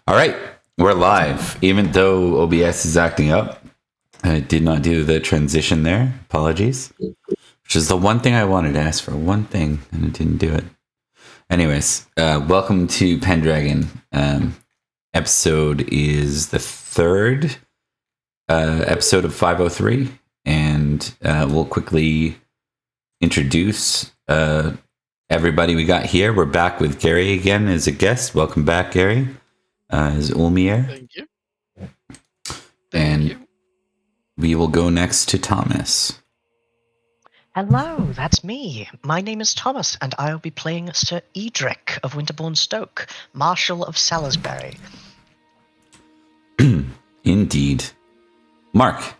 All right, we're live. Even though OBS is acting up, I did not do the transition there. Apologies. Which is the one thing I wanted to ask for. One thing, and it didn't do it. Anyways, welcome to Pendragon. Episode is the third episode of 503. And we'll quickly introduce everybody we got here. We're back with Gary again as a guest. Welcome back, Gary. As Ulmir. Thank you. And we will go next to Thomas. Hello, that's me. My name is Thomas, and I'll be playing Sir Edrich of Winterbourne, Stoke, Marshal of Salisbury. Indeed. Mark.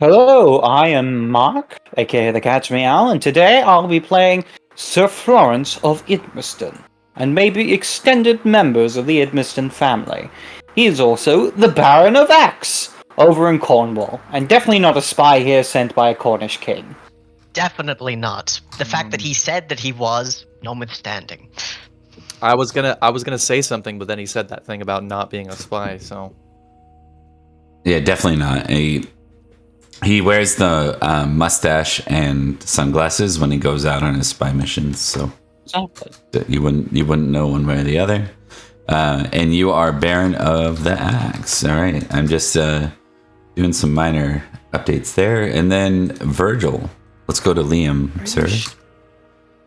Hello, I am Mark, aka the Cat's Meow, and today I'll be playing Sir Florence of Idmiston, and maybe extended members of the Idmiston family. He is also the Baron of Axe over in Cornwall, and definitely not a spy here sent by a Cornish king. Definitely not. The fact that he said that he was, notwithstanding. I was gonna say something, but then he said that thing about not being a spy. So Yeah, definitely not. He wears the mustache and sunglasses when he goes out on his spy missions, so you wouldn't know one way or the other. And you are Baron of the Axe. All right, I'm just doing some minor updates there, and then Virgil. Let's go to Liam, sir.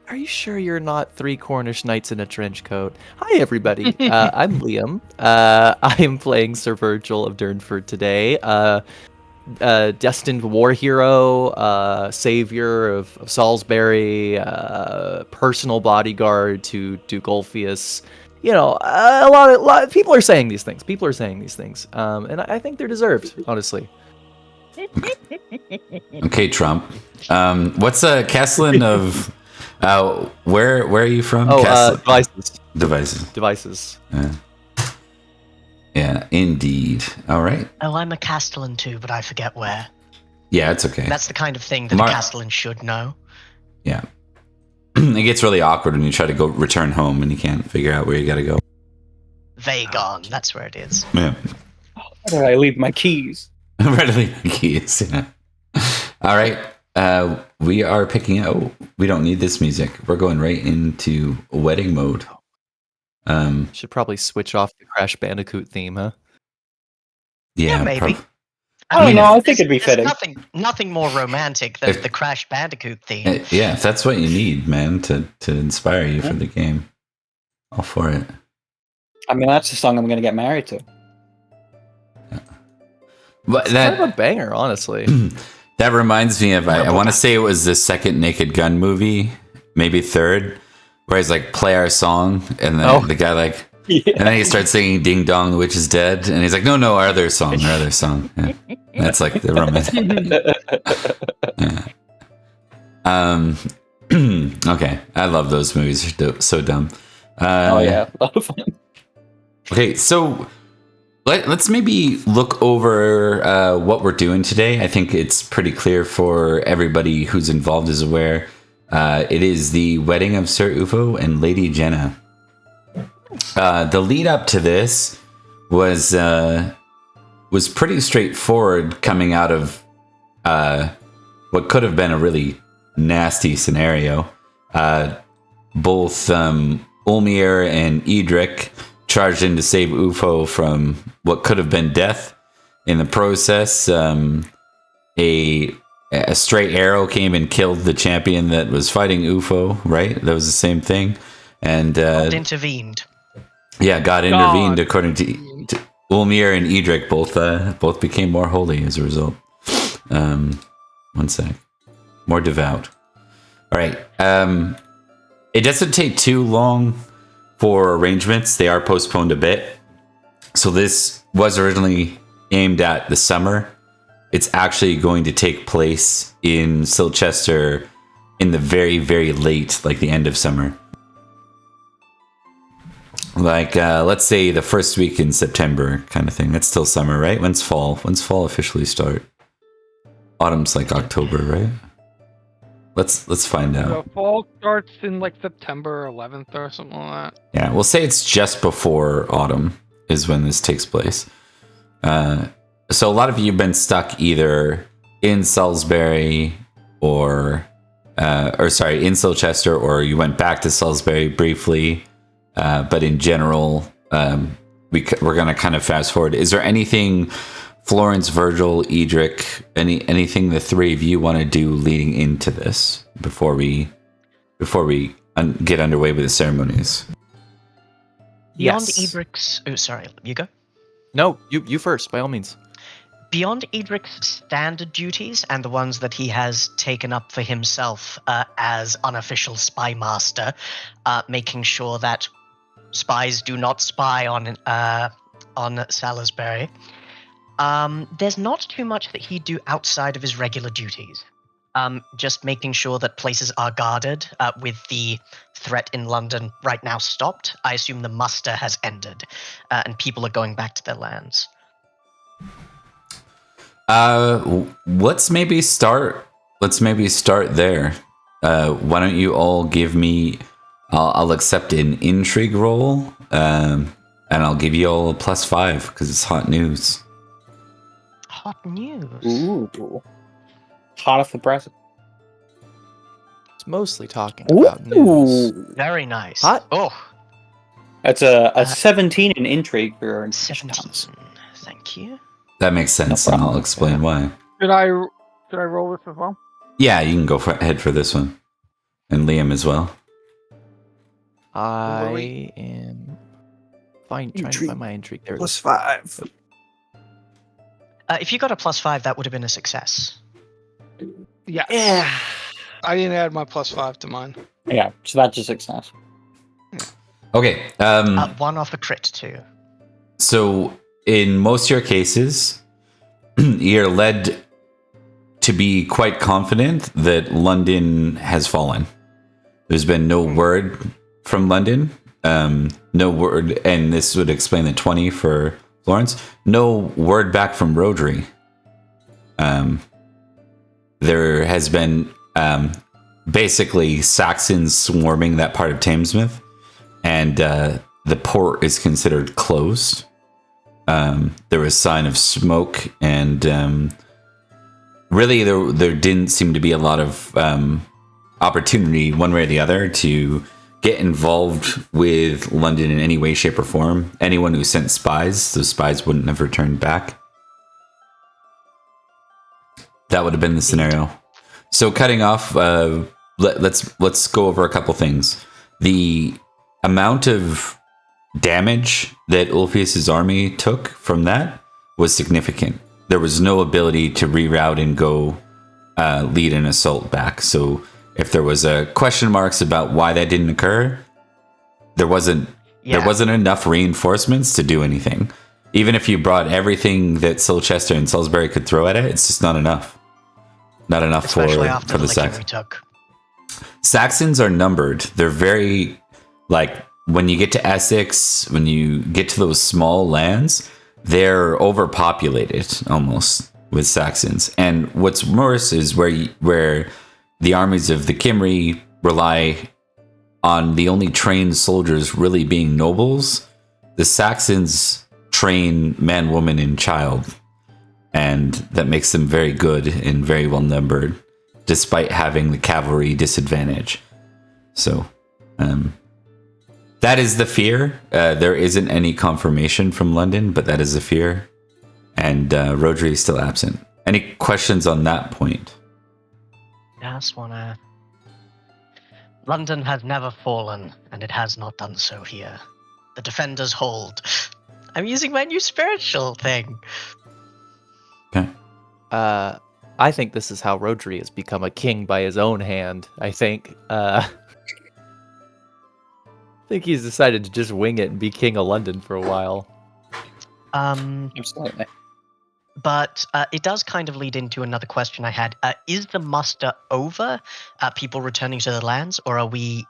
Are you sure you're not three Cornish knights in a trench coat? Hi, everybody. I'm Liam. I am playing Sir Virgil of Durnford today. Destined war hero, savior of Salisbury, personal bodyguard to Golfius. You know, a lot of people are saying these things. And I think they're deserved, honestly. Okay, Trump. What's Castellan of? Where are you from? Devices. Yeah, indeed. All right. Oh, I'm a Castellan too, but I forget where. Yeah, it's okay. That's the kind of thing that a Castellan should know. Yeah. It gets really awkward when you try to go return home and you can't figure out where you got to go. Vagon, that's where it is. Yeah. Where did I leave my keys? Where to leave the keys? Yeah. All right. We are picking out. We don't need this music. We're going right into wedding mode. Should probably switch off the Crash Bandicoot theme, huh? Yeah, maybe. I don't know. I think it'd be fitting. Nothing more romantic than the Crash Bandicoot theme. Yeah, if that's what you need, man, to inspire you for the game, all for it. I mean, that's the song I'm going to get married to. Yeah. But It's kind of a banger, honestly. That reminds me of, I want to say it was the second Naked Gun movie, maybe third, where he's like, play our song, and then the guy like, and then he starts singing Ding Dong, the Witch is Dead, and he's like, no, our other song. Yeah. That's like the romantic. Yeah. Okay, I love those movies. They're so dumb. Oh yeah, a lot of fun. Okay, so let's maybe look over what we're doing today. I think it's pretty clear for everybody who's involved is aware. It is the wedding of Sir Ufo and Lady Jenna. The lead up to this was pretty straightforward, coming out of what could have been a really nasty scenario. Both Ulmir and Edrich charged in to save Ufo from what could have been death. In the process, a stray arrow came and killed the champion that was fighting Ufo, right? That was the same thing. And God intervened. Yeah, God intervened according to Ulmir and Edrich. Both became more holy as a result. One sec. More devout. All right. It doesn't take too long for arrangements. They are postponed a bit. So this was originally aimed at the summer. It's actually going to take place in Silchester in the very, very late, like the end of summer. Like, let's say the first week in September kind of thing. That's still summer, right? When's fall? When's fall officially start? Autumn's like October, right? Let's find out. The fall starts in like September 11th or something like that. Yeah, we'll say it's just before autumn is when this takes place. So a lot of you have been stuck either in Salisbury or in Silchester, or you went back to Salisbury briefly. But in general, we're going to kind of fast forward. Is there anything, Florence, Virgil, Edrich, anything the three of you want to do leading into this before we get underway with the ceremonies? Beyond Yes. Edric's... Oh, sorry, you go. No, you first, by all means. Beyond Edric's standard duties and the ones that he has taken up for himself as unofficial spy master, making sure that spies do not spy on Salisbury, there's not too much that he'd do outside of his regular duties. Just making sure that places are guarded with the threat in London right now stopped. I assume the muster has ended and people are going back to their lands. Let's maybe start there. Why don't you all give me, I'll accept an intrigue roll, and I'll give you all a +5 because it's hot news. Hot news. Ooh. Hot off the press. It's mostly talking about news. Very nice. Hot? Oh, That's a 17 in intrigue for your 17. Thank you. That makes sense, and I'll explain why. Should I roll this as well? Yeah, you can go ahead for this one, and Liam as well. I am trying to Intrigue. find my intrigue. There it is. +5. If you got a +5, that would have been a success. Yes. Yeah. I didn't add my +5 to mine. Yeah, so that's a success. Okay. One off a crit, too. So in most of your cases, you're led to be quite confident that London has fallen. There's been no word from London. No word, and this would explain the 20 for Florence. No word back from Rhodri. There has been basically Saxons swarming that part of Thamesmouth, and the port is considered closed. There was sign of smoke, and really there didn't seem to be a lot of opportunity one way or the other to get involved with London in any way, shape, or form. Anyone who sent spies, those spies wouldn't have returned back. That would have been the scenario. So cutting off, let's go over a couple things. The amount of damage that Ulfius's army took from that was significant. There was no ability to reroute and go lead an assault back. So if there was question marks about why that didn't occur, there wasn't enough reinforcements to do anything. Even if you brought everything that Silchester and Salisbury could throw at it, it's just not enough. Not enough Especially after for the licking Saxons. we took. Saxons are numbered. They're very, like, when you get to Essex, when you get to those small lands, they're overpopulated almost with Saxons. And what's worse is where the armies of the Kimri rely on the only trained soldiers really being nobles. The Saxons train man, woman, and child. And that makes them very good and very well numbered, despite having the cavalry disadvantage. So, that is the fear. There isn't any confirmation from London, but that is the fear. And Rhodri is still absent. Any questions on that point? Just wanna... London has never fallen, and it has not done so here. The defenders hold. I'm using my new spiritual thing. Okay. I think this is how Rhodri has become a king by his own hand. I think he's decided to just wing it and be king of London for a while. Absolutely. But it does kind of lead into another question I had. Is the muster over? People returning to their lands, or are we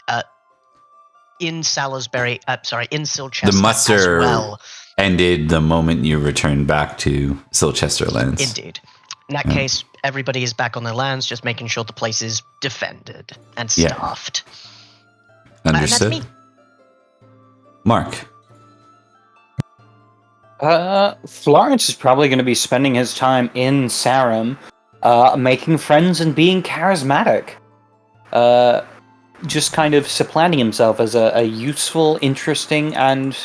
in Salisbury? In Silchester The muster as well? ended the moment you returned back to Silchester lands. Indeed. In that case, everybody is back on their lands, just making sure the place is defended and staffed. Understood. That's me. Mark. Florence is probably going to be spending his time in Sarum, making friends and being charismatic. Just kind of supplanting himself as a useful, interesting, and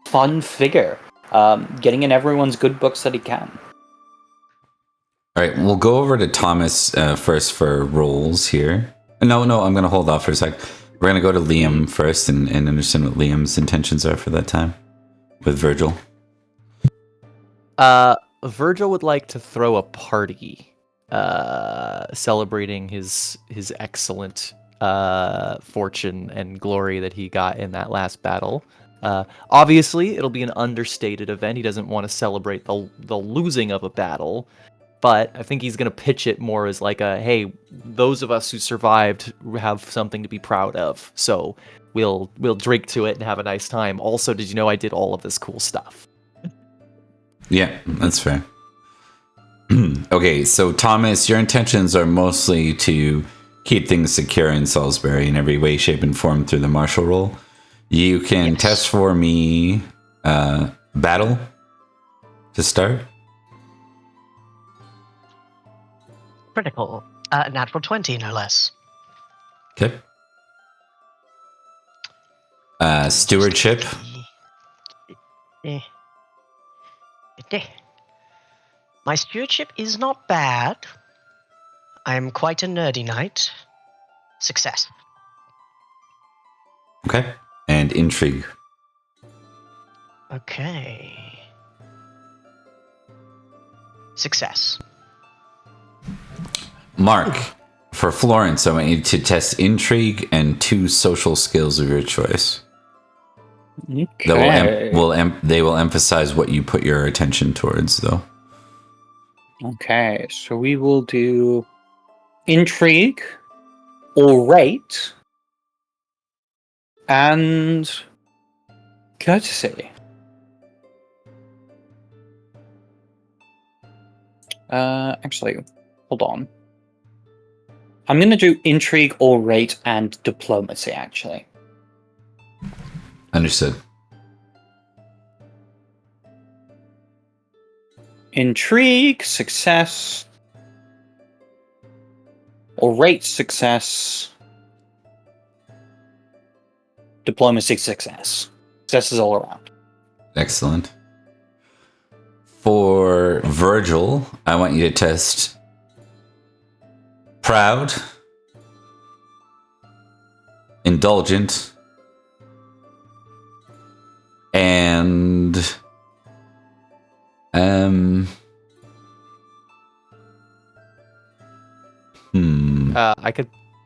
fun figure. Getting in everyone's good books that he can. All right, we'll go over to Thomas first for roles here. No, I'm going to hold off for a sec. We're going to go to Liam first and understand what Liam's intentions are for that time with Virgil. Virgil would like to throw a party celebrating his excellent fortune and glory that he got in that last battle. Obviously, it'll be an understated event. He doesn't want to celebrate the losing of a battle, but I think he's going to pitch it more as like a, hey, those of us who survived have something to be proud of. So we'll drink to it and have a nice time. Also, did you know I did all of this cool stuff? Yeah, that's fair. Okay, so Thomas, your intentions are mostly to keep things secure in Salisbury in every way, shape, and form through the martial role. You can test for me battle to start. Critical. Natural 20, no less. Okay. Stewardship. My stewardship is not bad. I am quite a nerdy knight. Success. Okay. And intrigue. Okay. Success. Mark, for Florence, I want you to test intrigue and 2 social skills of your choice. Okay. They will emphasize what you put your attention towards, though. Okay, so we will do intrigue, orate, and courtesy. Actually, hold on. I'm going to do intrigue, orate, and diplomacy, actually. Understood. Intrigue, success. Orate, success. Diplomacy, success. Success is all around. Excellent. For Virgil, I want you to test proud, indulgent, and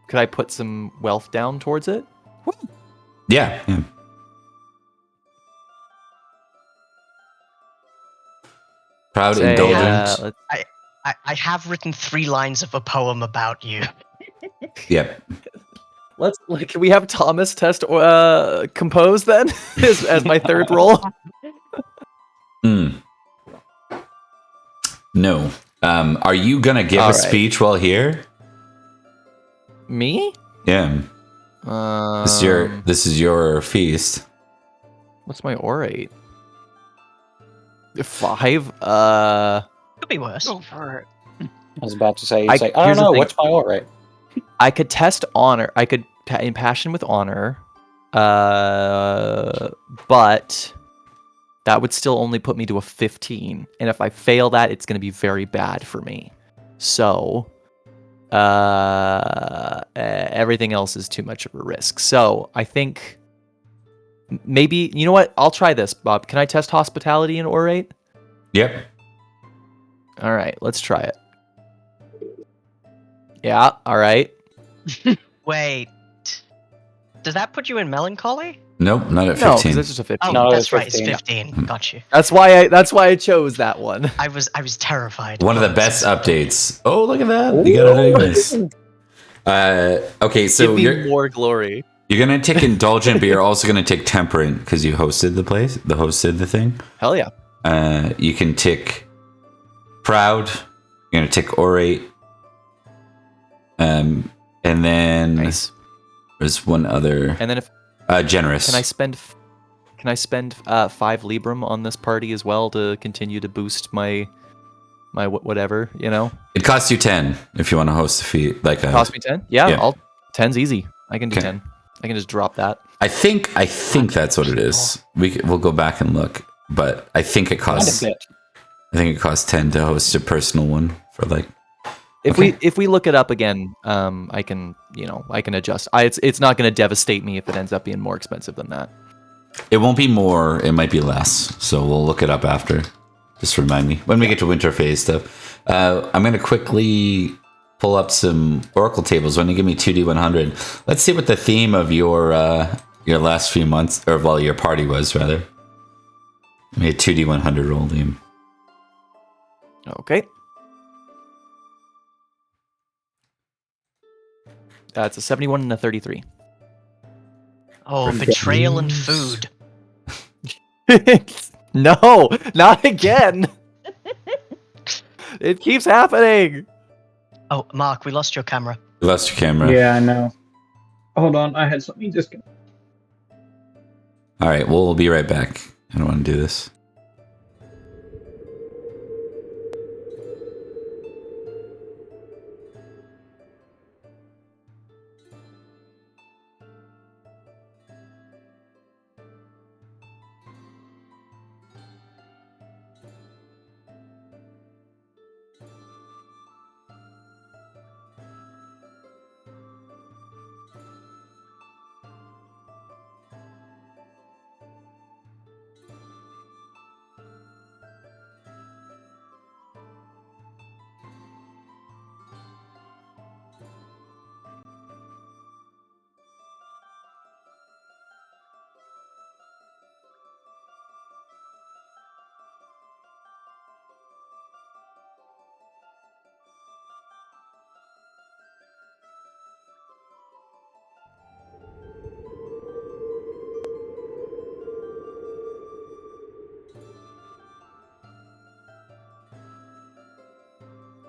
Could I put some wealth down towards it? yeah. Proud, Say, indulgent. I have written 3 lines of a poem about you. Yep. Can we have Thomas test compose then as my third role? No. Are you gonna give a speech while here? Me? Yeah. This is your feast. What's my orate? 5. Could be worse. Go for it. I was about to say, I don't don't know, know, what's my orate? I could test honor. I could impassion with honor, but that would still only put me to a 15. And if I fail that, it's going to be very bad for me. So everything else is too much of a risk. So I think maybe, you know what? I'll try this, Bob. Can I test hospitality and orate? Yep. All right, let's try it. Yeah, all right. Wait. Does that put you in melancholy? Nope, not at No, 15. because it's just a 15. Oh, No, that's it's right. It's 15. 15. Got you. That's why I chose that one. I was terrified. One of the best updates. Oh, look at that. You got it anyways. Okay, so Give me you're more glory. gonna take indulgent, but you're also gonna take temperate because you hosted the thing. Hell yeah. You can tick proud, You're gonna take orate. And then Nice. there's one other. And then if Generous. can I spend 5 Librum on this party as well to continue to boost my whatever, you know? It costs you 10 if you want to host a fee. Like a, Cost me 10? Yeah, Yeah. 10's easy. I can do Okay. 10. I can just drop that. I think that's what it is. We'll go back and look, but I think it Quite costs. a bit. I think it costs 10 to host a personal one for like. If we look it up again, I can adjust. It's not going to devastate me if it ends up being more expensive than that. It won't be more. It might be less. So we'll look it up after. Just remind me when we get to winter phase stuff. I'm going to quickly pull up some Oracle tables. When you give me 2D100, let's see what the theme of your last few months, or well, your party was rather. Give me a 2D100 roll, Liam. Okay. It's a 71 and a 33. Oh, betrayal and food. No, not again. It keeps happening. Oh, Mark, we lost your camera. You lost your camera. Yeah, I know. Hold on, I had something just. All right, we'll be right back. I don't want to do this.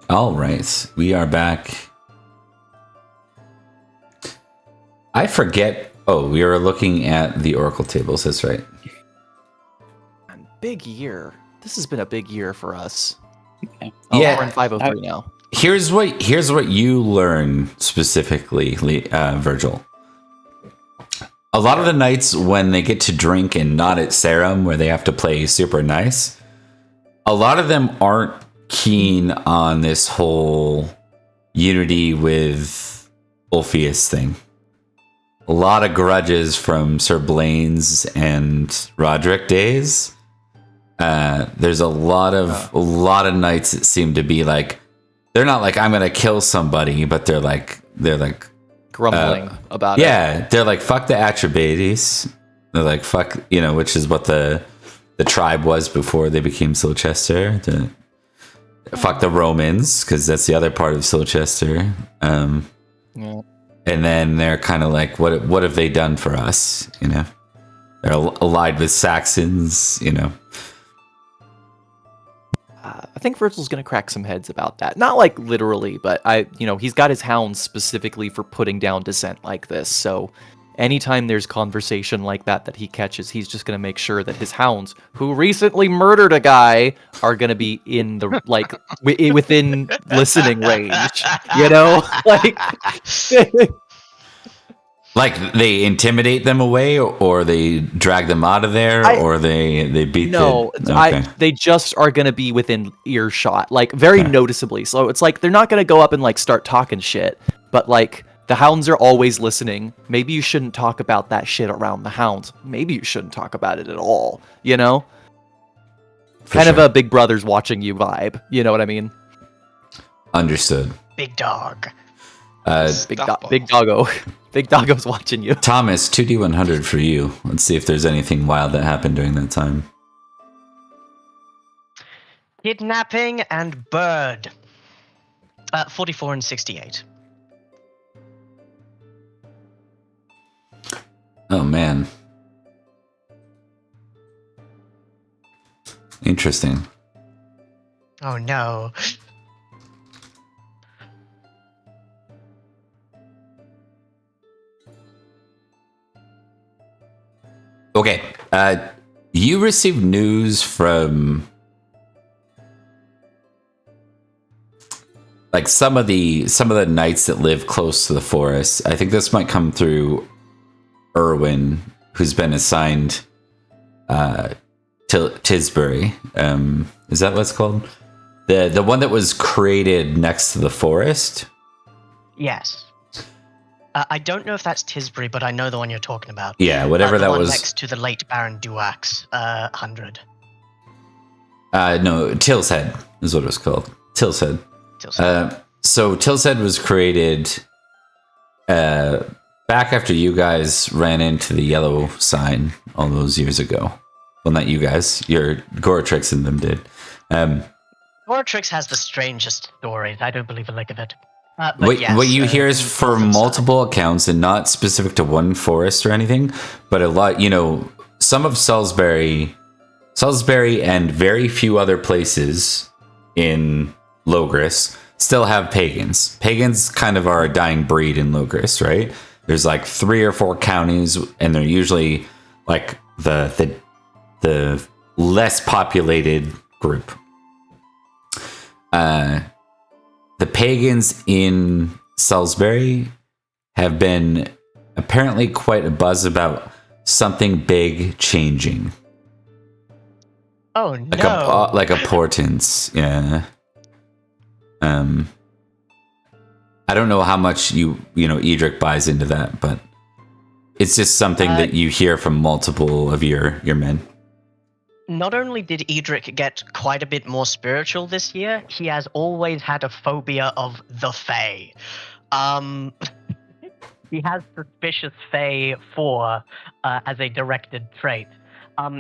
All right, we are back. I forget. Oh, we are looking at the Oracle tables. That's right. Big year. This has been a big year for us. Okay. Yeah. We're in 503 now. Here's what you learn specifically, Virgil. A lot of the nights when they get to drink and not at Sarum, where they have to play super nice, a lot of them aren't keen on this whole unity with Ulfius thing. A lot of grudges from Sir Blaine's and Roderick days. There's a lot of knights that seem to be like, they're not like, I'm gonna kill somebody, but they're like Grumbling about it. yeah, they're like, fuck the Atreides. They're like, fuck, which is what the tribe was before they became Silchester. Fuck the Romans, because that's the other part of Silchester. Yeah. And then they're kind of like, what have they done for us? They're allied with Saxons. I think Virgil's gonna crack some heads about that. Not like literally, but he's got his hounds specifically for putting down dissent like this. So anytime there's conversation like that he catches, he's just gonna make sure that his hounds, who recently murdered a guy, are gonna be in the within listening range. Like they intimidate them away, or they drag them out of there, or they beat No, they just are going to be within earshot, very noticeably. So it's like they're not going to go up and start talking shit, but the hounds are always listening. Maybe you shouldn't talk about that shit around the hounds. Maybe you shouldn't talk about it at all, Kind of a big brother's watching you vibe, you know what I mean? Understood. Big dog. Big doggo. Big doggo's watching you. Thomas, 2D100 for you. Let's see if there's anything wild that happened during that time. Kidnapping and bird. 44 and 68. Oh, man. Interesting. Oh no. You received news from like some of the knights that live close to the forest. I think this might come through Erwin, who's been assigned Tisbury. Is that what it's called? The one that was created next to the forest? Yes. I don't know if that's Tisbury, but I know the one you're talking about. Yeah, whatever the that one was. next to the late Baron Duax 100. No, Till's Head is what it was called. Till's Head. So Till's Head was created back after you guys ran into the yellow sign all those years ago. Well, not you guys. Your Goratrix and them did. Goratrix has the strangest stories. I don't believe a lick of it. What you hear is for multiple accounts and not specific to one forest or anything, but a lot, some of Salisbury and very few other places in Logres still have pagans. Pagans kind of are a dying breed in Logres, right? There's like 3 or 4 counties, and they're usually like the less populated group. The pagans in Salisbury have been apparently quite abuzz about something big changing. Oh no! Like a portents, yeah. I don't know how much Edrich buys into that, but it's just something that you hear from multiple of your men. Not only did Edrich get quite a bit more spiritual this year, he has always had a phobia of the Fae. He has suspicious Fae 4 as a directed trait.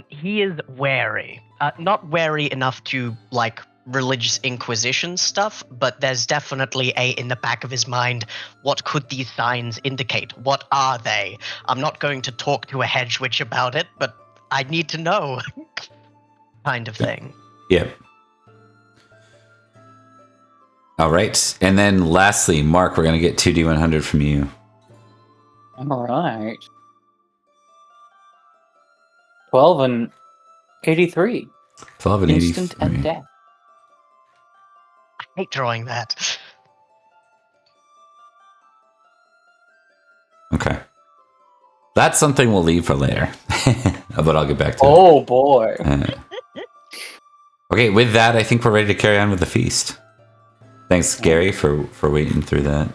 He is wary. Not wary enough to, like, religious inquisition stuff, but there's definitely in the back of his mind, what could these signs indicate? What are they? I'm not going to talk to a hedge witch about it, but I need to know. Kind of thing. Yep. All right. And then lastly, Mark, we're going to get 2D100 from you. All right. 12 and 83. 12 and Instant 83. and death. I hate drawing that. Okay. That's something we'll leave for later. But I'll get back to it. Oh, boy. Okay, with that, I think we're ready to carry on with the feast. Thanks, Gary, for waiting through that.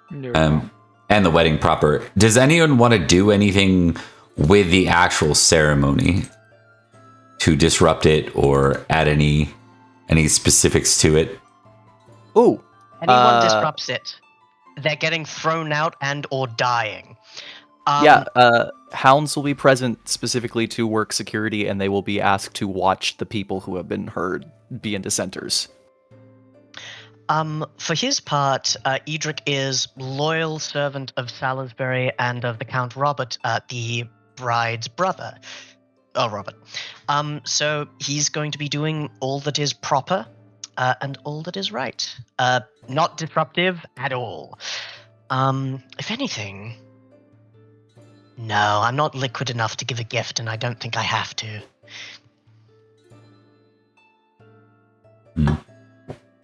And the wedding proper. Does anyone want to do anything with the actual ceremony to disrupt it or add any specifics to it? Ooh. Anyone disrupts it, they're getting thrown out and or dying. Hounds will be present specifically to work security, and they will be asked to watch the people who have been heard be in dissenters. For his part, Edrich is loyal servant of Salisbury and of the Count Robert, the bride's brother. Oh, Robert. So he's going to be doing all that is proper and all that is right. Not disruptive at all. If anything... No, I'm not liquid enough to give a gift, and I don't think I have to.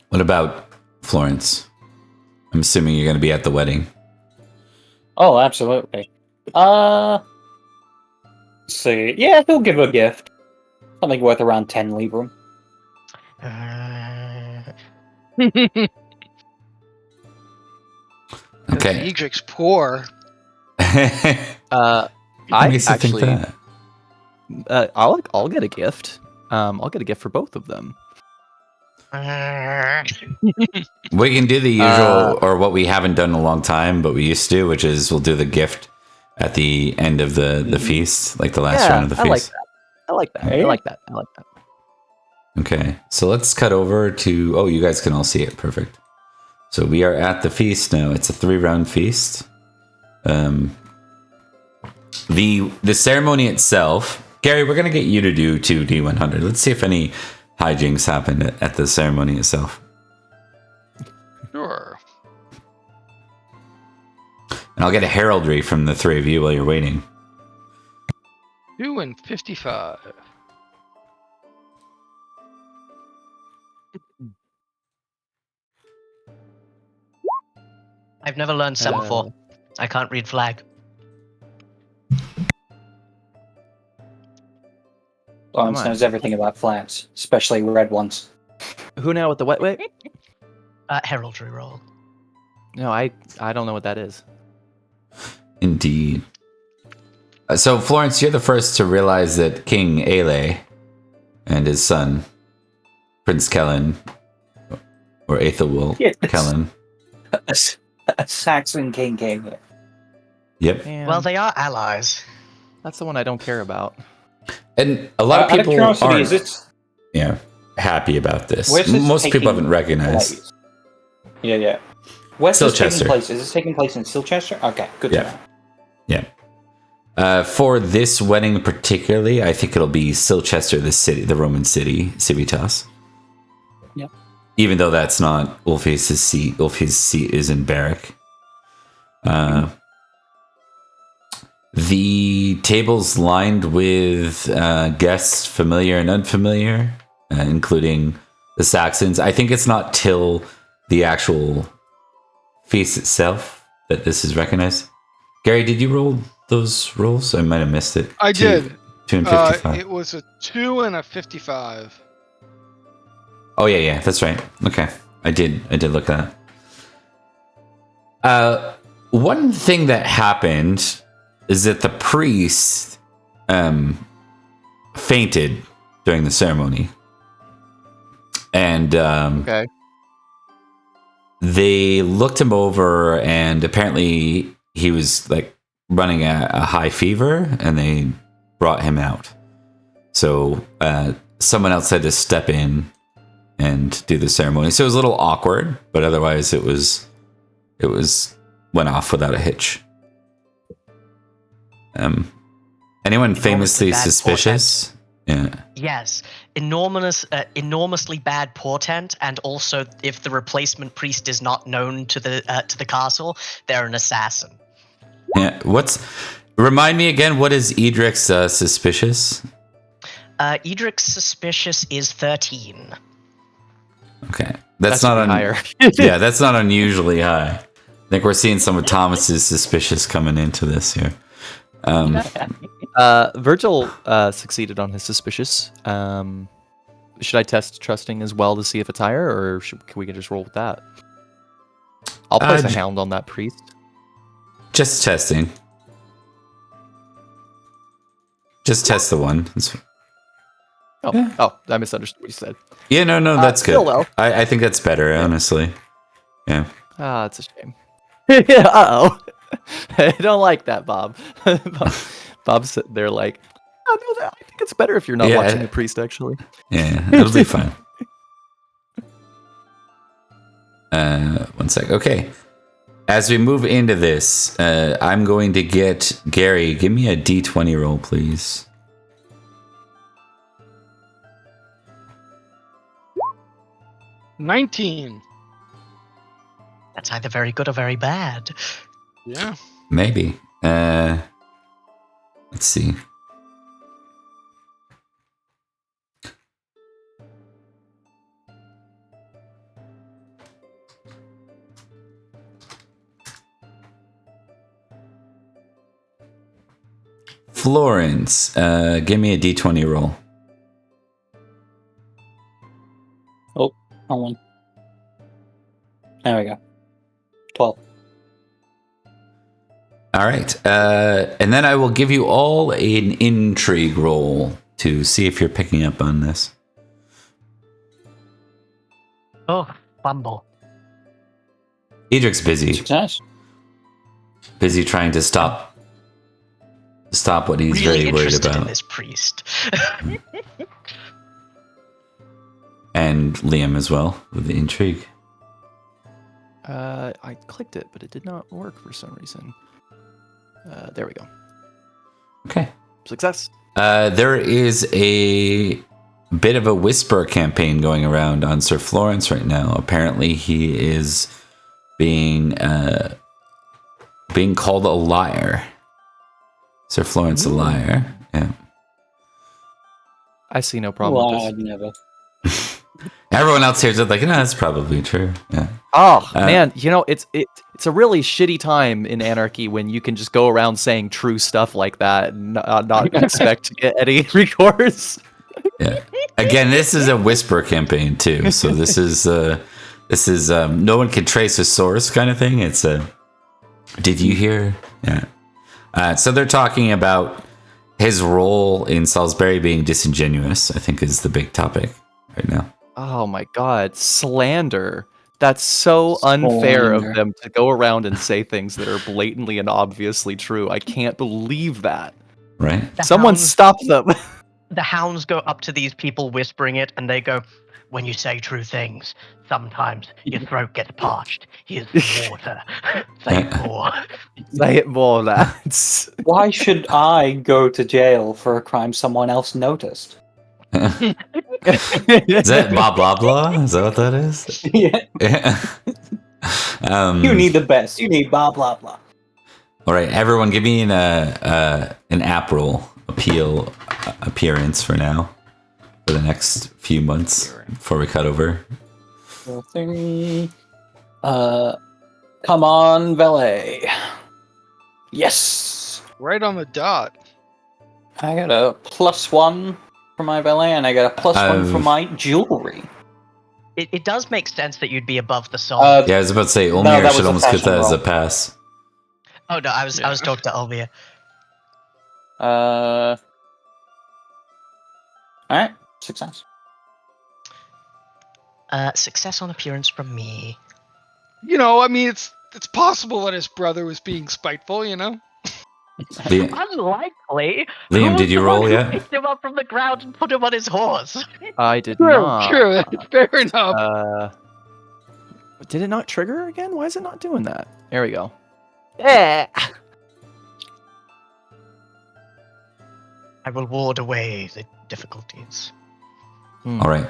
What about Florence? I'm assuming you're going to be at the wedding. Oh, absolutely. Let's see. Yeah, he'll give a gift. Something worth around 10 librum. Okay. Edrich's poor. I actually, I'll get a gift. I'll get a gift for both of them. We can do the usual, or what we haven't done in a long time, but we used to, which is we'll do the gift at the end of the feast, like the last round of the feast. I like that. Hey? I like that. Okay, so let's cut over to... Oh, you guys can all see it. Perfect. So we are at the feast now. It's a 3-round feast. The ceremony itself... Gary, we're going to get you to do 2D100. Let's see if any hijinks happened at the ceremony itself. Sure. And I'll get a heraldry from the 3 of you while you're waiting. 2 and 55. I've never learned semaphore. I can't read flag. Florence knows everything about flags, especially red ones. Who now with the wet wait? Heraldry roll. No, I don't know what that is. Indeed. So, Florence, you're the first to realize that King Aele and his son, Prince Kellen, or Aethelwulf Kellen. A Saxon king came here. Yep. Man, Well, they are allies. that's the one I don't care about. And a lot of Out people curiosity, aren't happy about this. Where's this Most people taking haven't recognized. place? Yeah. Where's this taking Silchester. place? Is this taking place in Silchester? Okay, good to know. Yeah. For this wedding particularly, I think it'll be Silchester, the city, the Roman city, Civitas. Yeah. Even though that's not Ulfius' seat. Ulfius' seat is in Berwick. The table's lined with guests familiar and unfamiliar, including the Saxons. I think it's not till the actual feast itself that this is recognized. Gary, did you roll those rolls? I might have missed it. I did. 2 and 55. It was a 2 and a 55. Oh yeah, that's right. Okay, I did look at that. One thing that happened is that the priest fainted during the ceremony, and Okay. they looked him over, and apparently he was like running a high fever, and they brought him out. So someone else had to step in and do the ceremony. So it was a little awkward, but otherwise it went off without a hitch. Anyone famously bad suspicious? Yeah. Yes, enormously bad portent, and also if the replacement priest is not known to the castle, they're an assassin. Yeah. Remind me again, what is Edric's suspicious? Edric's suspicious is 13. Okay. That That's not should be higher. Yeah, that's not unusually high. I think we're seeing some of Thomas's suspicious coming into this here. Virgil succeeded on his suspicious. Should I test trusting as well to see if it's higher, or can we just roll with that? I'll place a hound on that priest. Just testing. Just test the one. Oh, I misunderstood what you said. Yeah, no, that's good. still though. I think that's better, honestly. Yeah. Ah, it's a shame. Uh-oh. I don't like that, Bob. Bob's sitting there like, oh, no, I think it's better if you're not watching the priest, actually. Yeah, it'll be fine. 1 sec. Okay. As we move into this, I'm going to get Gary. Give me a D20 roll, please. $19. That's either very good or very bad. Yeah. Maybe. Let's see. Florence, give me a D20 roll. Oh, hold on. There we go. 12. All right. And then I will give you all an intrigue roll to see if you're picking up on this. Oh, fumble. Edric's busy. Success. Busy trying to stop what he's Really very worried interested in about. this priest. And Liam as well with the intrigue. I clicked it, but it did not work for some reason. There we go. Okay. Success. There is a bit of a whisper campaign going around on Sir Florence right now. Apparently he is being called a liar. Sir Florence a liar. Yeah. I see no problem Well, with I'd this. never. Everyone else hears it like, no, that's probably true. Yeah. Oh Uh, man, it's a really shitty time in Anarchy when you can just go around saying true stuff like that and not expect to get any recourse. Yeah. Again, this is a whisper campaign too, so this is no one can trace a source kind of thing. It's a did you hear? Yeah. So they're talking about his role in Salisbury being disingenuous, I think is the big topic right now. Oh my god, slander. That's so unfair of Slander. them to go around and say things that are blatantly and obviously true. I can't believe that. Right? The Someone hounds- stop them. The hounds go up to these people whispering it, and they go, "When you say true things, sometimes your throat gets parched. Here's some water. Say it more." Say it more, lads. Why should I go to jail for a crime someone else noticed? Is that blah blah blah? Is that what that is? Yeah, Yeah. you need the best. You need blah blah blah. All right, everyone, give me an app roll appearance for now, for the next few months before we cut over. Come on, valet. Yes, Right on the dot. I got a +1 for my valet, and I got a +1 for my jewelry. It does make sense that you'd be above the soul. Yeah, I was about to say, Olmir that was should a almost get that fashion as a roll. pass. Oh no, I was talking to Olmir. All right, success. Success on appearance from me. You know, I mean, it's possible that his brother was being spiteful. You know. Unlikely. Liam, Who did was you the roll one who yet? picked him up from the ground and put him on his horse? I did True, not. true. Fair enough. Did it not trigger again? Why is it not doing that? There we go. I will ward away the difficulties. All right.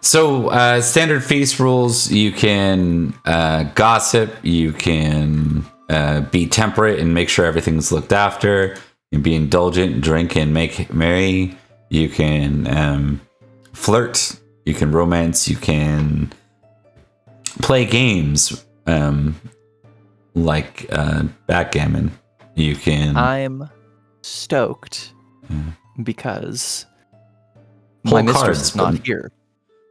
So, standard feast rules: you can gossip, you can be temperate and make sure everything's looked after. You can be indulgent, drink and make merry. You can flirt. You can romance. You can play games like backgammon. You can. I'm stoked because Pull my mistress cards, is not but- here.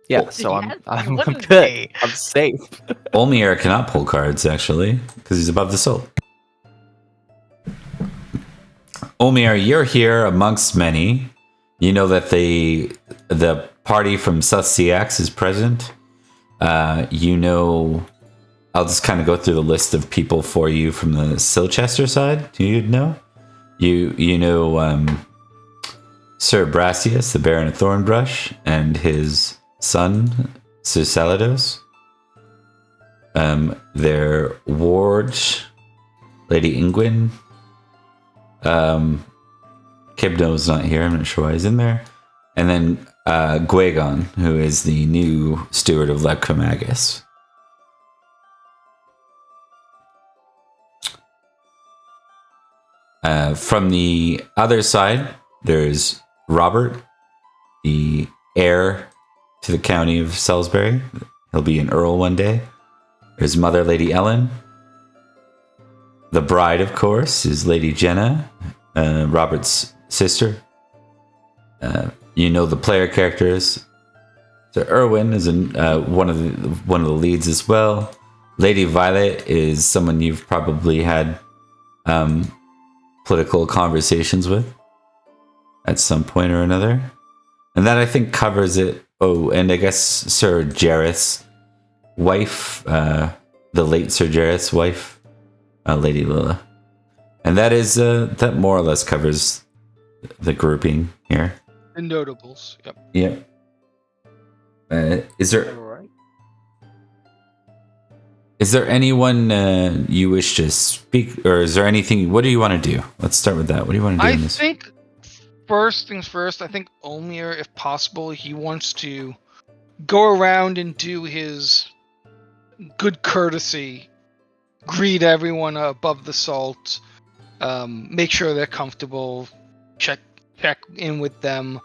Yeah, Well, so yes, I'm wouldn't good. they? I'm safe. Olmir cannot pull cards actually because he's above the soul. Olmir, you're here amongst many. You know that the party from Sussex is present. You know, I'll just kind of go through the list of people for you from the Silchester side. Do you know? You know Sir Brassius, the Baron of Thornbrush, and his son, Sir Salados. Their ward, Lady Ingwin. Kibno's not here. I'm not sure why he's in there. And then Gwagon, who is the new steward of Leccomagus. From the other side, there's Robert, the heir to the county of Salisbury. He'll be an earl one day. There's Mother Lady Ellen. The bride, of course, is Lady Jenna, Robert's sister. You know the player characters. So Erwin is one of the leads as well. Lady Violet is someone you've probably had political conversations with at some point or another. And that, I think, covers it. Oh, and I guess Sir Jareth's wife, the late Sir Jareth's wife, Lady Lilla. And that is that more or less covers the grouping here. And notables. Yep. Yep. Is there Alright. anyone you wish to speak, or is there anything? What do you want to do? Let's start with that. What do you want to do I in this? think first things first, I think Olmir, if possible, he wants to go around and do his good courtesy, greet everyone above the salt, make sure they're comfortable, check in with them,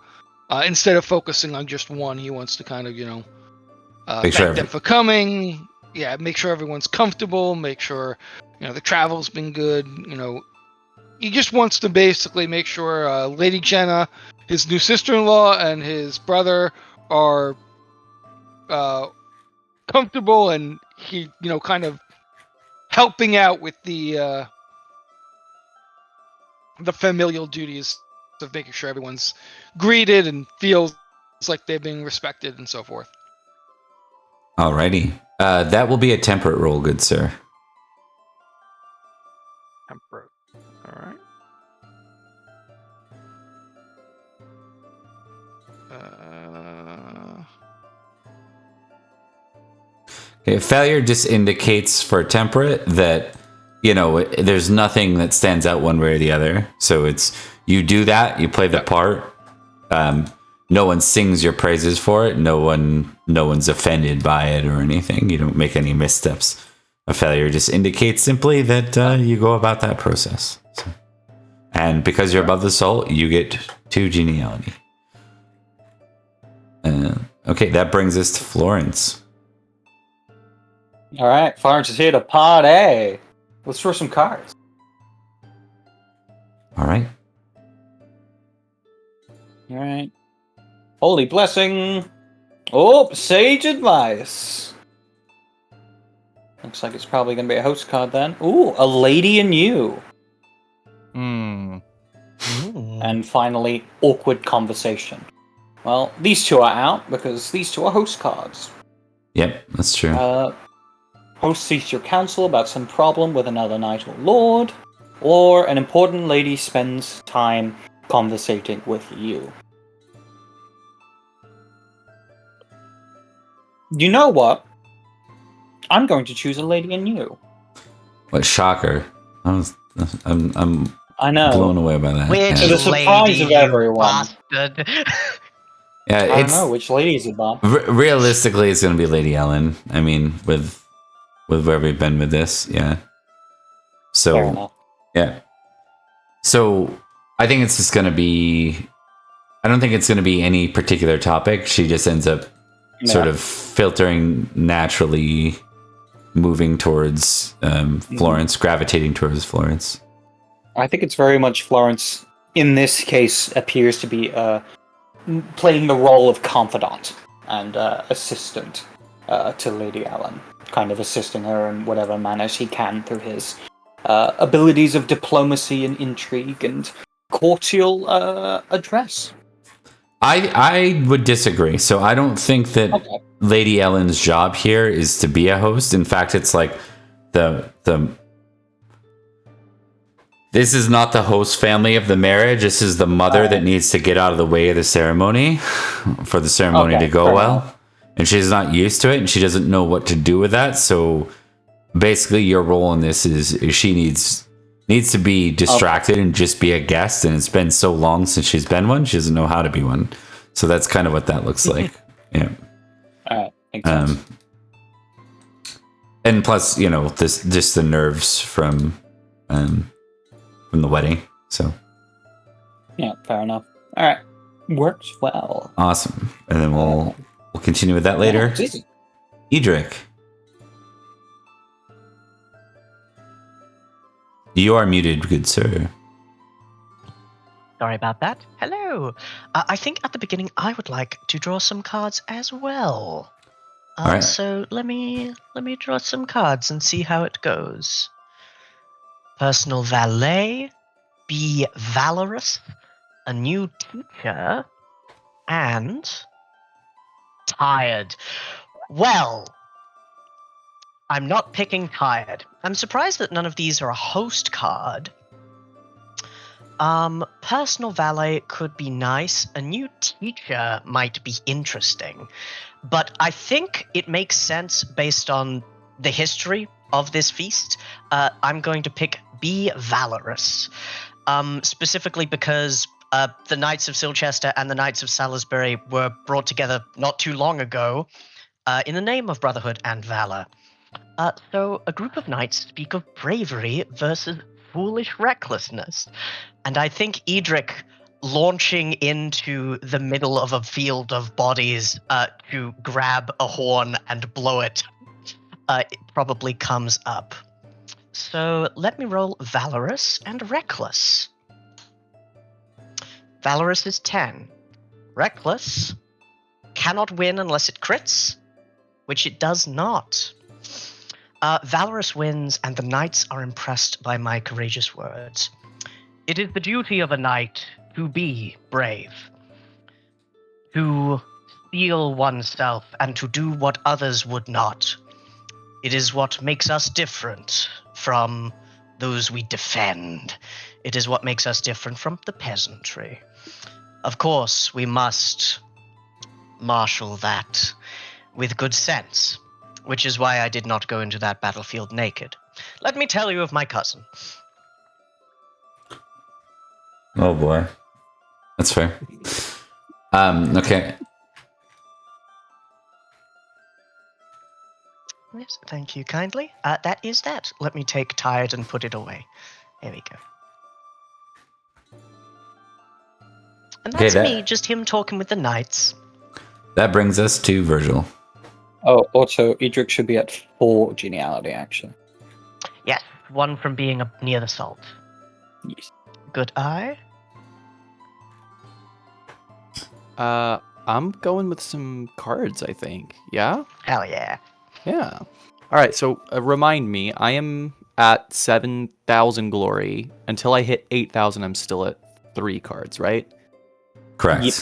Instead of focusing on just one, he wants to kind of, Make sure thank them for coming. Yeah, make sure everyone's comfortable. Make sure, the travel's been good. He just wants to basically make sure Lady Jenna, his new sister-in-law, and his brother are comfortable, and he, kind of helping out with the familial duties of making sure everyone's greeted and feels like they're being respected and so forth. Alrighty. That will be a temperate roll, good sir. Temperate. All right. Okay, failure just indicates for temperate that, there's nothing that stands out one way or the other. So it's, you do that, you play the part. No one sings your praises for it. No one's offended by it or anything. You don't make any missteps. A failure just indicates simply that you go about that process. So, and because you're above the salt, you get 2 geniality. Okay, that brings us to Florence. All right, Florence is here to party. Let's throw some cards. All right. All right. Holy blessing. Oh, sage advice. Looks like it's probably going to be a host card then. Ooh, a lady in you. And finally, awkward conversation. Well, these two are out because these two are host cards. Yep, that's true. Host seeks your counsel about some problem with another knight or lord, or an important lady spends time conversating with you. You know what? I'm going to choose a lady in you. What shocker. I know. Blown away by that. Which To the surprise of everyone. bastard. Yeah, I don't know, which lady is it, Bob? Realistically, it's going to be Lady Ellen. I mean, with where we've been with this, yeah. So, yeah. So, I think it's just going to be... I don't think it's going to be any particular topic. She just ends up sort of filtering naturally, moving towards Florence, gravitating towards Florence. I think it's very much Florence, in this case, appears to be playing the role of confidant and assistant to Lady Ellen, kind of assisting her in whatever manners he can through his abilities of diplomacy and intrigue and courtial address. I would disagree. So I don't think that Lady Ellen's job here is to be a host. In fact, it's like this is not the host family of the marriage. This is the mother that needs to get out of the way of the ceremony for the ceremony to go well. And she's not used to it, and she doesn't know what to do with that. So basically, your role in this is she needs to be distracted and just be a guest. And it's been so long since she's been one, she doesn't know how to be one. So that's kind of what that looks like. Yeah. All right. And plus, this just the nerves from the wedding. So yeah, fair enough. All right, works well. Awesome. And then we'll continue with that later. Edrich, you are muted, good sir. Sorry about that. Hello. I think at the beginning I would like to draw some cards as well. All right. So let me draw some cards and see how it goes. Personal valet, be valorous, a new teacher, and tired. Well, I'm not picking tired. I'm surprised that none of these are a host card. Personal valet could be nice. A new teacher might be interesting. But I think it makes sense based on the history of this feast. I'm going to pick be valorous. Specifically because the Knights of Silchester and the Knights of Salisbury were brought together not too long ago in the name of brotherhood and valor. So a group of knights speak of bravery versus foolish recklessness. And I think Edrich launching into the middle of a field of bodies to grab a horn and blow it, it probably comes up. So let me roll Valorous and Reckless. Valorous is 10. Reckless cannot win unless it crits, which it does not. Valorous wins, and the knights are impressed by my courageous words. It is the duty of a knight to be brave, to steel oneself, and to do what others would not. It is what makes us different from those we defend. It is what makes us different from the peasantry. Of course, we must marshal that with good sense, which is why I did not go into that battlefield naked. Let me tell you of my cousin. Oh boy. That's fair. Okay. Yes, thank you kindly. That is that. Let me take tired and put it away. There we go. And that's me, just him talking with the knights. That brings us to Virgil. Oh, also, Edrich should be at 4 geniality, actually. Yes, 1 from being up near the salt. Yes. Good eye. I'm going with some cards, I think. Yeah? Hell yeah. Yeah. All right, so remind me, I am at 7,000 glory. Until I hit 8,000, I'm still at 3 cards, right? Correct. Yep.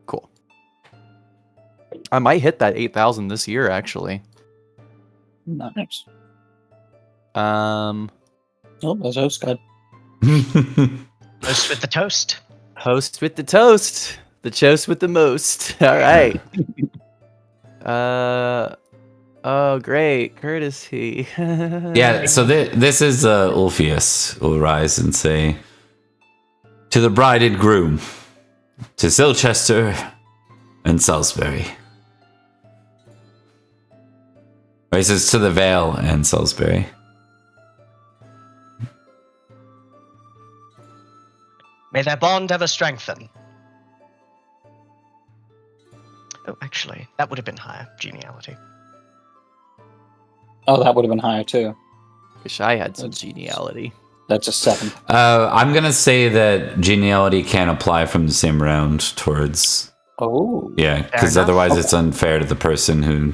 Cool. I might hit that 8,000 this year, actually. Nice. Oh, there's Oscar. Toast with the toast. Host with the toast. The toast with the most. All right. Oh, great. Courtesy. Yeah, so this is Ulfius will rise and say, to the bride and groom, to Silchester and Salisbury. Or he says, to the Vale and Salisbury. May their bond ever strengthen. Oh, actually, that would have been higher. Geniality. Oh, that would have been higher, too. Wish I had some geniality. That's a 7. I'm going to say that geniality can't apply from the same round towards... Oh. Yeah, because otherwise it's unfair to the person who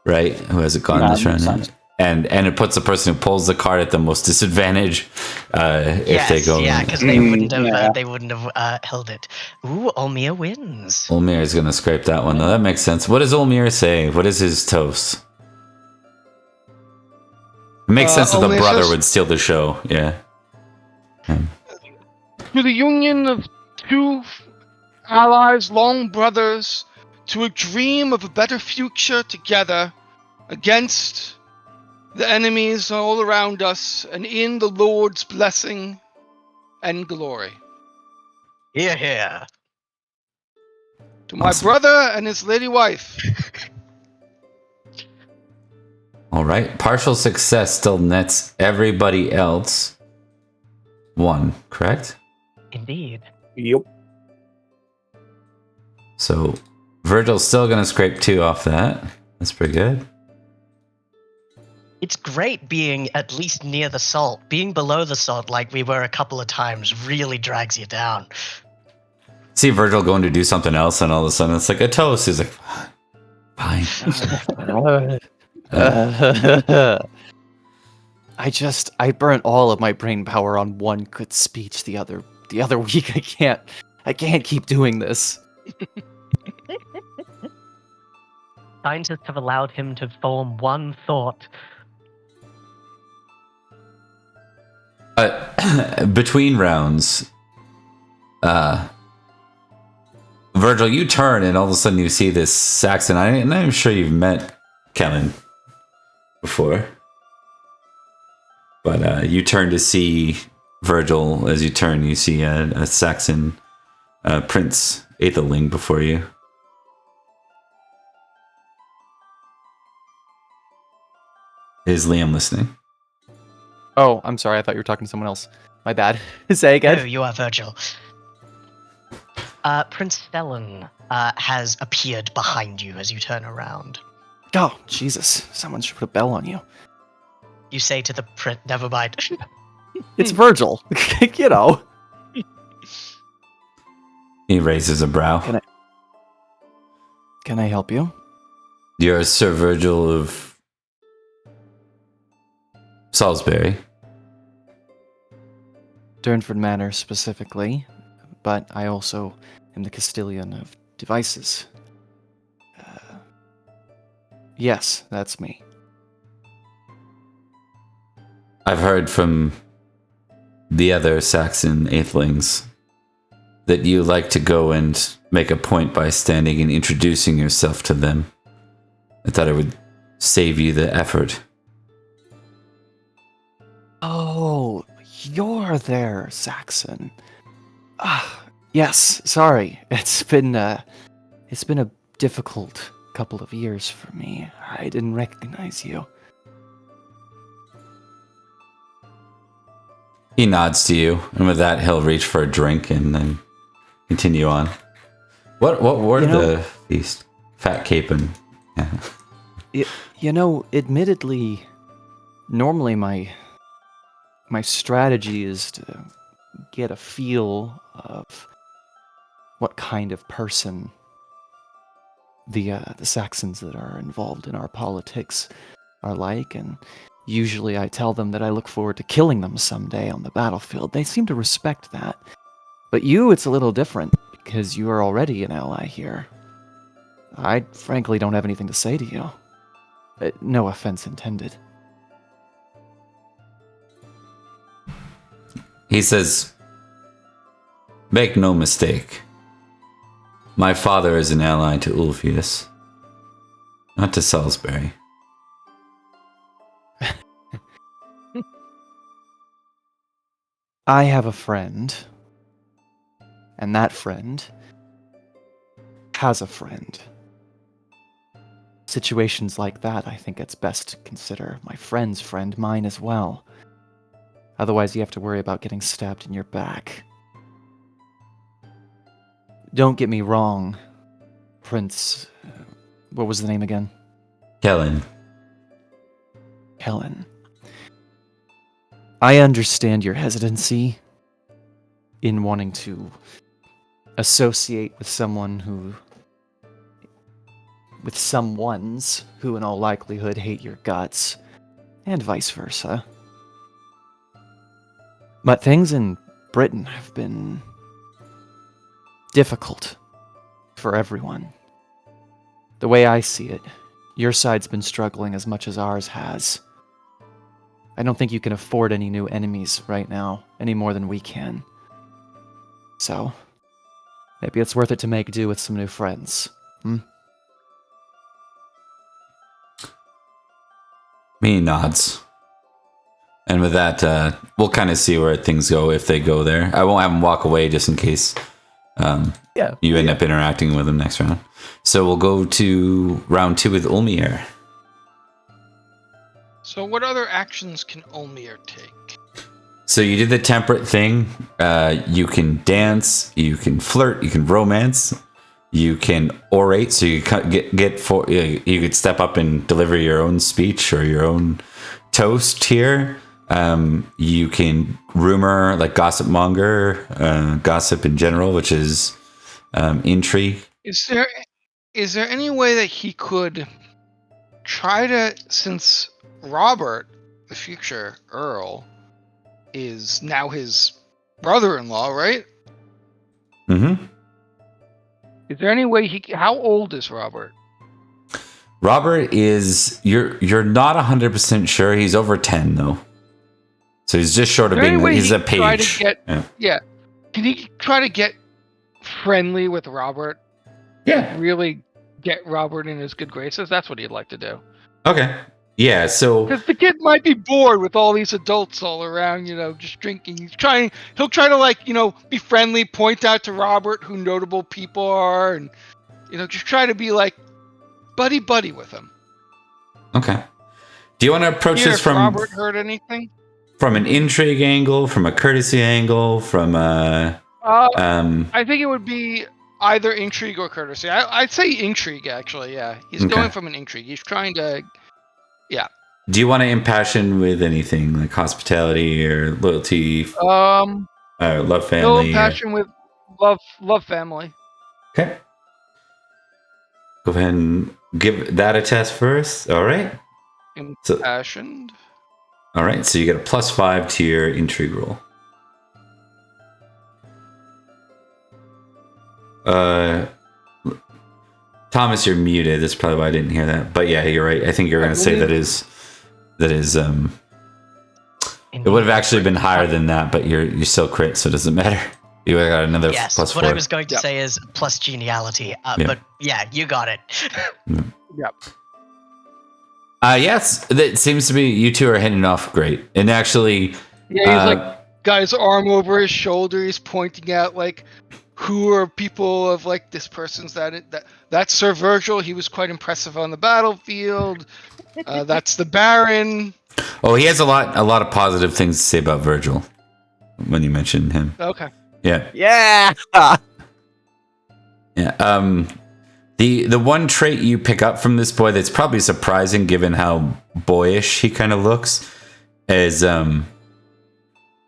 hasn't gone this round. And it puts the person who pulls the card at the most disadvantage if they go. Yeah, because they wouldn't have held it. Ooh, Olmir wins. Olmir is going to scrape that one, though. That makes sense. What does Olmir say? What is his toast? It makes sense that the brother would steal the show. Yeah. To the union of two allies, long brothers, to a dream of a better future together against the enemies all around us, and in the Lord's blessing and glory. Hear, hear. To my brother and his lady wife. All right. Partial success still nets everybody else 1, correct? Indeed. Yep. So Virgil's still going to scrape 2 off that. That's pretty good. It's great being at least near the salt. Being below the salt, like we were a couple of times, really drags you down. See Virgil going to do something else, and all of a sudden it's like a toast. He's like, fine. I burnt all of my brain power on one good speech the other week. I can't keep doing this. Scientists have allowed him to form one thought. Between rounds, Virgil, you turn and all of a sudden you see this Saxon. I'm sure you've met Kellen before, but you turn to see Virgil. As you turn, you see a Saxon Prince Aethelling before you. Is Liam listening? Oh, I'm sorry. I thought you were talking to someone else. My bad. Say again. No, you are Virgil. Prince Stellan has appeared behind you as you turn around. Oh, Jesus. Someone should put a bell on you. You say to the prince, never mind. It's Virgil. You know. He raises a brow. Can I help you? You're Sir Virgil of Salisbury. Durnford Manor specifically, but I also am the Castilian of Devices. Yes, that's me. I've heard from the other Saxon Aethelings that you like to go and make a point by standing and introducing yourself to them. I thought it would save you the effort. Oh, you're there, Saxon. Yes, sorry. It's been a difficult couple of years for me. I didn't recognize you. He nods to you, and with that, he'll reach for a drink and then continue on. What were the feast? Fat cape and... Yeah. Admittedly, normally my strategy is to get a feel of what kind of person the Saxons that are involved in our politics are like, and usually I tell them that I look forward to killing them someday on the battlefield. They seem to respect that. But you, it's a little different, because you are already an ally here. I frankly don't have anything to say to you. No offense intended. He says, "Make no mistake. My father is an ally to Ulfius, not to Salisbury." I have a friend, and that friend has a friend. Situations like that, I think it's best to consider my friend's friend mine as well. Otherwise, you have to worry about getting stabbed in your back. Don't get me wrong, Prince... what was the name again? Kellen. Helen. I understand your hesitancy in wanting to associate with someone's who in all likelihood hate your guts, and vice versa. But things in Britain have been difficult for everyone. The way I see it, your side's been struggling as much as ours has. I don't think you can afford any new enemies right now, any more than we can. So, maybe it's worth it to make do with some new friends. He nods. And with that, we'll kind of see where things go if they go there. I won't have him walk away just in case you end up interacting with him next round. So we'll go to round 2 with Ulmir. So what other actions can Ulmir take? So you did the temperate thing. You can dance, you can flirt, you can romance, you can orate. So you you could step up and deliver your own speech or your own toast here. You can rumor, like gossip monger, gossip in general, which is intrigue. Is there any way that he could try to, since Robert, the future Earl, is now his brother-in-law, right? Mm-hmm. Is there any way how old is Robert? Robert is, you're not 100% sure. He's over 10 though. So he's just short of being, he's a page. Can he try to get friendly with Robert? Yeah. Really get Robert in his good graces? That's what he'd like to do. Okay. Yeah, so... Because the kid might be bored with all these adults all around, just drinking. He'll try to, be friendly, point out to Robert who notable people are, and, just try to be, buddy-buddy with him. Okay. Do you want to approach this from... Robert heard anything? From an intrigue angle, from a courtesy angle, from a... I think it would be either intrigue or courtesy. I'd say intrigue, actually. Yeah, he's Okay. going from an intrigue. He's trying to. Yeah. Do you want to impassion with anything like hospitality or loyalty, love No family? passion with love family. Okay. Go ahead and give that a test first. All right. Impassioned. All right. So you get a +5 to your intrigue roll. Thomas, you're muted. That's probably why I didn't hear that. But yeah, you're right. I think you're going to say that is. It would have actually been higher than that, but you still crit, so it doesn't matter. You got another Yes, +4. what I was going to say is plus geniality, but yeah, you got it. Yep. Yes, it seems to be you two are hitting off great, and actually, Yeah, he's got his arm over his shoulder. He's pointing out who are people of this person's that's Sir Virgil. He was quite impressive on the battlefield. That's the Baron. Oh, he has a lot of positive things to say about Virgil when you mentioned him. Okay. Yeah. Yeah. Yeah. The one trait you pick up from this boy that's probably surprising given how boyish he kind of looks is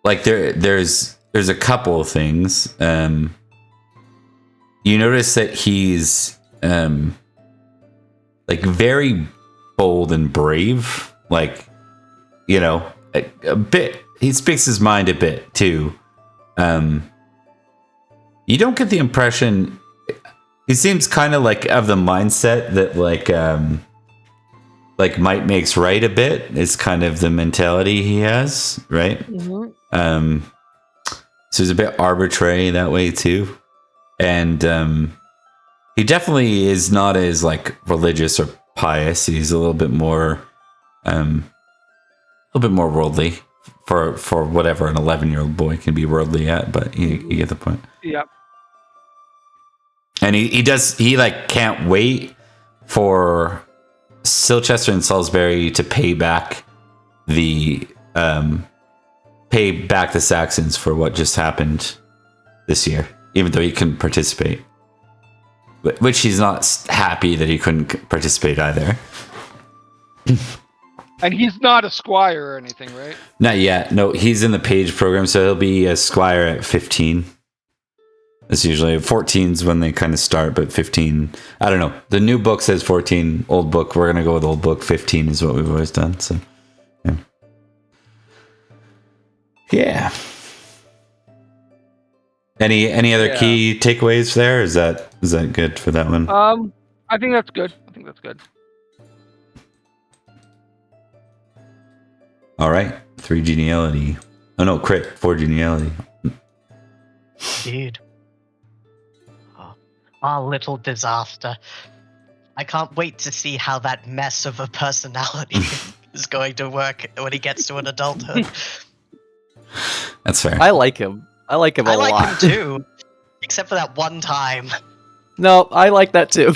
there's a couple of things. You notice that he's very bold and brave, a bit. He speaks his mind a bit too. You don't get the impression. He seems kind of of the mindset that might makes right a bit is kind of the mentality he has, right? Mm-hmm. So he's a bit arbitrary that way too, and he definitely is not as religious or pious. He's a little bit more worldly for whatever an 11-year-old boy can be worldly at, but you get the point. Yep. And he can't wait for Silchester and Salisbury to pay back the Saxons for what just happened this year, even though he couldn't participate. Which he's not happy that he couldn't participate either. And he's not a squire or anything, right? Not yet. No, he's in the page program, so he'll be a squire at 15. It's usually 14's when they kind of start, but 15, I don't know. The new book says 14, old book, we're going to go with old book. 15 is what we've always done. So, yeah. Any other key takeaways there? Is that good for that one? I think that's good. All right. 3 geniality. Oh no, crit. 4 geniality. Dude. Our little disaster. I can't wait to see how that mess of a personality is going to work when he gets to an adulthood. That's fair. I like him. I like him a lot. I like him too. Except for that one time. No, I like that too.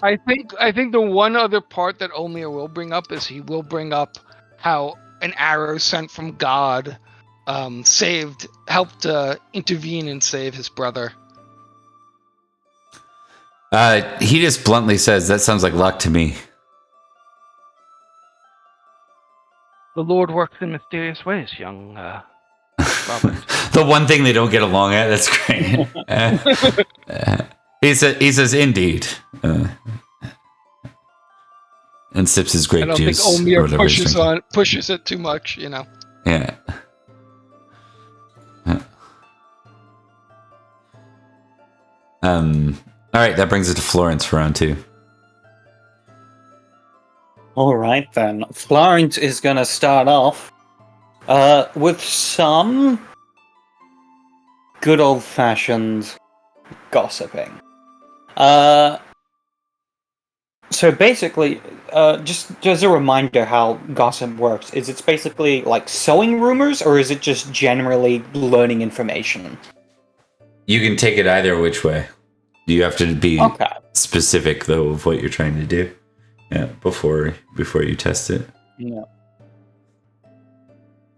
I think the one other part that Omir will bring up is he will bring up how an arrow sent from God helped intervene and save his brother. He just bluntly says, that sounds like luck to me. The Lord works in mysterious ways, young Robert. The one thing they don't get along at, that's great. He says, indeed. And sips his grape juice. I don't think Omir pushes it too much, Yeah. All right, that brings it to Florence for round 2. All right, then. Florence is going to start off with some good old-fashioned gossiping. So basically, just as a reminder how gossip works, is it's basically like sowing rumors, or is it just generally learning information? You can take it either which way. You have to be specific, though, of what you're trying to do. Yeah, before you test it. Yeah.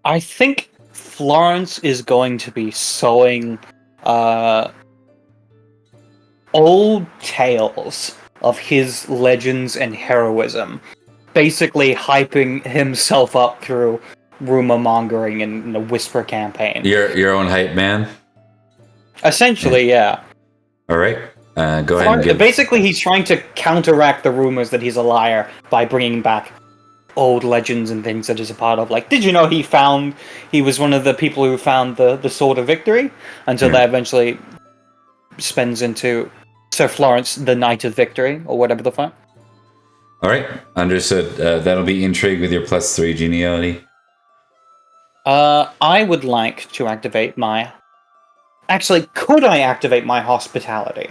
I think Florence is going to be sowing old tales of his legends and heroism, basically hyping himself up through rumor mongering and a whisper campaign. Your own hype man. Essentially, yeah. All right. Go ahead and give... Basically, he's trying to counteract the rumors that he's a liar by bringing back old legends and things that he's a part of. Like, did you know he was one of the people who found the Sword of Victory? Until that eventually spins into Sir Florence, the Knight of Victory, or whatever the fuck. All right, understood. That'll be intrigue with your +3 geniality. I would like to activate my... Actually, could I activate my hospitality?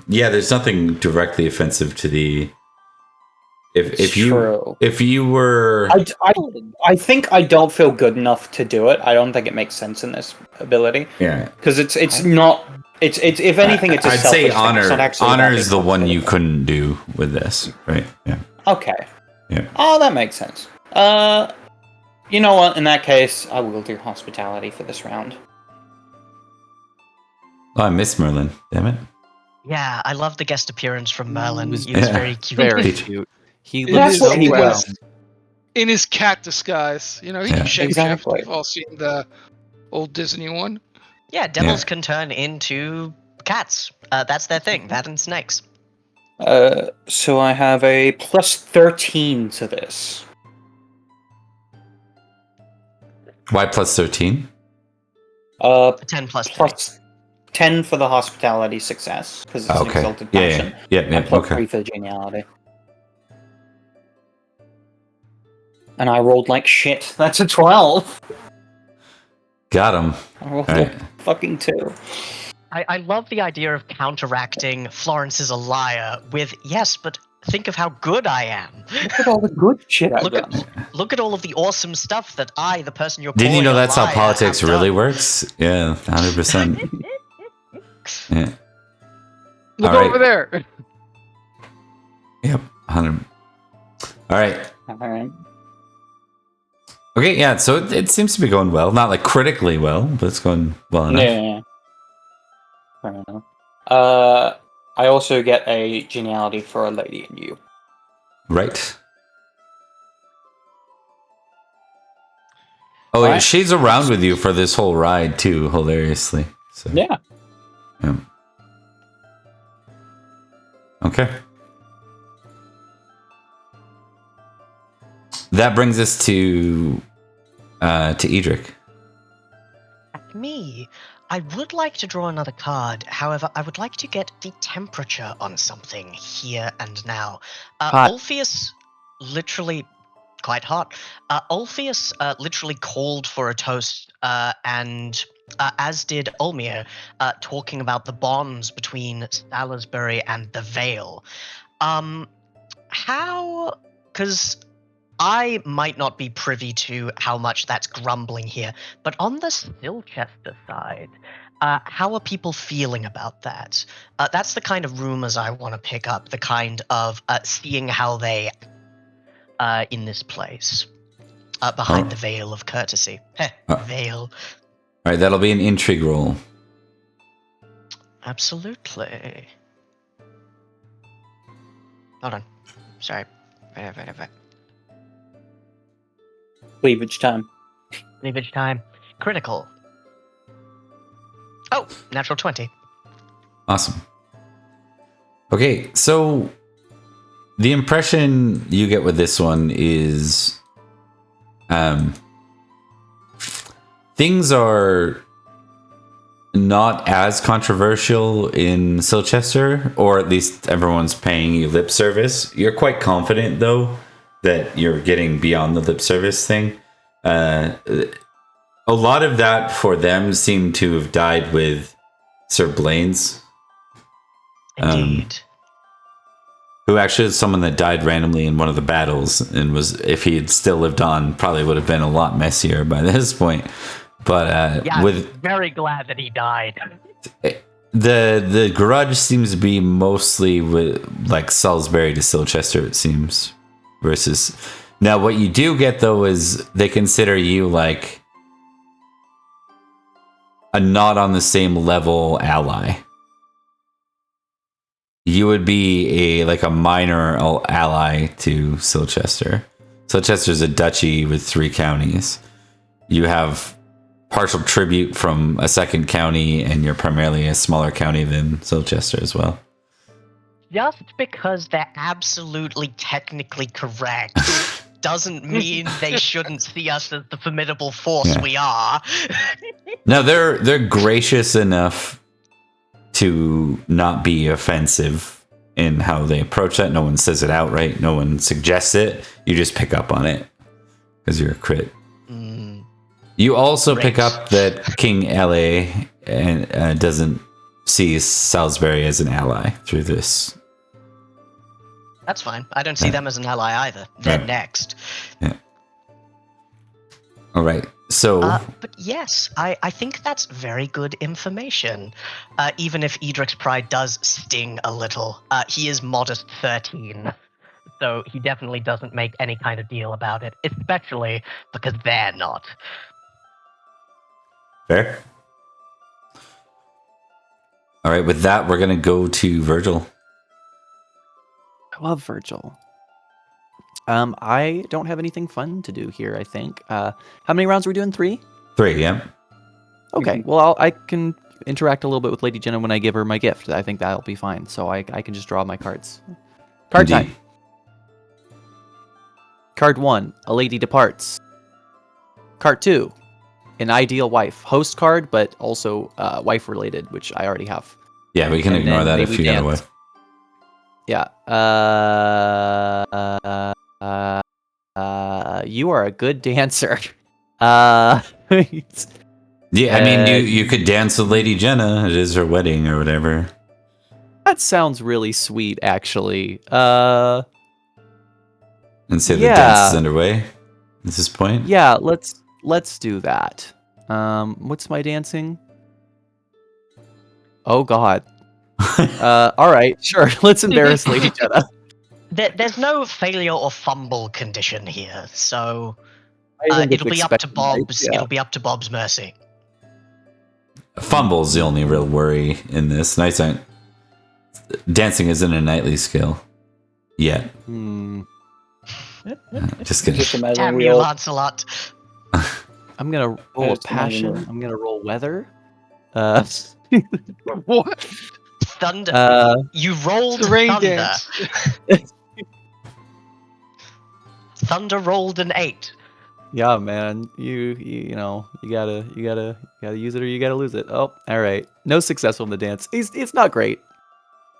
Yeah, there's nothing directly offensive to the... If you were... I think I don't feel good enough to do it. I don't think it makes sense in this ability. Yeah. Because it's not... It's if anything, it's a I'd say selfish thing. honor. It's not actually Honor that is the big one of a you thing. couldn't do with this, right? Yeah. Okay. Yeah. Oh, that makes sense. You know what? In that case, I will do hospitality for this round. Oh, I miss Merlin. Damn it. Yeah, I love the guest appearance from Merlin. was- He was yeah. very cute. Very cute. He That's looks what he so well. was. In his cat disguise. You know, he Yeah. can shapeshift. Exactly. We've all seen the old Disney one. Yeah, devils can turn into cats. That's their thing. That and snakes. So I have a +13 to this. Why +13? 10 plus 3. Plus 10 for the hospitality success, because it's an Okay. exalted Yeah, passion. yeah. And plus Okay. 3 for the geniality. And I rolled like shit. That's a 12. Got him. I rolled All right. a fucking 2. I love the idea of counteracting Florence is a liar with, yes, but think of how good I am. Look at all the good shit I've Look done. look at all of the awesome stuff that I, the person you're Didn't you calling know a that's how liar, politics have really done. works? Yeah, 100%. Yeah. Look All right. over there. Yep. 100. All right. Alright. Okay. Yeah. So it seems to be going well. Not like critically well, but it's going well enough. Yeah. Fair enough. I also get a geniality for a lady in you. Right. Oh, Alright. she's around with you for this whole ride too, hilariously. So, Yeah. yeah. Okay. That brings us to Edrich. Me. I would like to draw another card. However, I would like to get the temperature on something here and now. Hot. Ulfius literally quite hot. Ulfius literally called for a toast, and as did Ulmir, talking about the bonds between Salisbury and the Vale. How? Because I might not be privy to how much that's grumbling here, but on the Silchester side, how are people feeling about that? That's the kind of rumors I want to pick up, the kind of seeing how they in this place. Behind the veil of courtesy. Veil. All right, that'll be an intrigue roll. Absolutely. Hold on. Sorry. Wait. Cleavage time. Cleavage time. Critical. Oh, natural 20. Awesome. Okay, so the impression you get with this one is things are not as controversial in Silchester, or at least everyone's paying you lip service. You're quite confident, though, that you're getting beyond the lip service thing. A lot of that for them seemed to have died with Sir Blaine's. Indeed. Who actually is someone that died randomly in one of the battles, and was, if he had still lived on, probably would have been a lot messier by this point. But Yeah, with I'm very glad that he died. the grudge seems to be mostly with like Salisbury to Silchester, it seems. Versus now, what you do get though is they consider you like a not on the same level ally. You would be a minor ally to Silchester. Silchester's a duchy with 3 counties. You have partial tribute from a second county, and you're primarily a smaller county than Silchester as well. Just because they're absolutely technically correct doesn't mean they shouldn't see us as the formidable force we are. No, they're gracious enough to not be offensive in how they approach that. No one says it outright. No one suggests it. You just pick up on it because you're a crit. You also pick up that King LA and doesn't see Salisbury as an ally through this. That's fine. I don't see them as an ally either. They're next. Yeah. All right. So, but yes, I think that's very good information. Even if Edric's pride does sting a little, he is modest 13. So he definitely doesn't make any kind of deal about it, especially because they're not. Fair. All right. With that, we're going to go to Virgil. I love Virgil. I don't have anything fun to do here, I think. How many rounds are we doing? 3? 3, yeah. Okay, well, I can interact a little bit with Lady Jenna when I give her my gift. I think that'll be fine. So I can just draw my cards. Card Indeed. time. Card 1, a lady departs. Card 2, an ideal wife. Host card, but also wife related, which I already have. Yeah, we can And ignore then that if maybe you got a dance. wife. Yeah. You are a good dancer. Yeah, I mean, you could dance with Lady Jenna. It is her wedding or whatever. That sounds really sweet, actually. And say the yeah. dance is underway at this point. Yeah, let's do that. What's my dancing? Oh God. All right, sure. Let's embarrass Lady Jenna. There's no failure or fumble condition here, so I think it's it'll be up to expected, right? Bob's. Yeah. It'll be up to Bob's mercy. Fumble's the only real worry in this. Knights aren't. Dancing isn't a knightly skill yet. Just kidding. Just imagine Damn we you, all Lancelot. I'm gonna roll a Just imagine passion. we're- I'm gonna roll weather. What? Thunder. You rolled Terrain thunder. dance. Thunder rolled an 8. Yeah, man. You know you gotta use it or you gotta lose it. Oh, all right. No success on the dance. It's not great.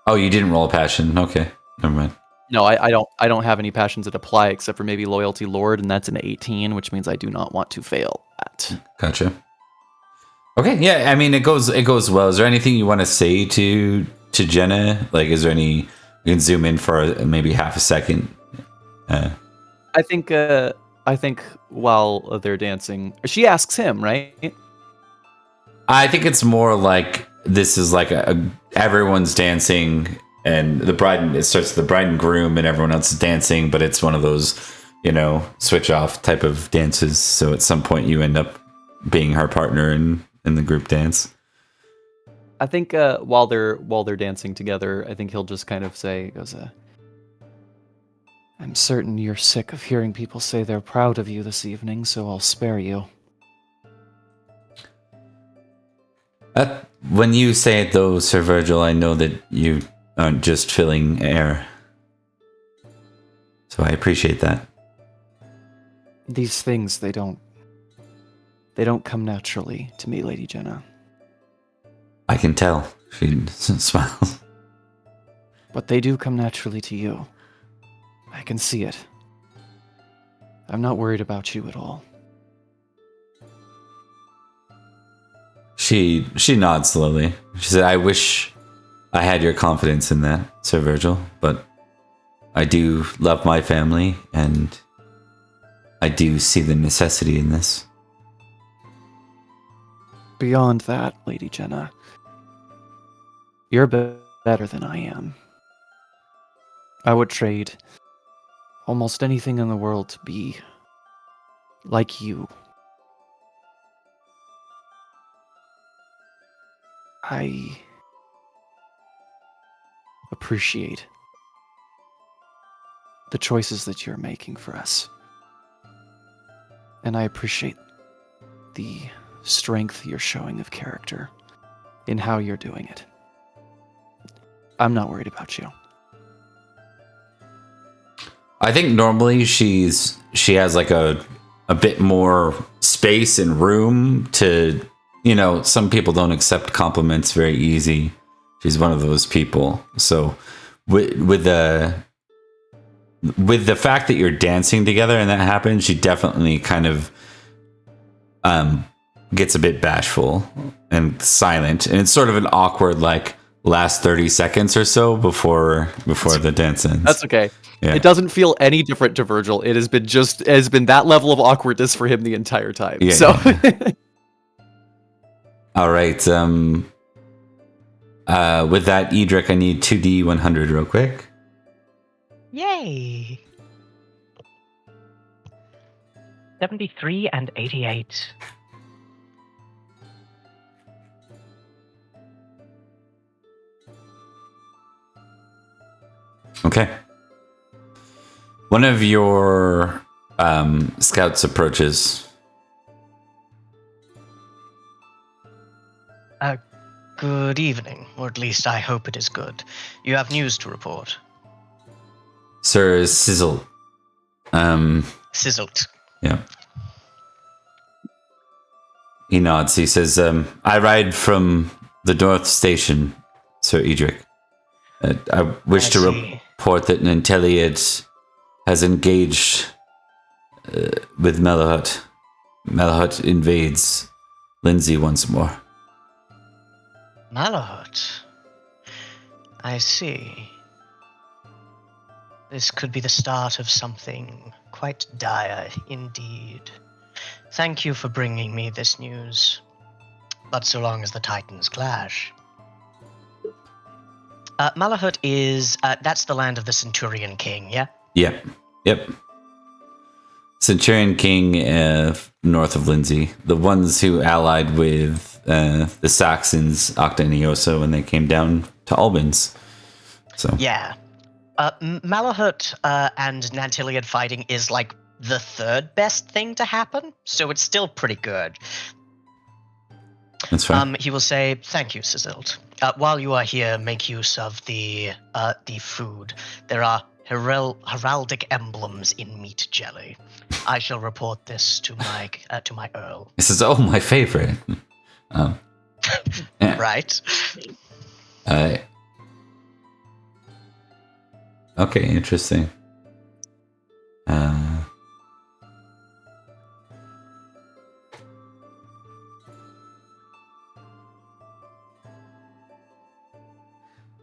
Oh, you didn't roll a passion. Okay, never mind. No, I don't have any passions that apply except for maybe loyalty lord, and that's an 18, which means I do not want to fail that. Gotcha. Okay, yeah. I mean, it goes well. Is there anything you want to say to Jenna? Like, is there any? You can zoom in for maybe half a second. I think while they're dancing, she asks him, right? I think it's more like this is like everyone's dancing, and it starts with the bride and groom, and everyone else is dancing, but it's one of those, switch off type of dances. So at some point, you end up being her partner in the group dance. I think while they're dancing together, I think he'll just kind of say, I'm certain you're sick of hearing people say they're proud of you this evening, so I'll spare you. When you say it though, Sir Virgil, I know that you aren't just filling air. So I appreciate that. These things, they don't come naturally to me, Lady Jenna. I can tell. She smiles. But they do come naturally to you. I can see it. I'm not worried about you at all. She nods slowly. She said, I wish I had your confidence in that, Sir Virgil, but I do love my family, and I do see the necessity in this. Beyond that, Lady Jenna, you're better than I am. I would trade almost anything in the world to be like you. I appreciate the choices that you're making for us. And I appreciate the strength you're showing of character in how you're doing it. I'm not worried about you. I think normally she has like a bit more space and room to, some people don't accept compliments very easy. She's one of those people. So with the fact that you're dancing together and that happens, she definitely kind of gets a bit bashful and silent, and it's sort of an awkward like last 30 seconds or so before the dance ends. That's okay. Yeah. It doesn't feel any different to Virgil. It has been that level of awkwardness for him the entire time. Yeah, so yeah. All right. With that, Edrich, I need 2d100 real quick. Yay! 73 and 88. Okay. One of your scouts approaches. Good evening, or at least I hope it is good. You have news to report. Sir Sizzle. Sizzled. Yeah. He nods. He says, I ride from the North Station, Sir Edrich. I wish to report that Nanteleod has engaged with Malahut. Malahut invades Lindsay once more. Malahut. I see. This could be the start of something quite dire indeed. Thank you for bringing me this news. But so long as the Titans clash. Malahut is, that's the land of the Centurion King, yeah? Yep. Centurion King, north of Lindsay. The ones who allied with the Saxons, Octanioso, when they came down to Albans. So Yeah. Malahut and Nanteleod fighting is like the third best thing to happen, so it's still pretty good. That's fine. He will say, "Thank you, Sizild. While you are here, make use of the food. There are heraldic emblems in meat jelly. I shall report this to my earl." He says, "Oh, my favorite." Yeah. Right. Okay, interesting.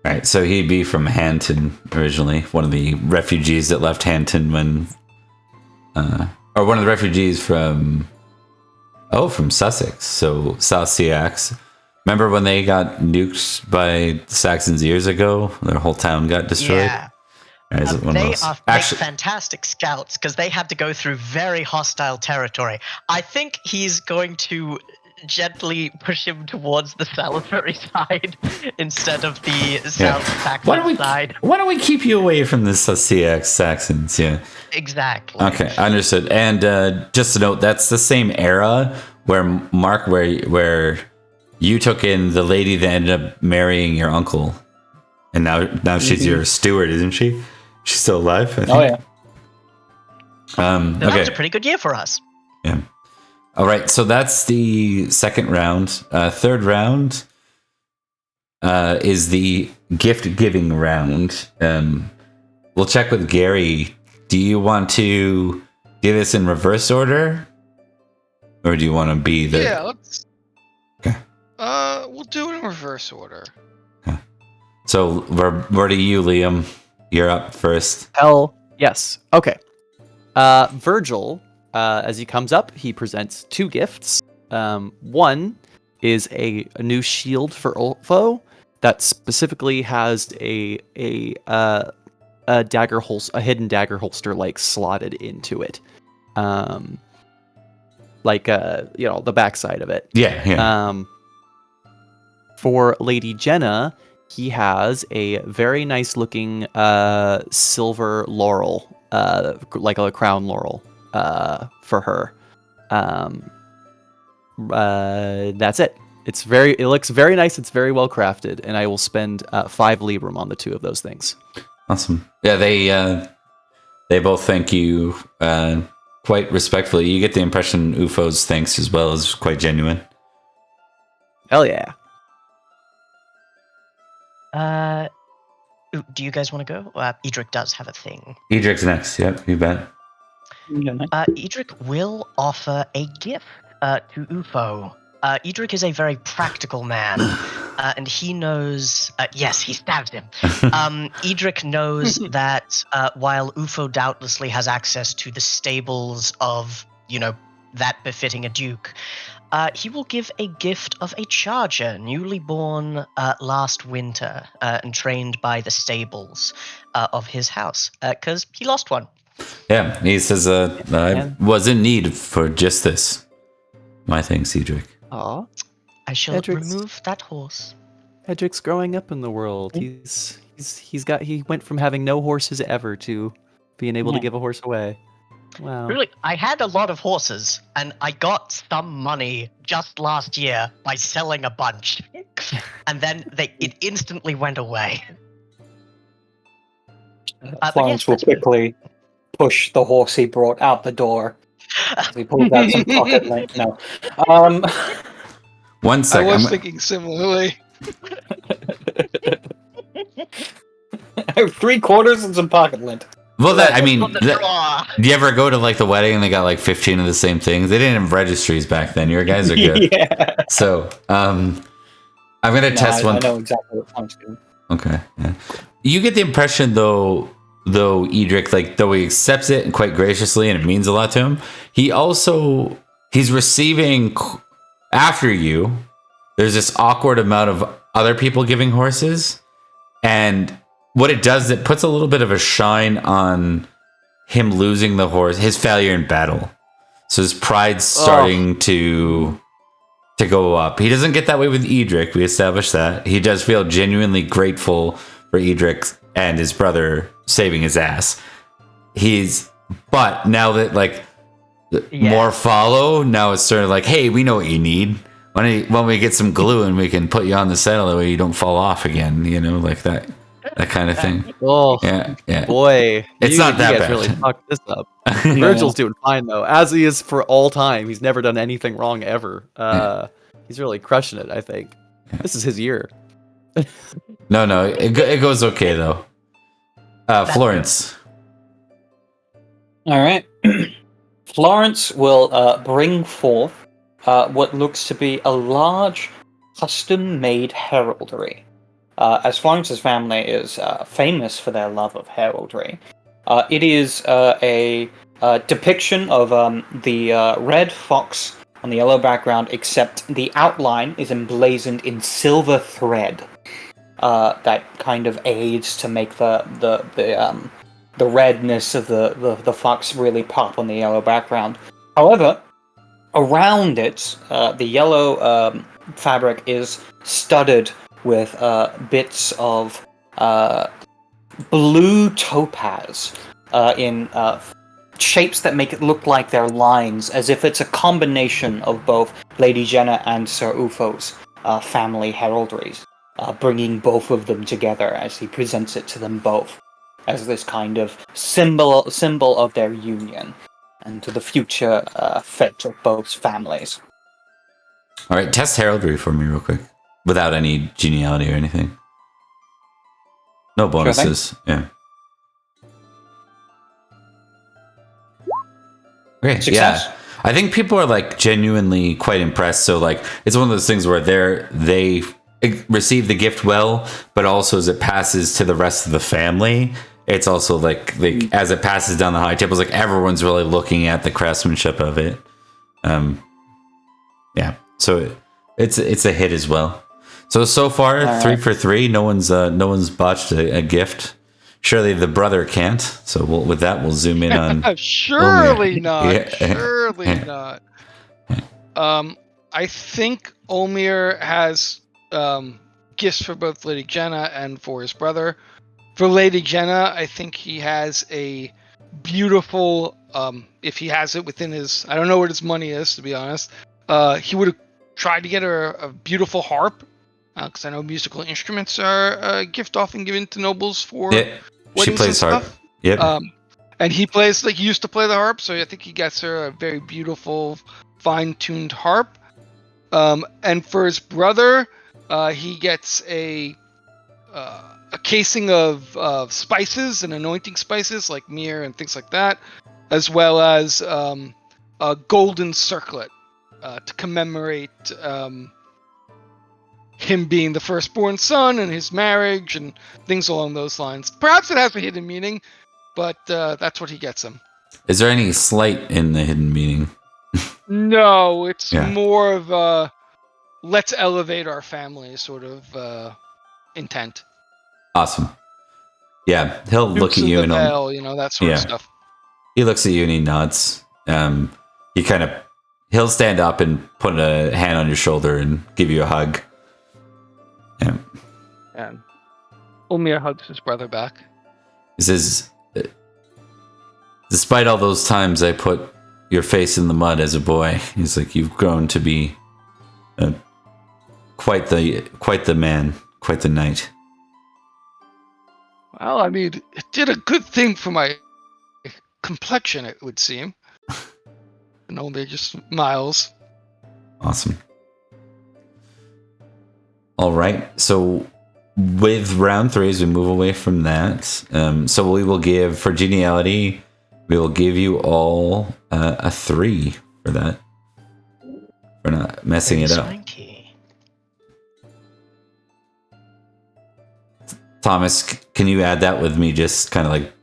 Right, so he'd be from Hanton originally, one of the refugees that left Hanton when, or one of the refugees from Sussex, so South Seax. Remember when they got nuked by the Saxons years ago? Their whole town got destroyed? Yeah. They Make fantastic scouts because they had to go through very hostile territory. I think he's going to gently push him towards the Salisbury side instead of the South Saxon side. Why don't we keep you away from the CX Saxons? Yeah. Exactly. Okay, understood. And just to note, that's the same era where Mark, where you took in the lady that ended up marrying your uncle, and now she's your steward, isn't she? She's still alive, I think. Oh, yeah. That was a pretty good year for us. Yeah. All right, so that's the second round. Third round is the gift-giving round. We'll check with Gary. Do you want to do this in reverse order? Or do you want to be the... Yeah, let's... Okay. We'll do it in reverse order. Okay. So, where do you, Liam? You're up first. Hell yes. Okay. Virgil, as he comes up, he presents two gifts. One is a new shield for Ulfo that specifically has a dagger holster, a hidden dagger holster, like slotted into it, the backside of it. Yeah. For Lady Jenna, he has a very nice looking silver laurel, like a crown laurel, for her. That's it. It looks very nice. It's very well crafted, and I will spend 5 librum on the 2 of those things. Awesome. Yeah, they both thank you quite respectfully. You get the impression Ufo's thanks as well is quite genuine. Hell yeah. Do you guys want to go? Edrich does have a thing. Edric's next. Yep, you bet. Edrich will offer a gift to Ufo. Edrich is a very practical man, and he knows... yes, he stabbed him. Edrich knows that while Ufo doubtlessly has access to the stables of, that befitting a duke, he will give a gift of a charger, newly born last winter, and trained by the stables of his house, because he lost one. Yeah, he says, I was in need for just this. My thanks, Edrich. Aw. I shall Edric's- remove that horse. Edric's growing up in the world. He went from having no horses ever to being able to give a horse away. Wow. Really, I had a lot of horses, and I got some money just last year by selling a bunch. And then it instantly went away. Florence will quickly push the horse he brought out the door. As he pulls out some pocket lint. No. 1 second. I was thinking similarly. I have 3 quarters and some pocket lint. Well, do you ever go to the wedding and they got 15 of the same things? They didn't have registries back then. Your guys are good. Yeah. So, I'm going to test one. I know exactly what Florence doing. Okay. Yeah. You get the impression, though Edrich, though he accepts it quite graciously and it means a lot to him, he's receiving, after you, there's this awkward amount of other people giving horses. And what it does, it puts a little bit of a shine on him losing the horse, his failure in battle. So his pride's starting to go up. He doesn't get that way with Edrich. We established that. He does feel genuinely grateful for Edrich and his brother saving his ass. But now that more follow, now it's sort of hey, we know what you need. When we get some glue and we can put you on the saddle that way you don't fall off again, that kind of thing. Oh, yeah. Boy. It's not that you guys bad. really fucked this up. Virgil's doing fine, though, as he is for all time. He's never done anything wrong ever. He's really crushing it, I think. This is his year. No, it goes okay, though. Florence. All right. Florence will bring forth what looks to be a large custom-made heraldry. As Florence's family is famous for their love of heraldry, it is a depiction of the red fox on the yellow background, except the outline is emblazoned in silver thread. That kind of aids to make the redness of the fox really pop on the yellow background. However, around it, the yellow fabric is studded with bits of blue topaz in shapes that make it look like they're lines, as if it's a combination of both Lady Jenna and Sir Ufo's family heraldries, bringing both of them together as he presents it to them both as this kind of symbol of their union and to the future fate of both families. All right, test heraldry for me real quick, without any geniality or anything. No bonuses. Yeah. Okay. Success. Yeah. I think people are genuinely quite impressed. So it's one of those things where they receive the gift well, but also as it passes to the rest of the family, it's also as it passes down the high tables, everyone's really looking at the craftsmanship of it. Yeah. So it's a hit as well. So far, 3 for 3. No one's botched a gift. Surely the brother can't. So with that, we'll zoom in on. Surely not. Yeah. Surely not. I think Omir has gifts for both Lady Jenna and for his brother. For Lady Jenna, I think he has a beautiful, if he has it within his, I don't know what his money is, to be honest. He would have tried to get her a beautiful harp, because I know musical instruments are a gift often given to nobles for Yeah, she weddings plays and harp. stuff. Yep. And he plays, like, he used to play the harp, so I think he gets her a very beautiful, fine-tuned harp. And for his brother, he gets a casing of spices and anointing spices like myrrh and things like that, as well as a golden circlet to commemorate him being the firstborn son and his marriage and things along those lines. Perhaps it has a hidden meaning, but that's what he gets him. Is there any slight in the hidden meaning? No, it's Yeah. more of a let's elevate our family sort of intent. Awesome. Yeah, he'll look Dukes at of you the and Vale, you know, that sort of Yeah. stuff. he looks at you and he nods. He'll stand up and put a hand on your shoulder and give you a hug. Yeah. And Ulmir hugs his brother back. He says, despite all those times I put your face in the mud as a boy, he's like, you've grown to be quite the man, quite the knight. Well, I mean, it did a good thing for my complexion, it would seem. And Ulmir just smiles. Awesome. All right. So with round 3, as we move away from that, so we will give, for geniality, we will give you all a 3 for that. For not messing it up. Swanky. Thomas, can you add that with me just kind of like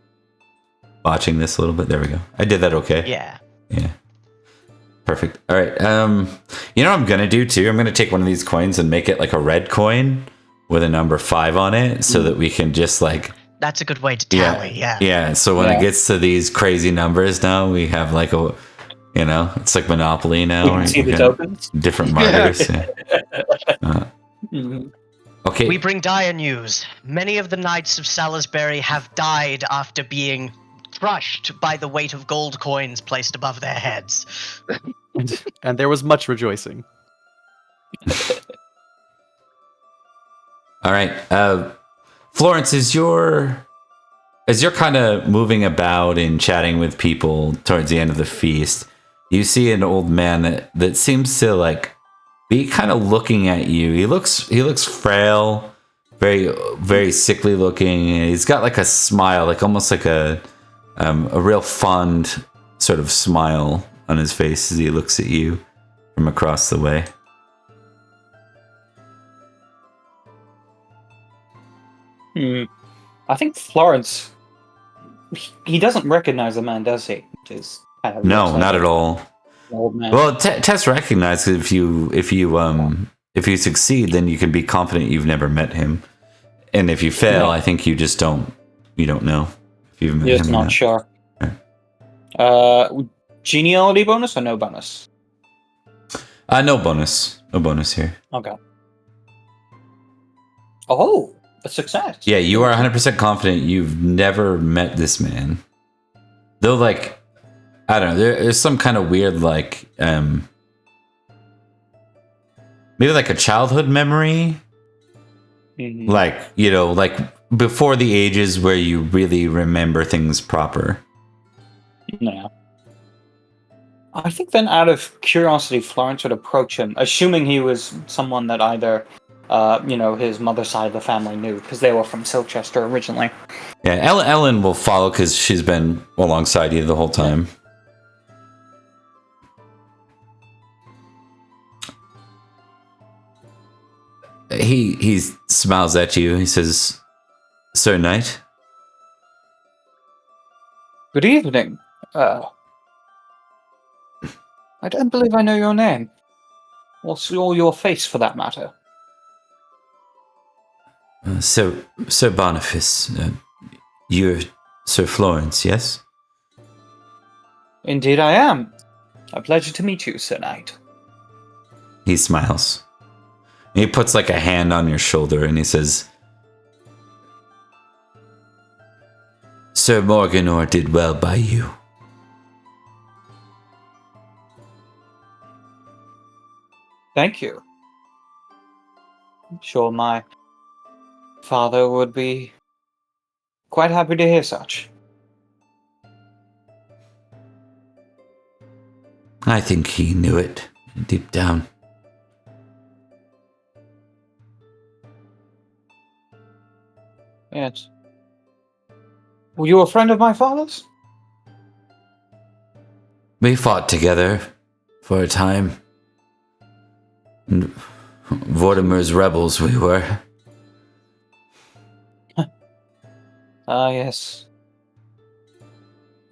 watching this a little bit? There we go. I did that okay? Yeah. Yeah. Perfect. All right. You know what I'm going to do too? I'm going to take one of these coins and make it like a red coin with a number 5 on it so that we can just like... That's a good way to tally, yeah. Yeah. So when it gets to these crazy numbers now, we have like a, you know, it's like Monopoly now. You can right? see We the got tokens. different markers. Yeah. Mhm. Okay. We bring dire news. Many of the Knights of Salisbury have died after being crushed by the weight of gold coins placed above their heads. And there was much rejoicing. All right. Florence, as you're kind of moving about and chatting with people towards the end of the feast, you see an old man that seems to like be kind of looking at you. He looks frail, very very sickly looking. He's got like a smile, like almost like a real fond sort of smile on his face as he looks at you from across the way. I think Florence. He doesn't recognize the man, does he? Which is kind of No, looks like not at all. an old man. Well, Tess recognizes if you succeed, then you can be confident you've never met him, and if you fail, Yeah. I think you just don't know if you've met Just him or not sure. Geniality bonus or no bonus? No bonus. No bonus here. Okay. Oh, a success. Yeah, you are 100% confident you've never met this man. Though, like, I don't know, there's some kind of weird, like, maybe like a childhood memory. Mhm. Like, you know, like before the ages where you really remember things proper. Yeah. I think then, out of curiosity, Florence would approach him, assuming he was someone that either, his mother's side of the family knew, because they were from Silchester originally. Yeah, Ellen will follow because she's been alongside you the whole time. He smiles at you. He says, "Sir Knight." Good evening. I don't believe I know your name. What's your face, for that matter? Sir Boniface. You're Sir Florence, yes? Indeed I am. A pleasure to meet you, Sir Knight. He smiles. He puts like a hand on your shoulder and he says, Sir Morganor did well by you. Thank you. I'm sure my father would be quite happy to hear such. I think he knew it deep down. Yes. Were you a friend of my father's? We fought together for a time. And Vortimer's rebels we were. Ah, yes.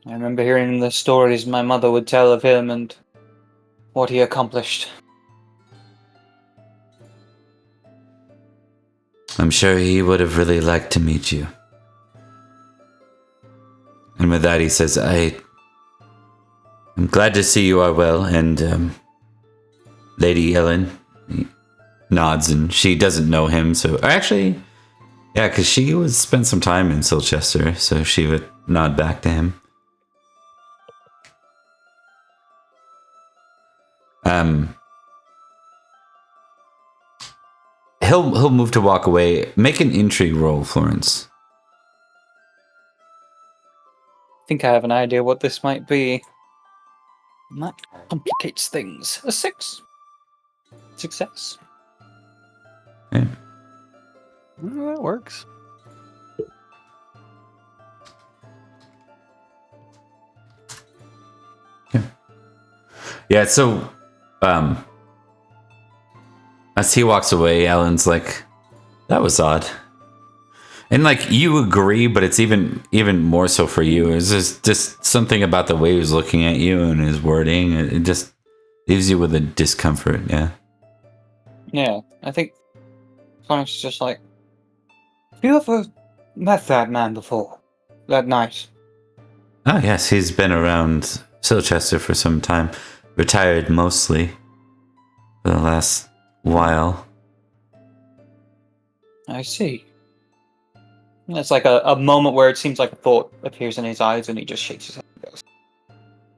I remember hearing the stories my mother would tell of him and what he accomplished. I'm sure he would have really liked to meet you. And with that he says, I'm glad to see you are well, and Lady Ellen nods, and she doesn't know him, so... Or actually, yeah, because she spent some time in Silchester, so she would nod back to him. He'll move to walk away. Make an intrigue roll, Florence. I think I have an idea what this might be. That complicates things. A 6. Success. Okay. Well, that works. Yeah, so as he walks away, Alan's like, that was odd. And like, you agree, but it's even more so for you. It's just something about the way he was looking at you and his wording. It just leaves you with a discomfort, yeah. Yeah, I think Florence is just like, have you ever met that man before? That knight? Oh, yes, he's been around Silchester for some time. Retired mostly for the last while. I see. It's like a moment where it seems like a thought appears in his eyes and he just shakes his head and goes,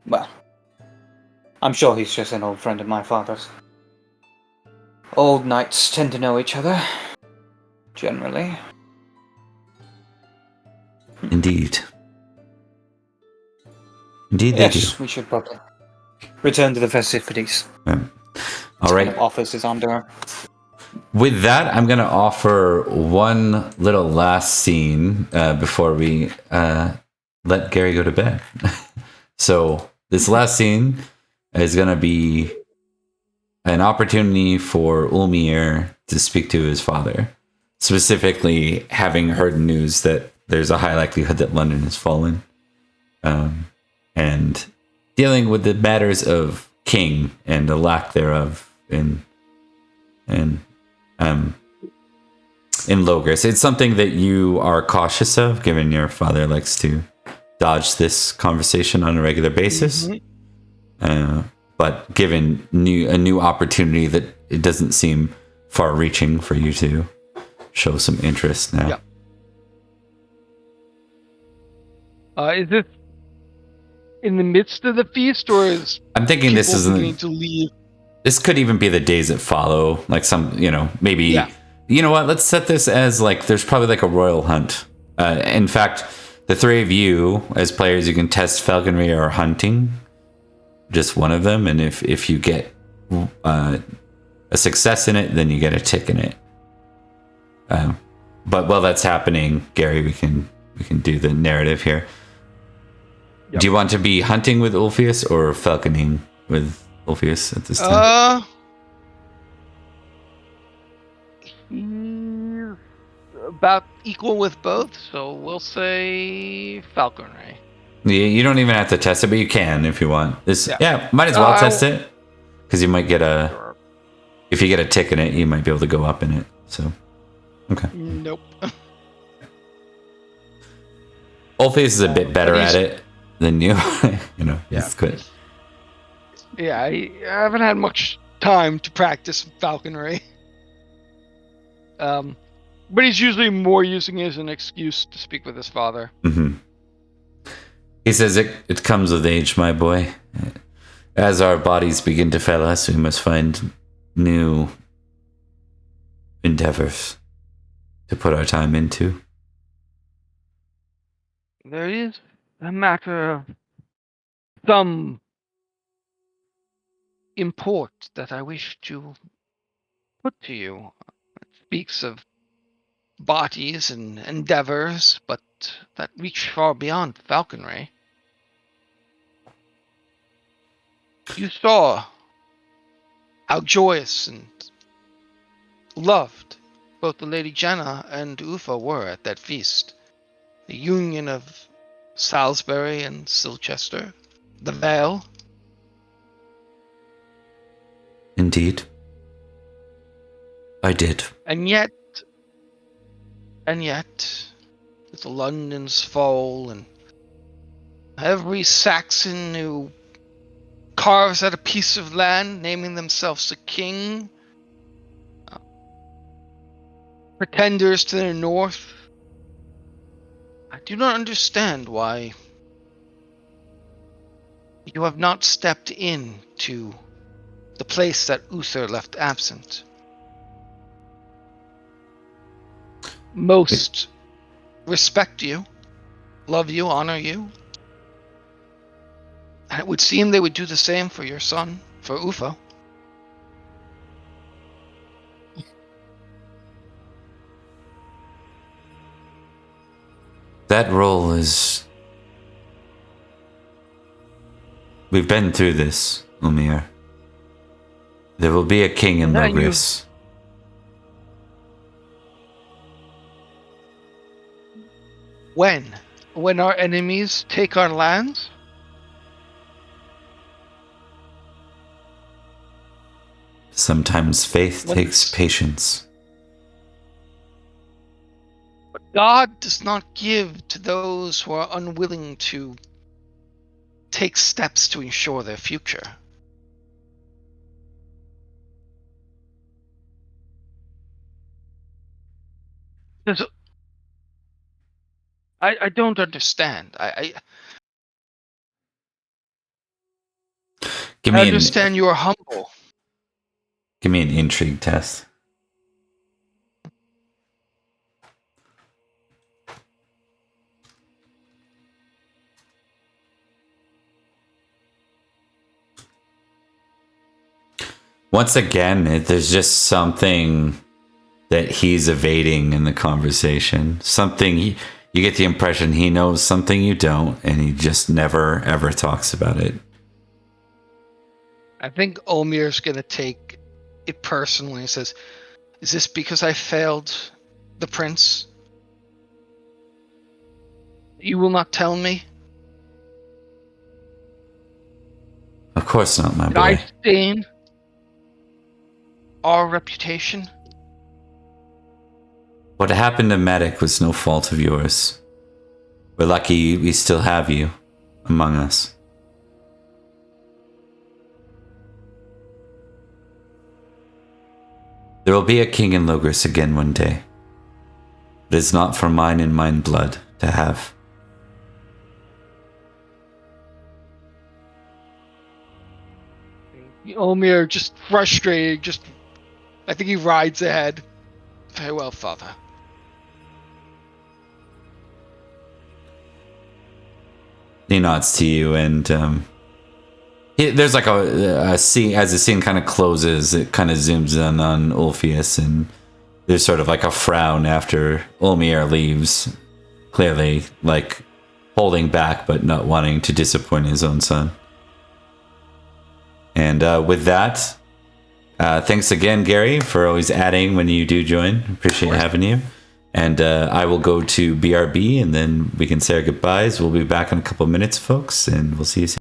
well, I'm sure he's just an old friend of my father's. Old knights tend to know each other, generally. Indeed. Indeed they do. Yes, we should probably return to the festivities. All right. Kind of office is on door. With that, I'm going to offer one little last scene before we let Gary go to bed. So this last scene is going to be an opportunity for Ulmir to speak to his father, specifically having heard news that there's a high likelihood that London has fallen, and dealing with the matters of king and the lack thereof in Logres. It's something that you are cautious of, given your father likes to dodge this conversation on a regular basis. But given a new opportunity, that it doesn't seem far-reaching for you to show some interest now. Yeah. Is this in the midst of the feast, or is I'm thinking this people isn't. beginning to leave? This could even be the days that follow, like some, maybe. Yeah. You know what? Let's set this as like there's probably like a royal hunt. In fact, the three of you as players, you can test falconry or hunting, just one of them, and if you get a success in it, then you get a tick in it. But while that's happening, Gary, we can do the narrative here. Yep. Do you want to be hunting with Ulfius or falconing with Ulfius at this time? he's about equal with both? So we'll say falconry. You don't even have to test it, but you can if you want. Yeah. Might as well test it, because you might get if you get a tick in it, you might be able to go up in it. So, okay. Nope. Ulfius is a bit better at it than you. He's good. Yeah, I haven't had much time to practice falconry. But he's usually more using it as an excuse to speak with his father. Mm-hmm. He says, it comes with age, my boy. As our bodies begin to fail us, we must find new endeavors to put our time into. There is a matter of some import that I wish to put to you. It speaks of bodies and endeavors, but that reach far beyond falconry. You saw how joyous and loved both the Lady Jenna and Uther were at that feast. The union of Salisbury and Silchester, the Vale. Indeed. I did. And yet, with London's fall and every Saxon who carves out a piece of land, naming themselves a king, pretenders to the north, I do not understand why you have not stepped in to the place that Uther left absent. Most respect you, love you, honor you. And it would seem they would do the same for your son, for Uther. That role is... We've been through this, Umir. There will be a king in Logres. When? When our enemies take our lands? Sometimes faith takes patience. But God does not give to those who are unwilling to take steps to ensure their future. I don't understand. I understand you are humble. Give me an intrigue test. Once again, there's just something that he's evading in the conversation. Something you get the impression he knows something you don't, and he just never ever talks about it. I think Olmir's gonna take it personally and says, "Is this because I failed the prince? You will not tell me? Of course not, my Did boy. I stain our reputation?" What happened to Madoc was no fault of yours. We're lucky we still have you among us. There will be a king in Logres again one day. It is not for mine and mine blood to have. Olmir, just frustrated, I think he rides ahead. Farewell, father. He nods to you, and there's like a scene. As the scene kind of closes, it kind of zooms in on Ulfius, and there's sort of like a frown after Olmir leaves, clearly like holding back but not wanting to disappoint his own son. And with that, thanks again, Gary, for always adding when you do join. Appreciate having you. And I will go to BRB, and then we can say our goodbyes. We'll be back in a couple of minutes, folks, and we'll see you soon.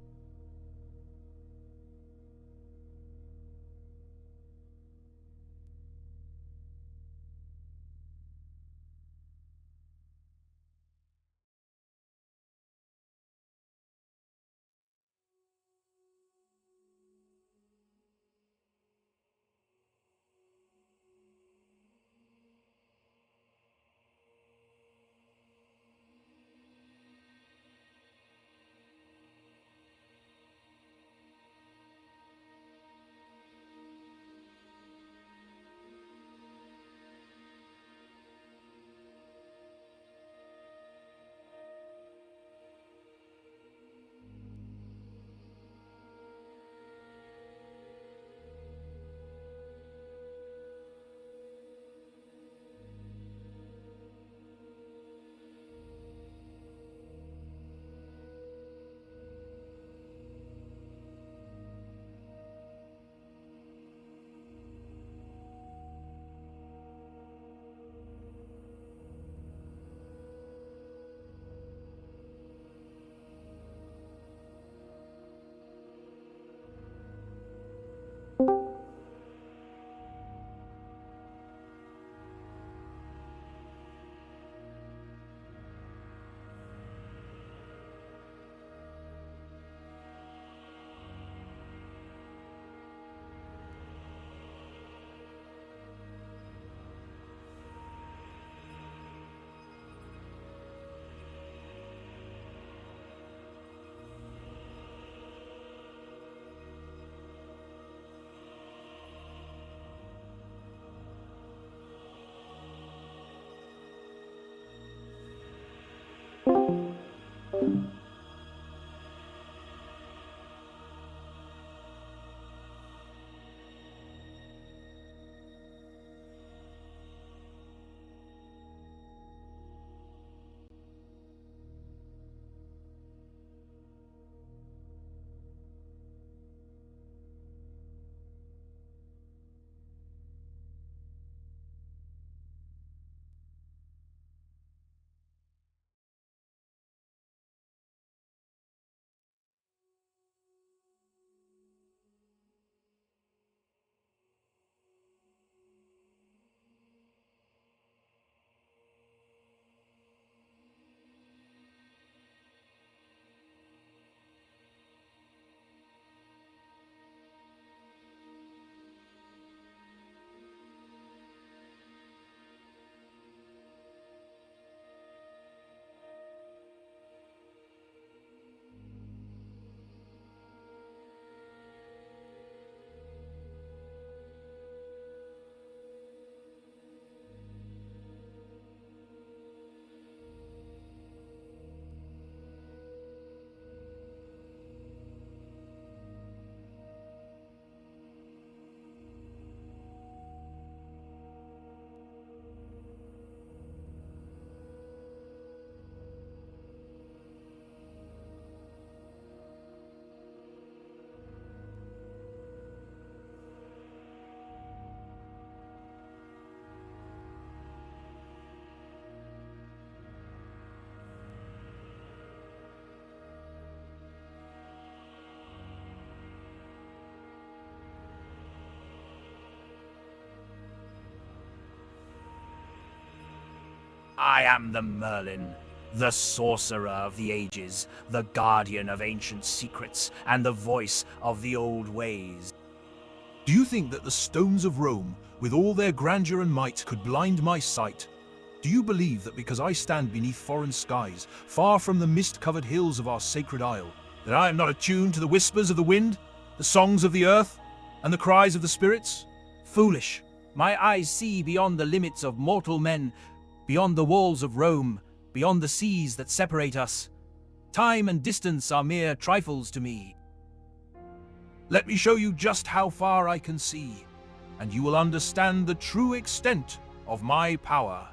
I am the Merlin, the sorcerer of the ages, the guardian of ancient secrets, and the voice of the old ways. Do you think that the stones of Rome, with all their grandeur and might, could blind my sight? Do you believe that because I stand beneath foreign skies, far from the mist-covered hills of our sacred isle, that I am not attuned to the whispers of the wind, the songs of the earth, and the cries of the spirits? Foolish! My eyes see beyond the limits of mortal men, beyond the walls of Rome, beyond the seas that separate us. Time and distance are mere trifles to me. Let me show you just how far I can see, and you will understand the true extent of my power.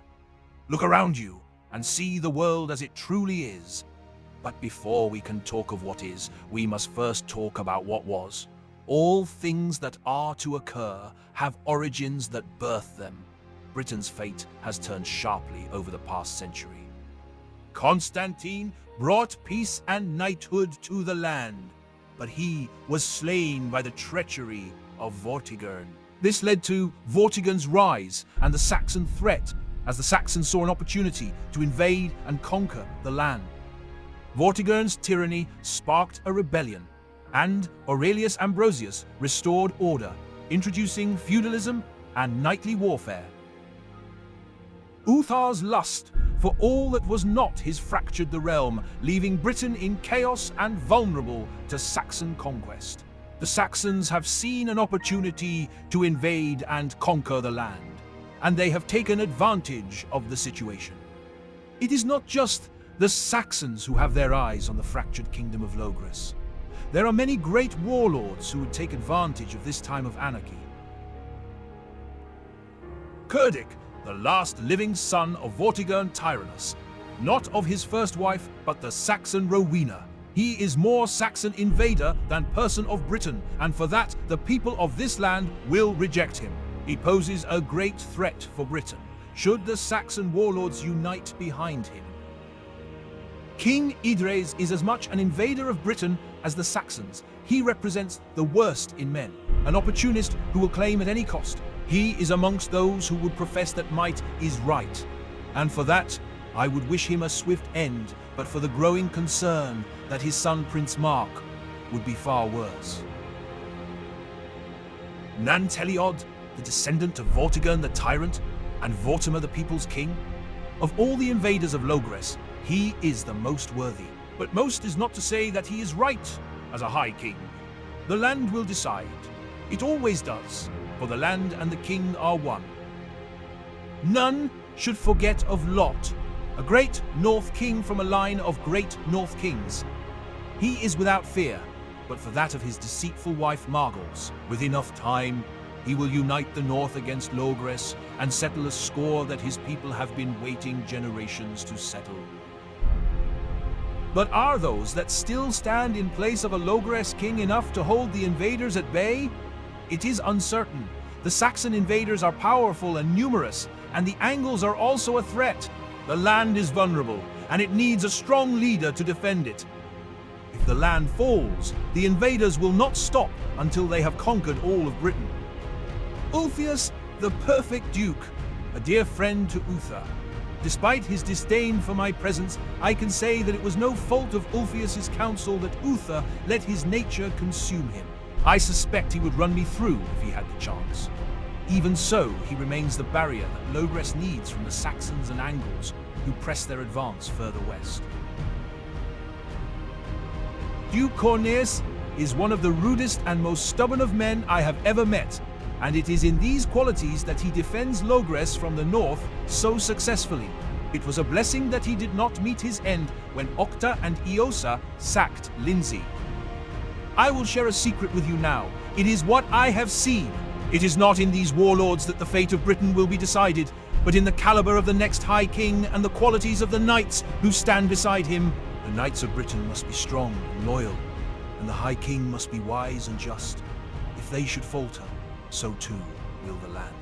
Look around you and see the world as it truly is. But before we can talk of what is, we must first talk about what was. All things that are to occur have origins that birth them. Britain's fate has turned sharply over the past century. Constantine brought peace and knighthood to the land, but he was slain by the treachery of Vortigern. This led to Vortigern's rise and the Saxon threat, as the Saxons saw an opportunity to invade and conquer the land. Vortigern's tyranny sparked a rebellion, and Aurelius Ambrosius restored order, introducing feudalism and knightly warfare. Uther's lust for all that was not his fractured the realm, leaving Britain in chaos and vulnerable to Saxon conquest. The Saxons have seen an opportunity to invade and conquer the land, and they have taken advantage of the situation. It is not just the Saxons who have their eyes on the fractured kingdom of Logres. There are many great warlords who would take advantage of this time of anarchy. Cerdic, the last living son of Vortigern Tyrannus, not of his first wife, but the Saxon Rowena. He is more Saxon invader than person of Britain, and for that the people of this land will reject him. He poses a great threat for Britain, should the Saxon warlords unite behind him. King Idris is as much an invader of Britain as the Saxons. He represents the worst in men, an opportunist who will claim at any cost. He is amongst those who would profess that might is right, and for that I would wish him a swift end, but for the growing concern that his son Prince Mark would be far worse. Nanteleod, the descendant of Vortigern the tyrant, and Vortimer the people's king? Of all the invaders of Logres, he is the most worthy. But most is not to say that he is right as a high king. The land will decide. It always does, for the land and the king are one. None should forget of Lot, a great North king from a line of great North kings. He is without fear, but for that of his deceitful wife Margals. With enough time, he will unite the North against Logres and settle a score that his people have been waiting generations to settle. But are those that still stand in place of a Logres king enough to hold the invaders at bay? It is uncertain. The Saxon invaders are powerful and numerous, and the Angles are also a threat. The land is vulnerable, and it needs a strong leader to defend it. If the land falls, the invaders will not stop until they have conquered all of Britain. Ulfius, the perfect duke, a dear friend to Uther. Despite his disdain for my presence, I can say that it was no fault of Ulfius's counsel that Uther let his nature consume him. I suspect he would run me through if he had the chance. Even so, he remains the barrier that Logres needs from the Saxons and Angles, who press their advance further west. Duke Corneas is one of the rudest and most stubborn of men I have ever met, and it is in these qualities that he defends Logres from the north so successfully. It was a blessing that he did not meet his end when Octa and Eosa sacked Lindsay. I will share a secret with you now. It is what I have seen. It is not in these warlords that the fate of Britain will be decided, but in the caliber of the next High King and the qualities of the knights who stand beside him. The knights of Britain must be strong and loyal, and the High King must be wise and just. If they should falter, so too will the land.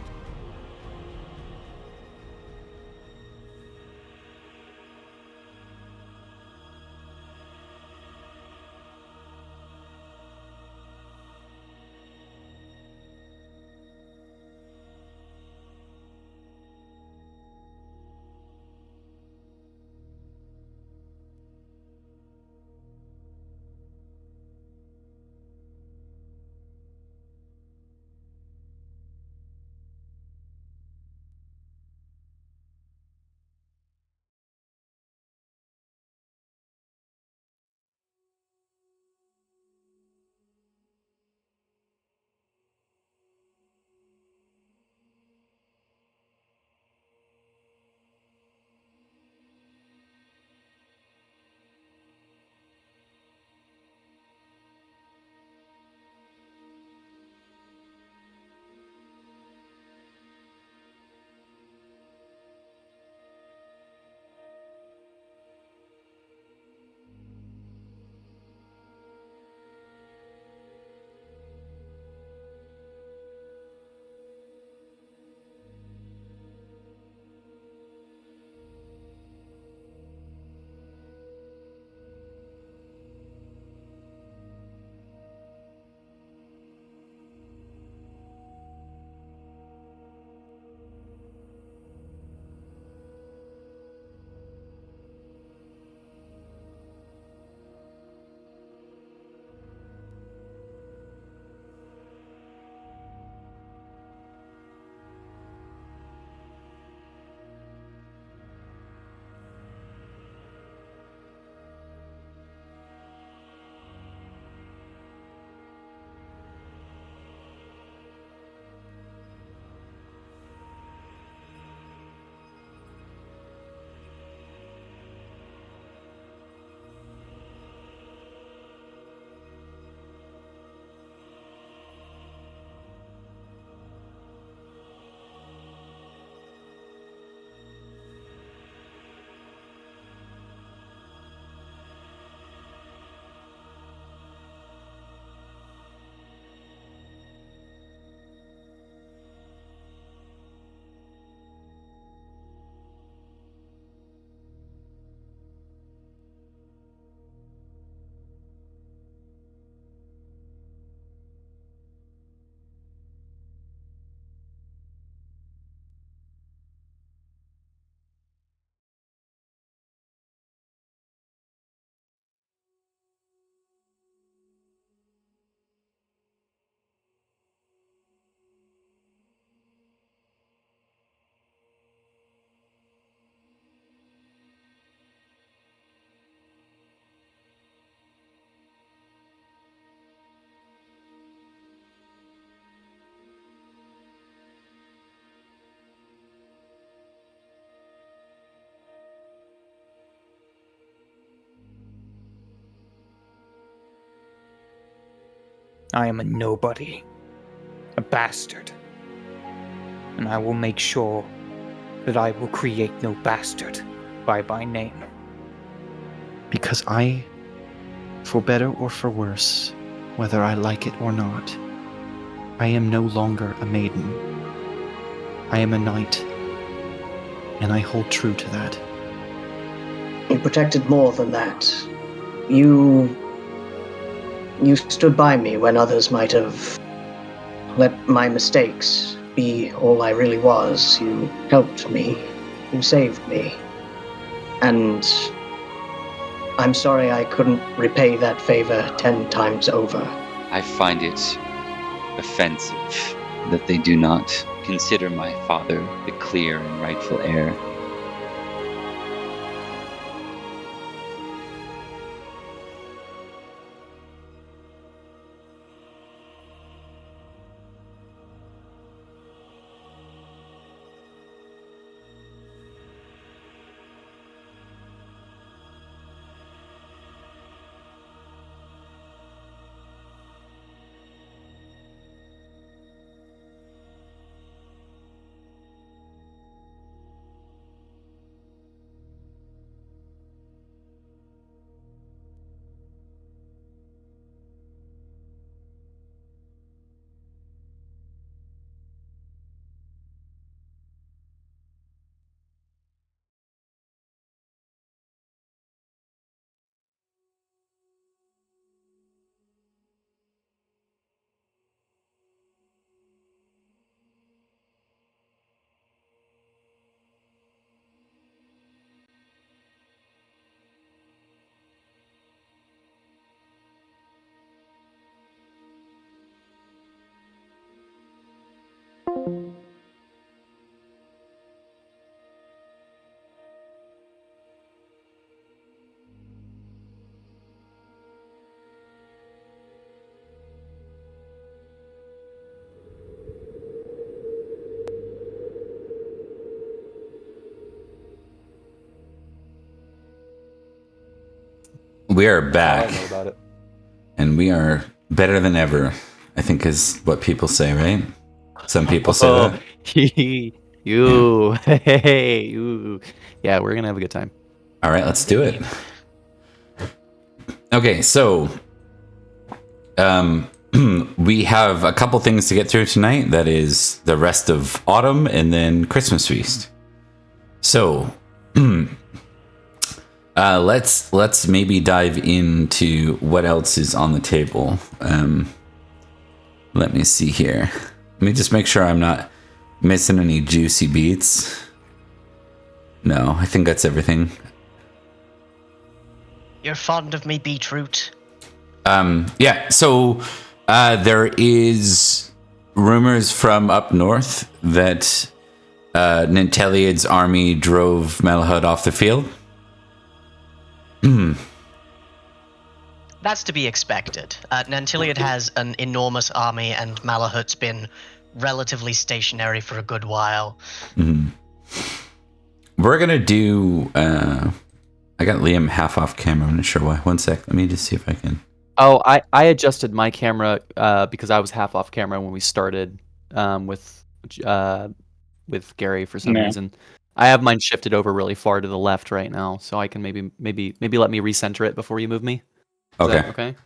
I am a nobody, a bastard. And I will make sure that I will create no bastard by my name. Because I, for better or for worse, whether I like it or not, I am no longer a maiden. I am a knight, and I hold true to that. You protected more than that. You stood by me when others might have let my mistakes be all I really was. You helped me. You saved me. And I'm sorry I couldn't repay that favor 10 times over. I find it offensive that they do not consider my father the clear and rightful heir. We are back, I know about it. and we are better than ever, I think is what people say, right? Some people say that. You, hey, you. Yeah, we're gonna have a good time. All right, let's do it. Okay, so we have a couple things to get through tonight. That is the rest of autumn and then Christmas feast. So let's maybe dive into what else is on the table. Let me see here. Let me just make sure I'm not missing any juicy beats. No, I think that's everything. You're fond of me, Beetroot. Yeah, so there is rumors from up north that Nanteleod's army drove Malahud off the field. That's to be expected. Nanteleod has an enormous army, and Malahut's been relatively stationary for a good while. Mm-hmm. We're gonna do. I got Liam half off camera. I'm not sure why. One sec. Let me just see if I can. Oh, I adjusted my camera because I was half off camera when we started with Gary for some reason. I have mine shifted over really far to the left right now, so I can maybe let me recenter it before you move me. Is Okay. that okay.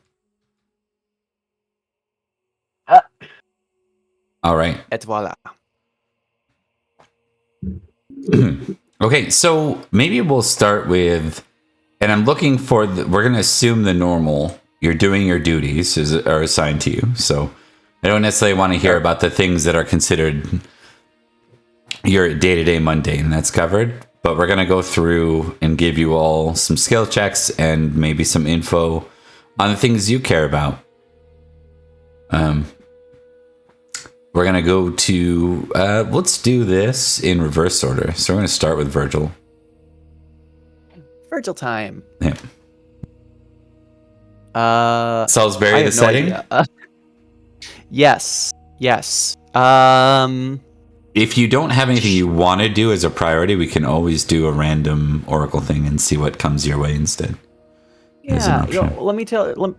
All right. Et voila. Okay, so maybe we'll start with, and I'm looking for. We're gonna assume the normal. You're doing your duties are assigned to you, so I don't necessarily want to hear about the things that are considered your day-to-day mundane. That's covered, but we're gonna go through and give you all some skill checks and maybe some info on the things you care about. We're gonna go to. Let's do this in reverse order. So we're gonna start with Virgil. Virgil time. Yeah. I Salisbury, the have no setting. idea. Yes. If you don't have anything you want to do as a priority, we can always do a random oracle thing and see what comes your way instead. as an Yeah, option.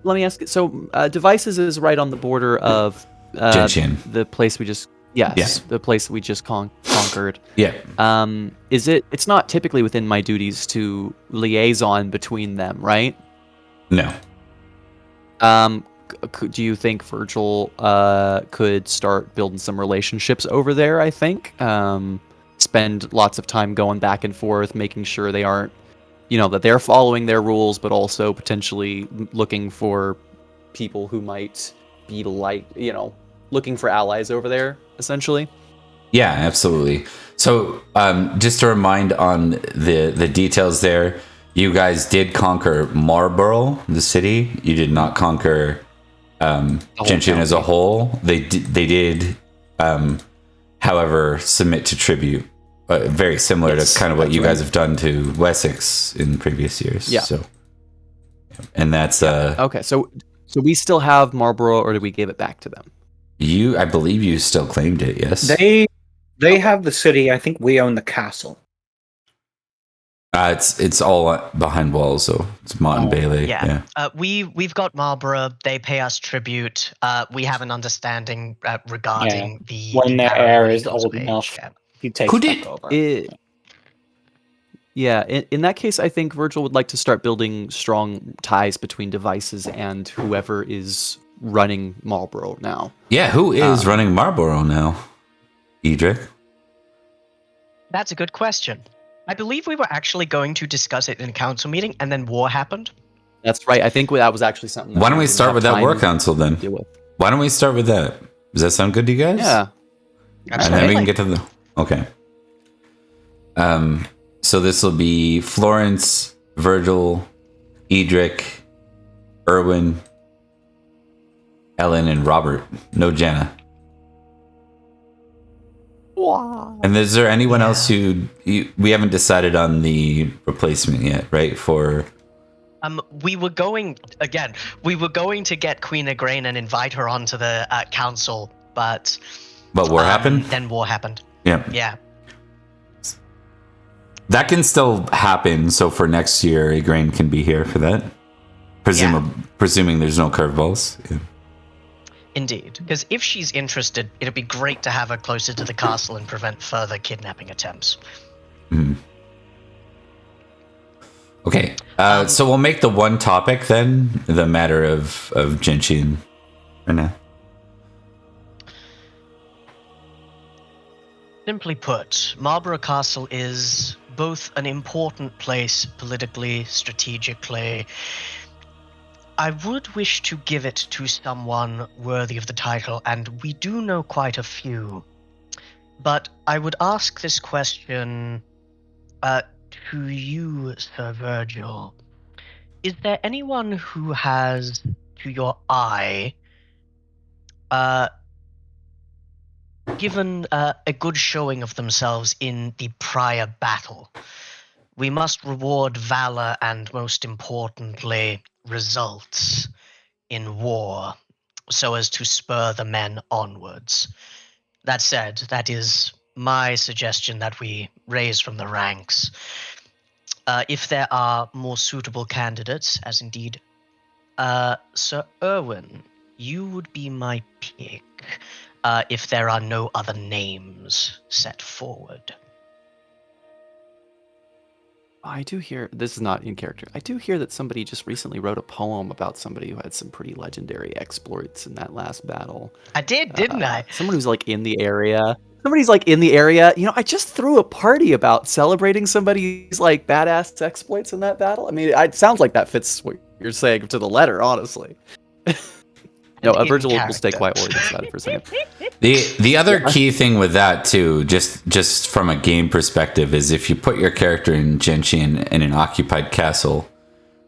let me ask it. So, Devices is right on the border of Gentian. the place we just the place we just conquered. Yeah. It's not typically within my duties to liaison between them, right? No. Do you think Virgil could start building some relationships over there? I think spend lots of time going back and forth, making sure they aren't, that they're following their rules, but also potentially looking for people who might be looking for allies over there, essentially. Yeah, absolutely. So, just to remind on the details there, you guys did conquer Marlborough, the city. You did not conquer Gentian as a whole. They did, however, submit to tribute. Very similar to kind of what you guys have done to Wessex in previous years. Yeah. So, and that's okay. So we still have Marlborough, or did we give it back to them? I believe you still claimed it. Yes. They have the city. I think we own the castle. It's all behind walls, so it's Mott and Bailey. Yeah. We've got Marlborough. They pay us tribute. We have an understanding regarding the when the Baron heir when he is comes old of age. enough. Yeah. He takes back over. In that case, I think Virgil would like to start building strong ties between Devices and whoever is running Marlborough now. Yeah, who is running Marlborough now? Edrich? That's a good question. I believe we were actually going to discuss it in a council meeting, and then war happened. That's right. I think that was actually something. Why don't we start with that war council then? Why don't we start with that? Does that sound good to you guys? Yeah. And then we can get to the... Okay. So this will be Florence, Virgil, Edrich, Erwin, Ellen, and Robert. No Jenna. Wow. And is there anyone else who... we haven't decided on the replacement yet, right? For... we were going to get Queen Igraine and invite her onto the council, but war happened? Then war happened. Yeah. That can still happen, so for next year, Igraine can be here for that. Presuming there's no curveballs. Yeah. Indeed, because if she's interested, it'd be great to have her closer to the castle and prevent further kidnapping attempts. Okay, so we'll make the one topic then the matter of Gentian. Simply put, Marlborough Castle is both an important place politically, strategically. I would wish to give it to someone worthy of the title, and we do know quite a few. But I would ask this question to you, Sir Virgil. Is there anyone who has, to your eye, given a good showing of themselves in the prior battle? We must reward valor and, most importantly, results in war, so as to spur the men onwards. That said, that is my suggestion that we raise from the ranks. If there are more suitable candidates, as indeed Sir Erwin, you would be my pick if there are no other names set forward. I do hear, this is not in character, I do hear that somebody just recently wrote a poem about somebody who had some pretty legendary exploits in that last battle. I did, didn't I? Someone who's in the area. Somebody's in the area. I just threw a party about celebrating somebody's badass exploits in that battle. I mean, it sounds like that fits what you're saying to the letter, honestly. No, Virgil will stay quiet while we decide for a second. The other key thing with that too, just from a game perspective, is if you put your character in Gentian in an occupied castle,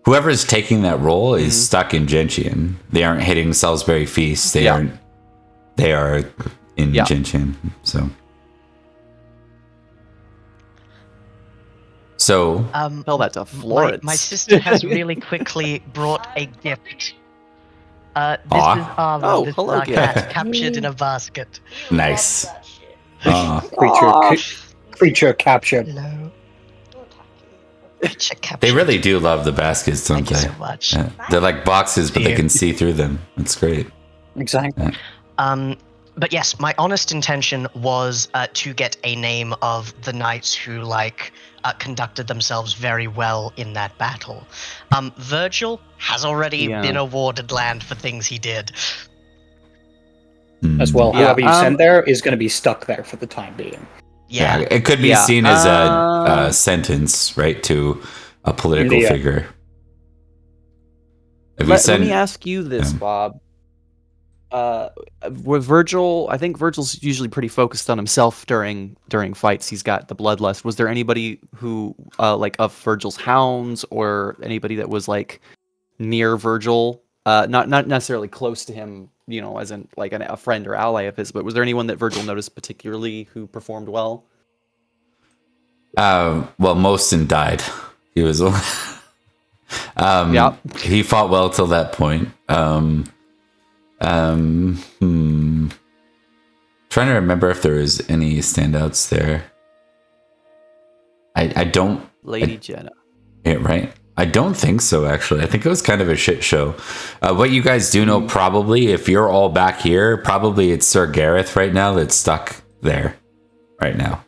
whoever's taking that role is stuck in Gentian. They aren't hitting Salisbury Feast. They are in Gentian. So tell that to Florence. My sister has really quickly brought a gift. This is Arlo. This is our cat captured in a basket. Nice. Creature captured. Hello. They really do love the baskets, don't Thank you they? so much. Yeah. They're like boxes, but they you. can see through them. It's great. Exactly. But yes, my honest intention was to get a name of the knights who conducted themselves very well in that battle. Virgil has already been awarded land for things he did. As well, Yeah, whoever you send there is going to be stuck there for the time being. Yeah, it could be seen as a sentence, right, to a political figure. Let me ask you this, Bob. With Virgil, I think Virgil's usually pretty focused on himself during fights. He's got the bloodlust. Was there anybody who, of Virgil's hounds, or anybody that was like near Virgil, not necessarily close to him, as in like a friend or ally of his, but was there anyone that Virgil noticed particularly who performed well? Well, Moston died. He was. He fought well till that point. Trying to remember if there was any standouts there. I don't. Lady Jenna. Yeah, right. I don't think so, actually. I think it was kind of a shit show. What you guys do know, probably, if you're all back here, probably it's Sir Gareth right now that's stuck there right now.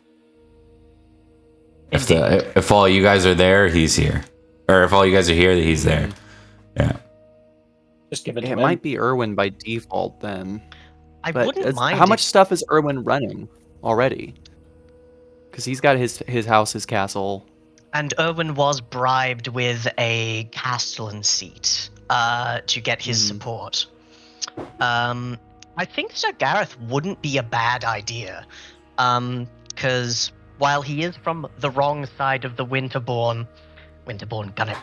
If all you guys are there, he's here. Or if all you guys are here, he's there. Yeah. Just give it to It him. might be Irwin by default then. I wouldn't mind. How much stuff is Irwin running already? Because he's got his house, his castle. And Irwin was bribed with a castellan seat to get his support. I think Sir Gareth wouldn't be a bad idea. Because while he is from the wrong side of the Winterbourne gunner,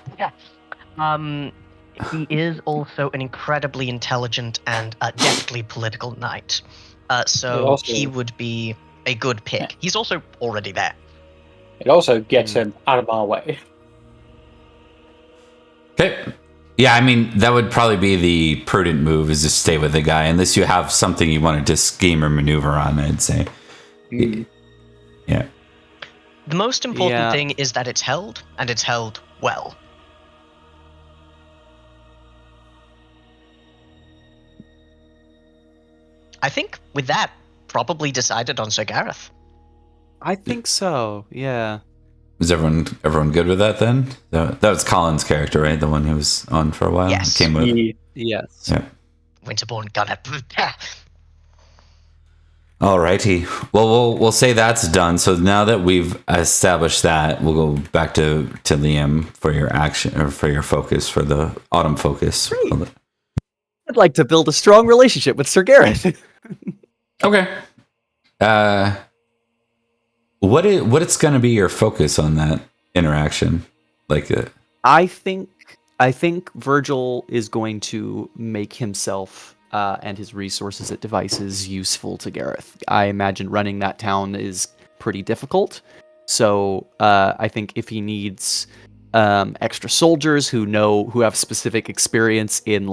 he is also an incredibly intelligent and deftly political knight. So he would be a good pick. Yeah. He's also already there. It also gets him out of our way. Okay. Yeah, I mean, that would probably be the prudent move, is to stay with the guy, unless you have something you wanted to scheme or maneuver on, I'd say. Yeah. The most important thing is that it's held, and it's held well. I think with that, probably decided on Sir Gareth. I think so, yeah. Is everyone good with that then? That was Colin's character, right? The one who was on for a while? Yes. Came with. Yes. Yeah. Winterbourne gunner. Alrighty. Well, we'll say that's done. So now that we've established that, we'll go back to Liam for your action, or for your focus, for the autumn focus. Great. I'd like to build a strong relationship with Sir Gareth. Okay. What it's going to be your focus on that interaction? I think Virgil is going to make himself and his resources at devices useful to Gareth. I imagine running that town is pretty difficult. So I think if he needs extra soldiers who have specific experience in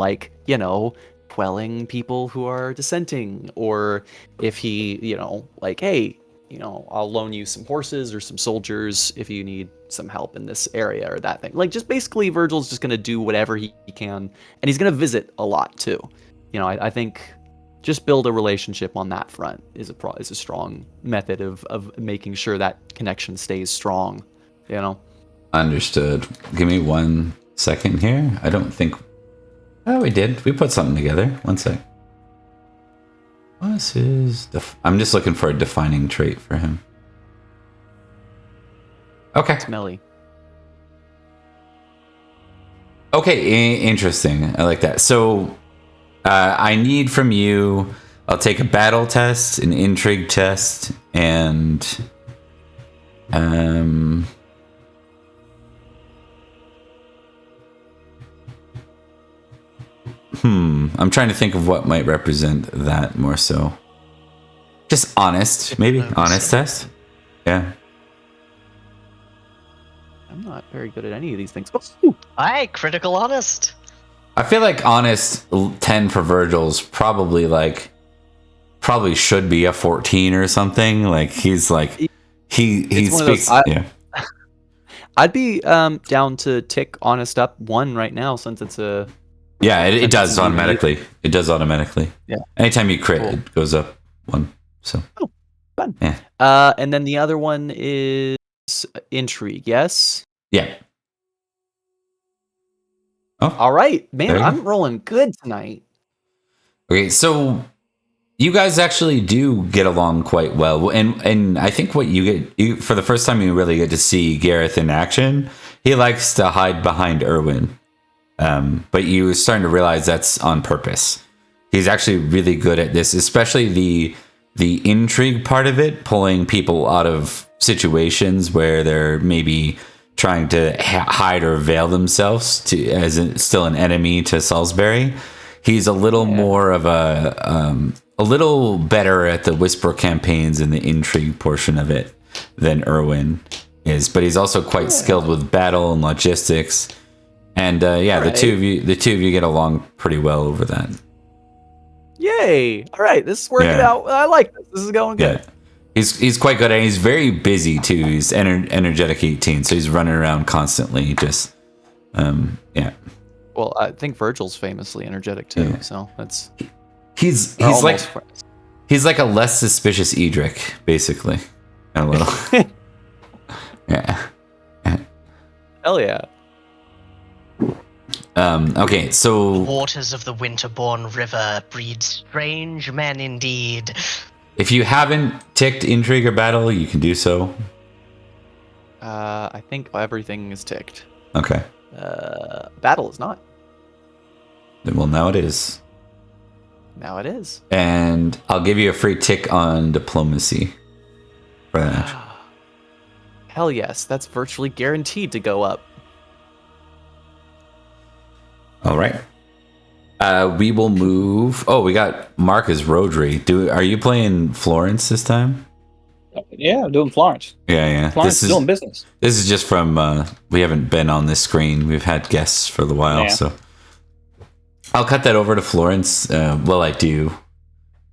quelling people who are dissenting, or if he, hey, I'll loan you some horses or some soldiers if you need some help in this area or that thing. Just basically Virgil's just going to do whatever he can, and he's going to visit a lot too. I think just build a relationship on that front is a strong method of making sure that connection stays strong, Understood. Give me 1 second here. I don't think... Oh, we did. We put something together. 1 sec. What is... I'm just looking for a defining trait for him. Okay. Smelly. Okay, interesting. I like that. So, I need from you... I'll take a battle test, an intrigue test, and... I'm trying to think of what might represent that more so. Just honest, maybe? Honest test? Yeah. I'm not very good at any of these things. Aye, critical honest. I feel like honest 10 for Virgil's probably should be a 14 or something. He speaks. I'd be down to tick honest up 1 right now since it's a. Yeah, it does automatically. It does automatically. Yeah. Anytime you crit, Cool. it goes up 1. So. Oh, fun. Yeah. And then the other one is intrigue. Yes. Yeah. Oh. All right, man. There I'm rolling good tonight. Okay, so you guys actually do get along quite well, and I think what you for the first time you really get to see Gareth in action. He likes to hide behind Erwin, but you're starting to realize that's on purpose. He's actually really good at this, especially the intrigue part of it, pulling people out of situations where they're maybe trying to hide or veil themselves as still an enemy to Salisbury. He's a little more of a little better at the whisper campaigns and the intrigue portion of it than Erwin is, but he's also quite skilled with battle and logistics. And the two of you get along pretty well over that. Yay! All right, this is working out. I like this. This is going good. Yeah. He's quite good, and he's very busy too. He's energetic 18, so he's running around constantly. Just Well, I think Virgil's famously energetic too, so that's. He's like friends. He's like a less suspicious Edrich, basically, a little. Yeah. Hell yeah. Okay, so the waters of the Winterbourne River breed strange men indeed. If you haven't ticked intrigue or battle, you can do so. I think everything is ticked. Okay. Battle is not. Well, now it is. Now it is. And I'll give you a free tick on diplomacy for that. Hell yes, that's virtually guaranteed to go up. All right. We will move. Oh, we got Mark as Rhodri. Are you playing Florence this time? Yeah, I'm doing Florence. Yeah. Florence is doing business. This is just from we haven't been on this screen. We've had guests for a while, so I'll cut that over to Florence. Well, I do.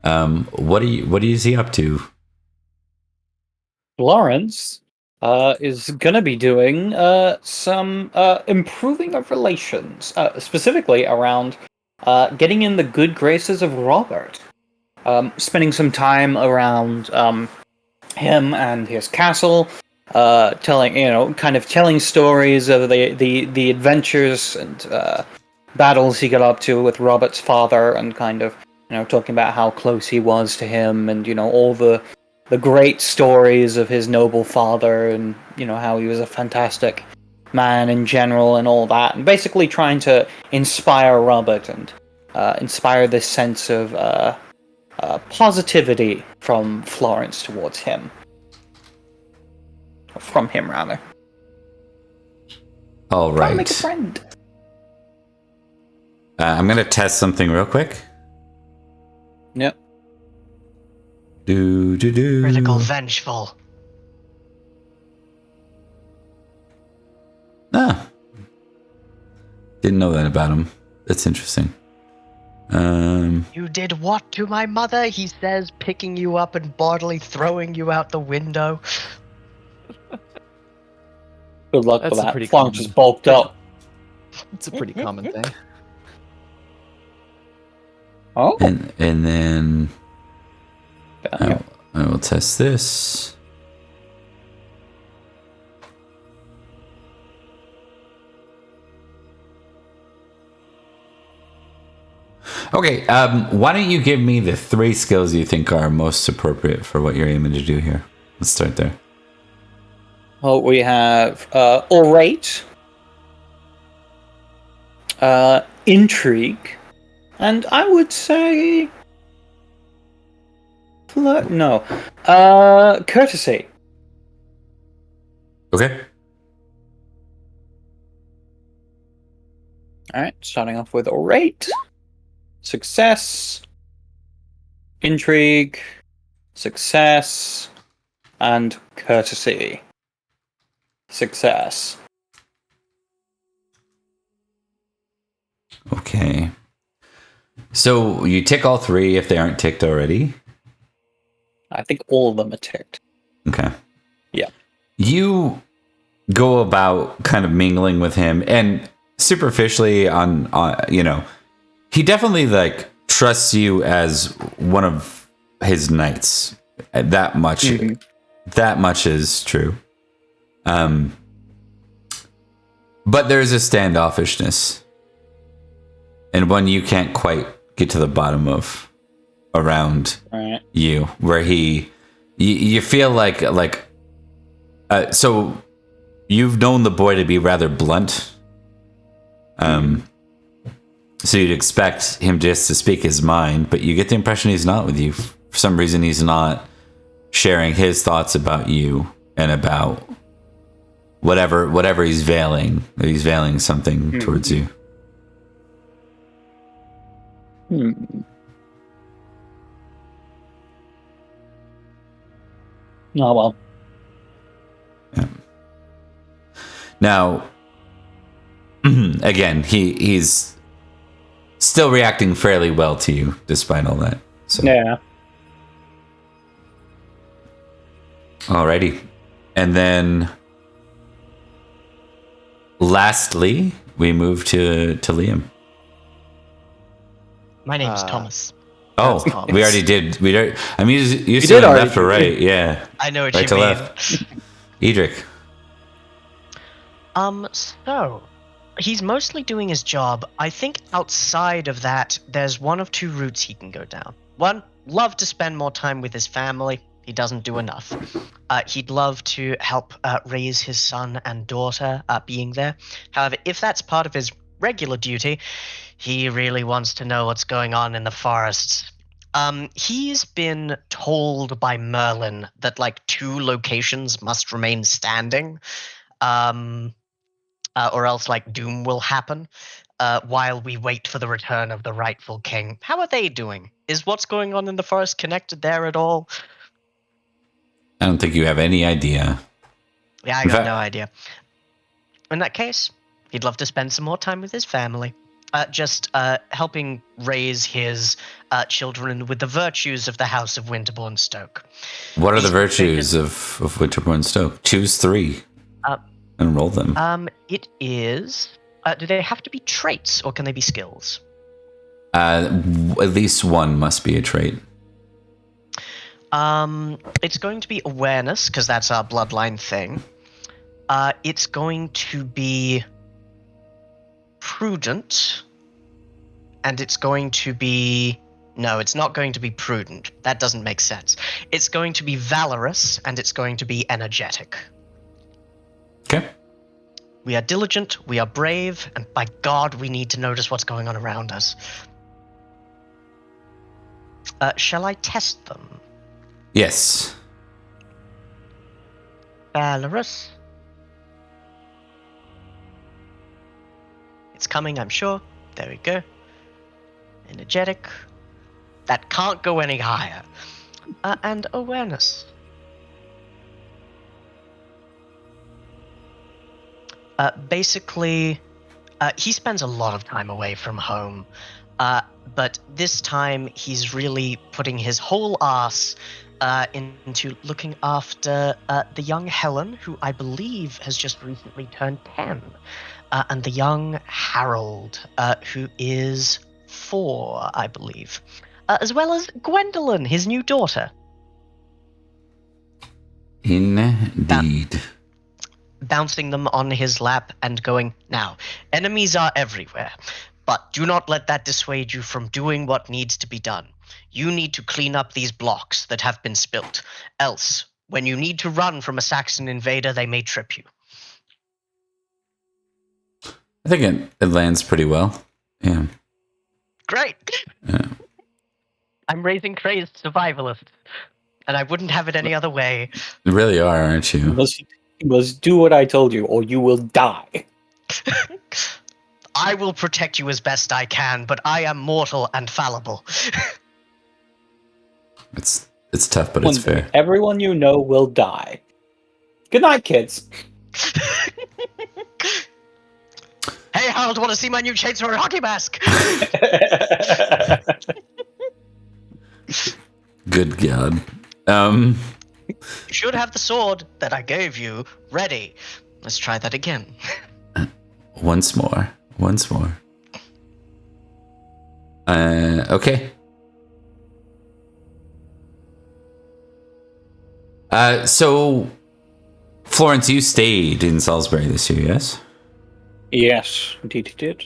What is he up to? Florence is gonna be doing some improving of relations, specifically around getting in the good graces of Robert. Spending some time around him and his castle, telling stories of the adventures and battles he got up to with Robert's father, and talking about how close he was to him, and all the great stories of his noble father, and how he was a fantastic man in general and all that, and basically trying to inspire Robert and inspire this sense of positivity from Florence towards him. From him, rather. All right. Trying to make a friend. I'm going to test something real quick. Yep. Critical vengeful. Didn't know that about him. That's interesting. You did what to my mother? He says, picking you up and bodily throwing you out the window. Good luck That's with a that. pretty Florence common- is bulked up. It's a pretty common thing. Oh. And then I will test this. Okay, why don't you give me the 3 skills you think are most appropriate for what you're aiming to do here? Let's start there. Well, we have orate, intrigue, and I would say courtesy. Okay. All right, starting off with orate, success, intrigue, success, and courtesy. Success. Okay. So you tick all 3 if they aren't ticked already? I think all of them are ticked. Okay. Yeah. You go about kind of mingling with him, and superficially on he definitely like trusts you as one of his knights. That much is true. But there's a standoffishness, and one you can't quite get to the bottom of around you, where you feel like so you've known the boy to be rather blunt. So you'd expect him just to speak his mind, but you get the impression he's not with you. For some reason, he's not sharing his thoughts about you and about whatever he's veiling. He's veiling something towards you. Oh, well. Yeah. Now, again, he's still reacting fairly well to you, despite all that. So. Yeah. Alrighty. And then, lastly, we move to Liam. My name's Thomas. Oh, Thomas. we already did. I'm used to left or right. Yeah. I know what right you to mean. left. Edrich. So he's mostly doing his job. I think outside of that, there's one of two routes he can go down. One, love to spend more time with his family. He doesn't do enough. He'd love to help raise his son and daughter being there. However, if that's part of his regular duty, he really wants to know what's going on in the forests. He's been told by Merlin that like 2 locations must remain standing. Or else like doom will happen while we wait for the return of the rightful king. How are they doing? Is what's going on in the forest connected there at all? I don't think you have any idea. Yeah, I got no idea. In that case, he'd love to spend some more time with his family. Just helping raise his children with the virtues of the House of Winterbourne Stoke. What are the virtues of Winterbourne Stoke? Choose 3. And roll them. It is. Do they have to be traits or can they be skills? At least one must be a trait. It's going to be awareness because that's our bloodline thing. It's going to be prudent, and it's going to be. No, it's not going to be prudent. That doesn't make sense. It's going to be valorous, and it's going to be energetic. Okay. We are diligent, we are brave, and by God, we need to notice what's going on around us. Shall I test them? Yes. Valorous. It's coming, I'm sure. There we go. Energetic. That can't go any higher. And awareness. Basically, he spends a lot of time away from home, but this time he's really putting his whole arse into looking after the young Helen, who I believe has just recently turned 10, and the young Harold, who is 4, I believe, as well as Gwendolyn, his new daughter. Indeed. Bouncing them on his lap and going, now, enemies are everywhere, but do not let that dissuade you from doing what needs to be done. You need to clean up these blocks that have been spilt. Else, when you need to run from a Saxon invader, they may trip you. I think it lands pretty well. Yeah. Great. Yeah. I'm raising crazed survivalists, and I wouldn't have it any other way. You really are, aren't you? You must do what I told you, or you will die. I will protect you as best I can, but I am mortal and fallible. It's tough, but it's fair. Everyone you know will die. Good night, kids. Hey, Harold, want to see my new chainsaw hockey mask? Good God. You should have the sword that I gave you ready. Let's try that again. Once more. Okay. So, Florence, you stayed in Salisbury this year, yes? Yes, indeed he did.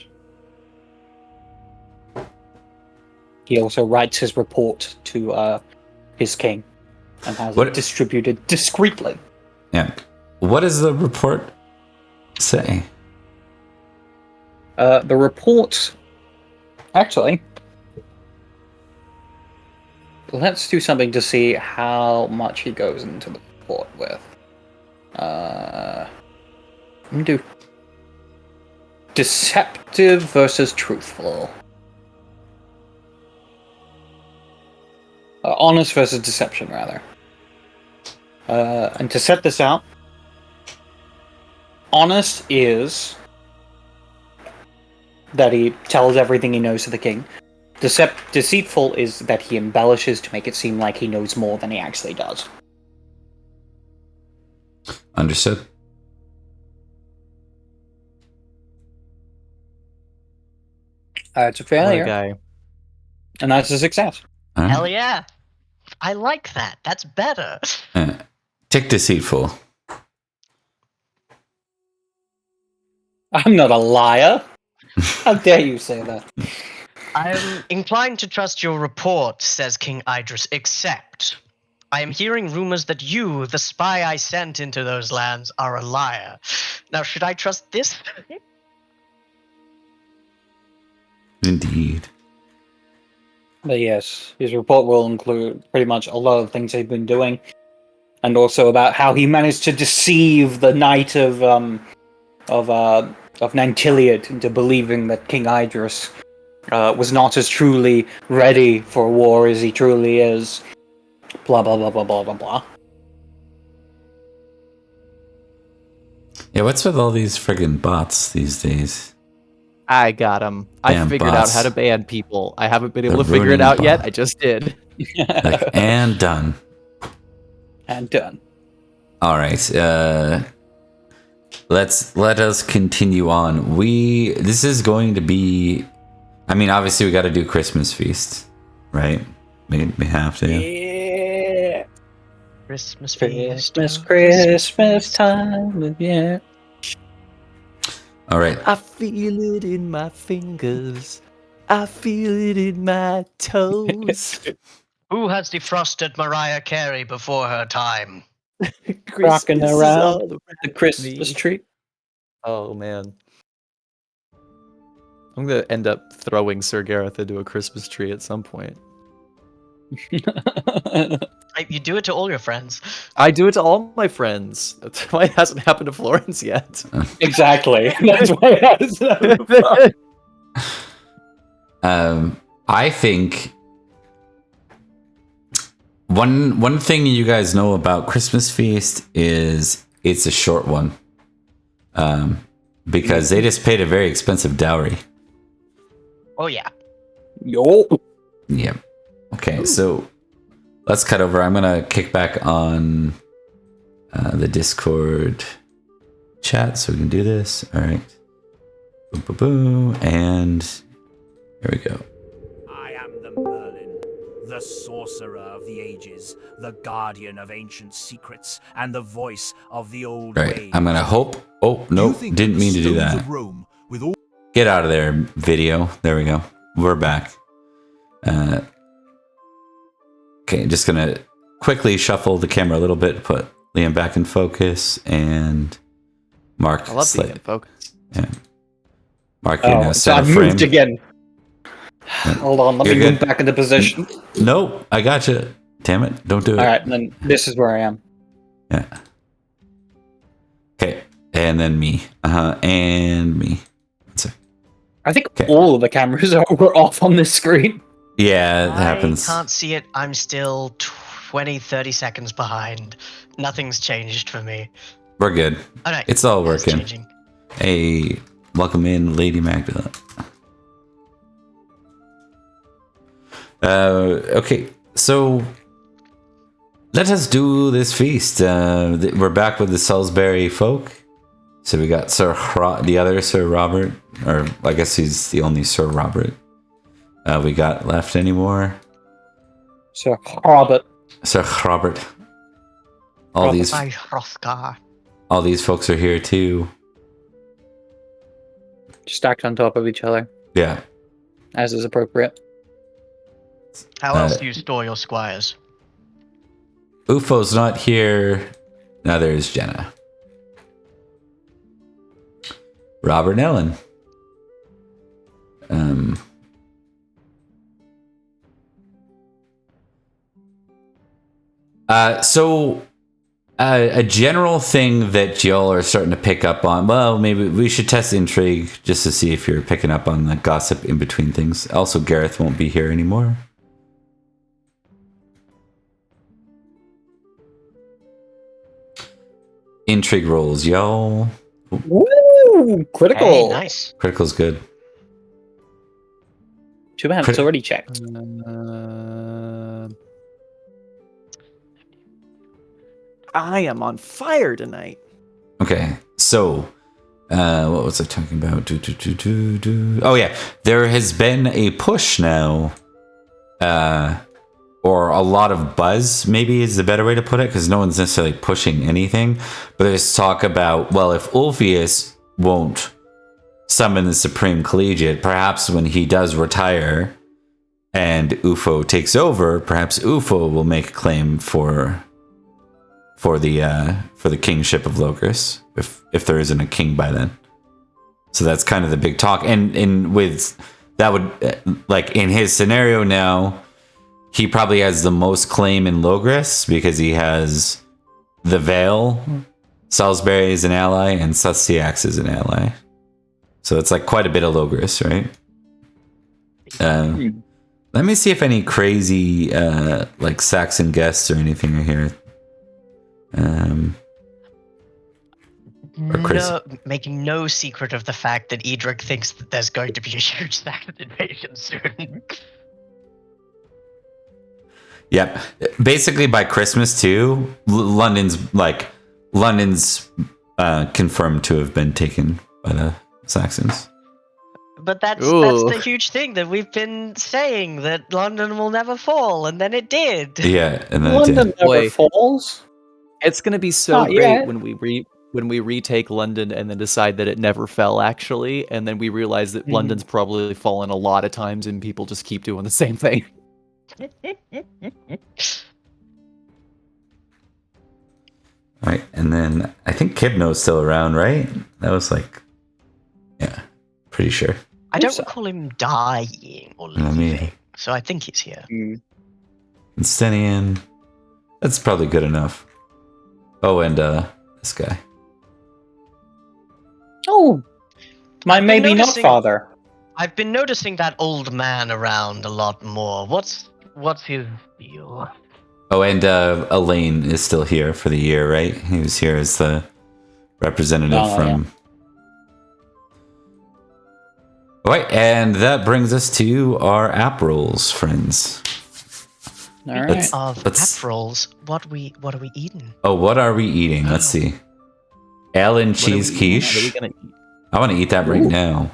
He also writes his report to his king and has it distributed discreetly. Yeah. What does the report say? The report... Actually, let's do something to see how much he goes into the report with. I'm gonna do deceptive versus truthful. Honest versus deception, rather. And to set this out, honest is that he tells everything he knows to the king. Deceitful is that he embellishes to make it seem like he knows more than he actually does. Understood. It's a failure. Guy. And that's a success. Hell yeah. I like that. That's better. Tick deceitful. I'm not a liar. How dare you say that? I'm inclined to trust your report, says King Idris, except I am hearing rumors that you, the spy I sent into those lands, are a liar. Now, should I trust this? Indeed. But yes, his report will include pretty much a lot of things he's been doing, and also about how he managed to deceive the knight of Nanteleod into believing that King Idris was not as truly ready for war as he truly is. Blah blah blah blah blah blah blah. Yeah, what's with all these friggin' bots these days? I got him. I figured out how to ban people. I haven't been able to figure it out yet. I just did. And done. And done. All right. Let us continue on. This is going to be. I mean, obviously, we got to do Christmas feast, right? We have to. Yeah. Christmas time. Yeah. All right. I feel it in my fingers. I feel it in my toes. Who has defrosted Mariah Carey before her time? Rocking around the Christmas tree. Oh, man. I'm going to end up throwing Sir Gareth into a Christmas tree at some point. You do it to all your friends. I do it to all my friends. That's why it hasn't happened to Florence yet. Exactly. That's why it hasn't happened. I think one thing you guys know about Christmas feast is it's a short one. Because they just paid a very expensive dowry. Oh yeah. Yo. Yeah. Okay, so let's cut over. I'm gonna kick back on the Discord chat so we can do this. All right. Boom, boom, boom, and here we go. I am the Merlin, the sorcerer of the ages, the guardian of ancient secrets, and the voice of the old All right. ways. I'm gonna hope. Oh no, didn't mean to do that. Get out of there, video. There we go. We're back. Okay, just gonna quickly shuffle the camera a little bit, put Liam back in focus, and Mark. I love being in focus. Yeah. Mark, you're now so center I've frame. moved again. Hold on, let me move back into position. Nope, I gotcha. Damn it, don't do it. All right, and then this is where I am. Yeah. Okay, and then me. And me. I think all of the cameras were off on this screen. Yeah, it happens. I can't see it. I'm still 20, 30 seconds behind. Nothing's changed for me. We're good. Oh, no, it's all working. changing. Hey, welcome in, Lady Magdala. Okay, so let us do this feast. We're back with the Salisbury folk. So we got the other Sir Robert, or I guess he's the only Sir Robert we got left anymore. Sir Robert. Sir Robert. All these folks are here too. Stacked on top of each other, Yeah. as is appropriate. How else do you store your squires? Ufo's not here. Neither is Jenna. Robert and Ellen. So a general thing that y'all are starting to pick up on, well, maybe we should test intrigue just to see if you're picking up on the gossip in between things. Also, Gareth won't be here anymore. Intrigue rolls, y'all. Woo! Critical. Hey, nice. Critical's good. Too bad it's already checked. I am on fire tonight. Okay, so what was I talking about? Oh yeah, there has been a push now, or a lot of buzz, maybe is the better way to put it, because no one's necessarily pushing anything. But there's talk about, well, if Ulfius won't summon the Supreme Collegiate, perhaps when he does retire and Ufo takes over, perhaps Ufo will make a claim for the kingship of Logres, if there isn't a king by then. So that's kind of the big talk, and with that would, like, in his scenario now, he probably has the most claim in Logres because he has the Vale, Salisbury is an ally, and Sussiax is an ally. So it's like quite a bit of Logres, right? Let me see if any crazy like Saxon guests or anything are here. Making no secret of the fact that Edrich thinks that there's going to be a huge Saxon invasion soon. Yep. Basically by Christmas too, London's confirmed to have been taken by the Saxons. But that's the huge thing that we've been saying, that London will never fall, and then it did. Yeah, and then London never falls. It's gonna be so great when we retake London and then decide that it never fell actually, and then we realize that London's probably fallen a lot of times, and people just keep doing the same thing. Right, and then I think Kibno's still around, right? That was like, yeah, pretty sure. I don't recall him dying or leaving, so I think he's here. Cynstenian, that's probably good enough. Oh, and this guy. Oh, my maybe not father. I've been noticing that old man around a lot more. What's his deal? Oh, and Elaine is still here for the year, right? He was here as the representative from... Yeah. All right, and that brings us to our app rolls, friends. All right. App rolls, what are we eating? Oh, what are we eating? Let's see. Ale and cheese quiche. I want to eat that right now.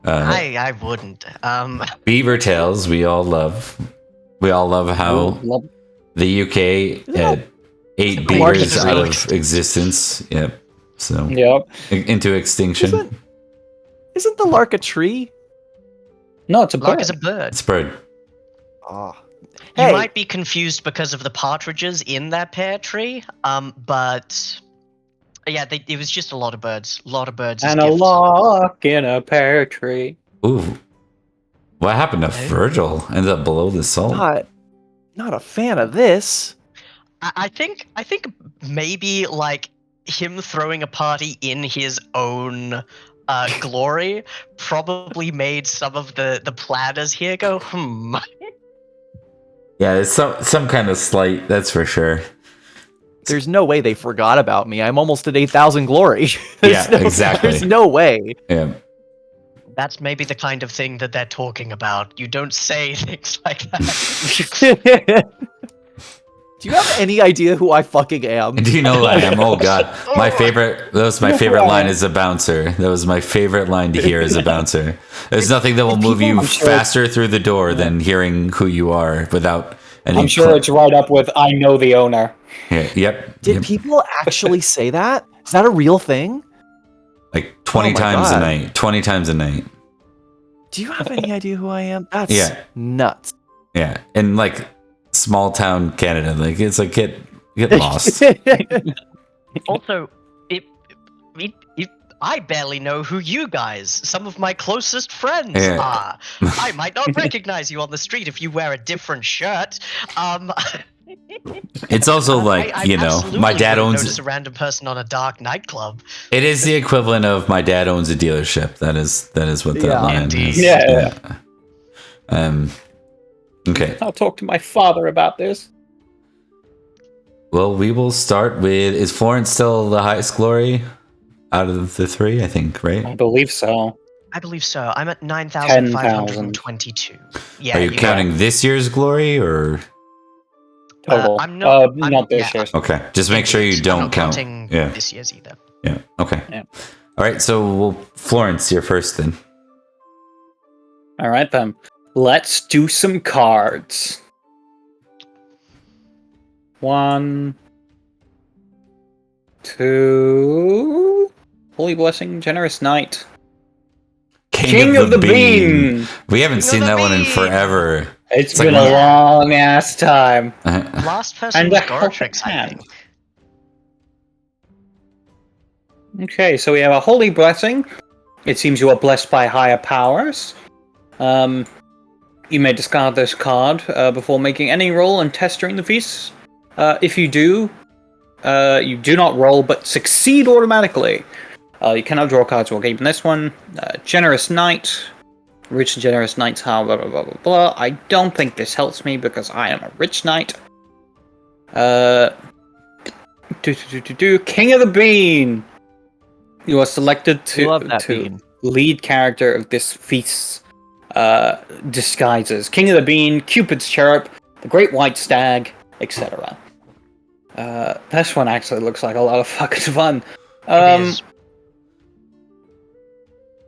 I wouldn't. Beaver tails, we all love. We all love how the UK had 8 beavers out of existence. Yep. So into extinction. Isn't the lark a tree? No, it's a bird. Lark is a bird. It's a bird. You might be confused because of the partridges in that pear tree, but yeah, it was just a lot of birds. A lot of birds. And a lark in a pear tree. Ooh. What happened to Virgil? Ended up below the salt. Not a fan of this. I think maybe like him throwing a party in his own glory probably made some of the planners here go, Yeah, it's some kind of slight, that's for sure. There's no way they forgot about me. I'm almost at 8,000 glory. Exactly. There's no way. Yeah. That's maybe the kind of thing that they're talking about. You don't say things like that. Do you have any idea who I fucking am? Do you know who I am? Oh god, that was my favorite line as a bouncer. That was my favorite line to hear as a bouncer. There's nothing that will move you faster through the door than hearing who you are without any. I'm sure it's right up with "I know the owner." Yeah, yep. Did people actually say that? Is that a real thing? Like 20 times a night. 20 times a night. Do you have any idea who I am? That's nuts. Yeah, in like small town Canada, like it's like get lost. Also, I barely know who you guys, some of my closest friends, are. I might not recognize you on the street if you wear a different shirt. It's also like, my dad owns notice a random person on a dark nightclub. It is the equivalent of my dad owns a dealership. That is what that line is. Yeah. Okay. I'll talk to my father about this. Well, we will start with, is Florence still the highest glory out of the three, I think, right? I believe so. I believe so. I'm at 9,522. Yeah. Are you counting this year's glory or total? I'm not this year's. Okay. Just make sure you don't count. This year's either. Yeah. Okay. Yeah. All right. So, Florence, you're first then. All right then. Let's do some cards. 1, 2. Holy Blessing, Generous Knight. King of the Bean. We haven't seen that one in forever. It's been a long ass time. Last person was Goratrix, I think. Okay, so we have a Holy Blessing. It seems you are blessed by higher powers. You may discard this card before making any roll and test during the feast. If you do, you do not roll but succeed automatically. You cannot draw cards while keeping this one. Generous Knight. Rich and Generous Knights have blah blah blah blah blah. I don't think this helps me because I am a rich knight. King of the Bean. You are selected to lead character of this feast's disguises. King of the Bean, Cupid's Cherub, the Great White Stag, etc. This one actually looks like a lot of fucking fun. It is.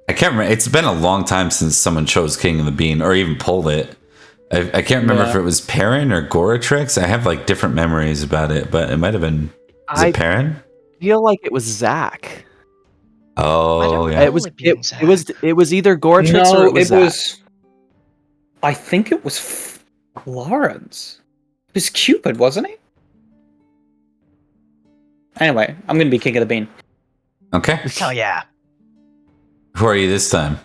I can't remember. It's been a long time since someone chose King of the Bean or even pulled it. I can't remember if it was Perin or Goratrix. I have like different memories about it, but it might have been. Was it Perin? I feel like it was Zach. Oh yeah. It was either Goratrix or it was Zach. I think it was Florence. It was Cupid, wasn't he? Anyway, I'm gonna be King of the Bean. Okay. Hell yeah. Who are you this time?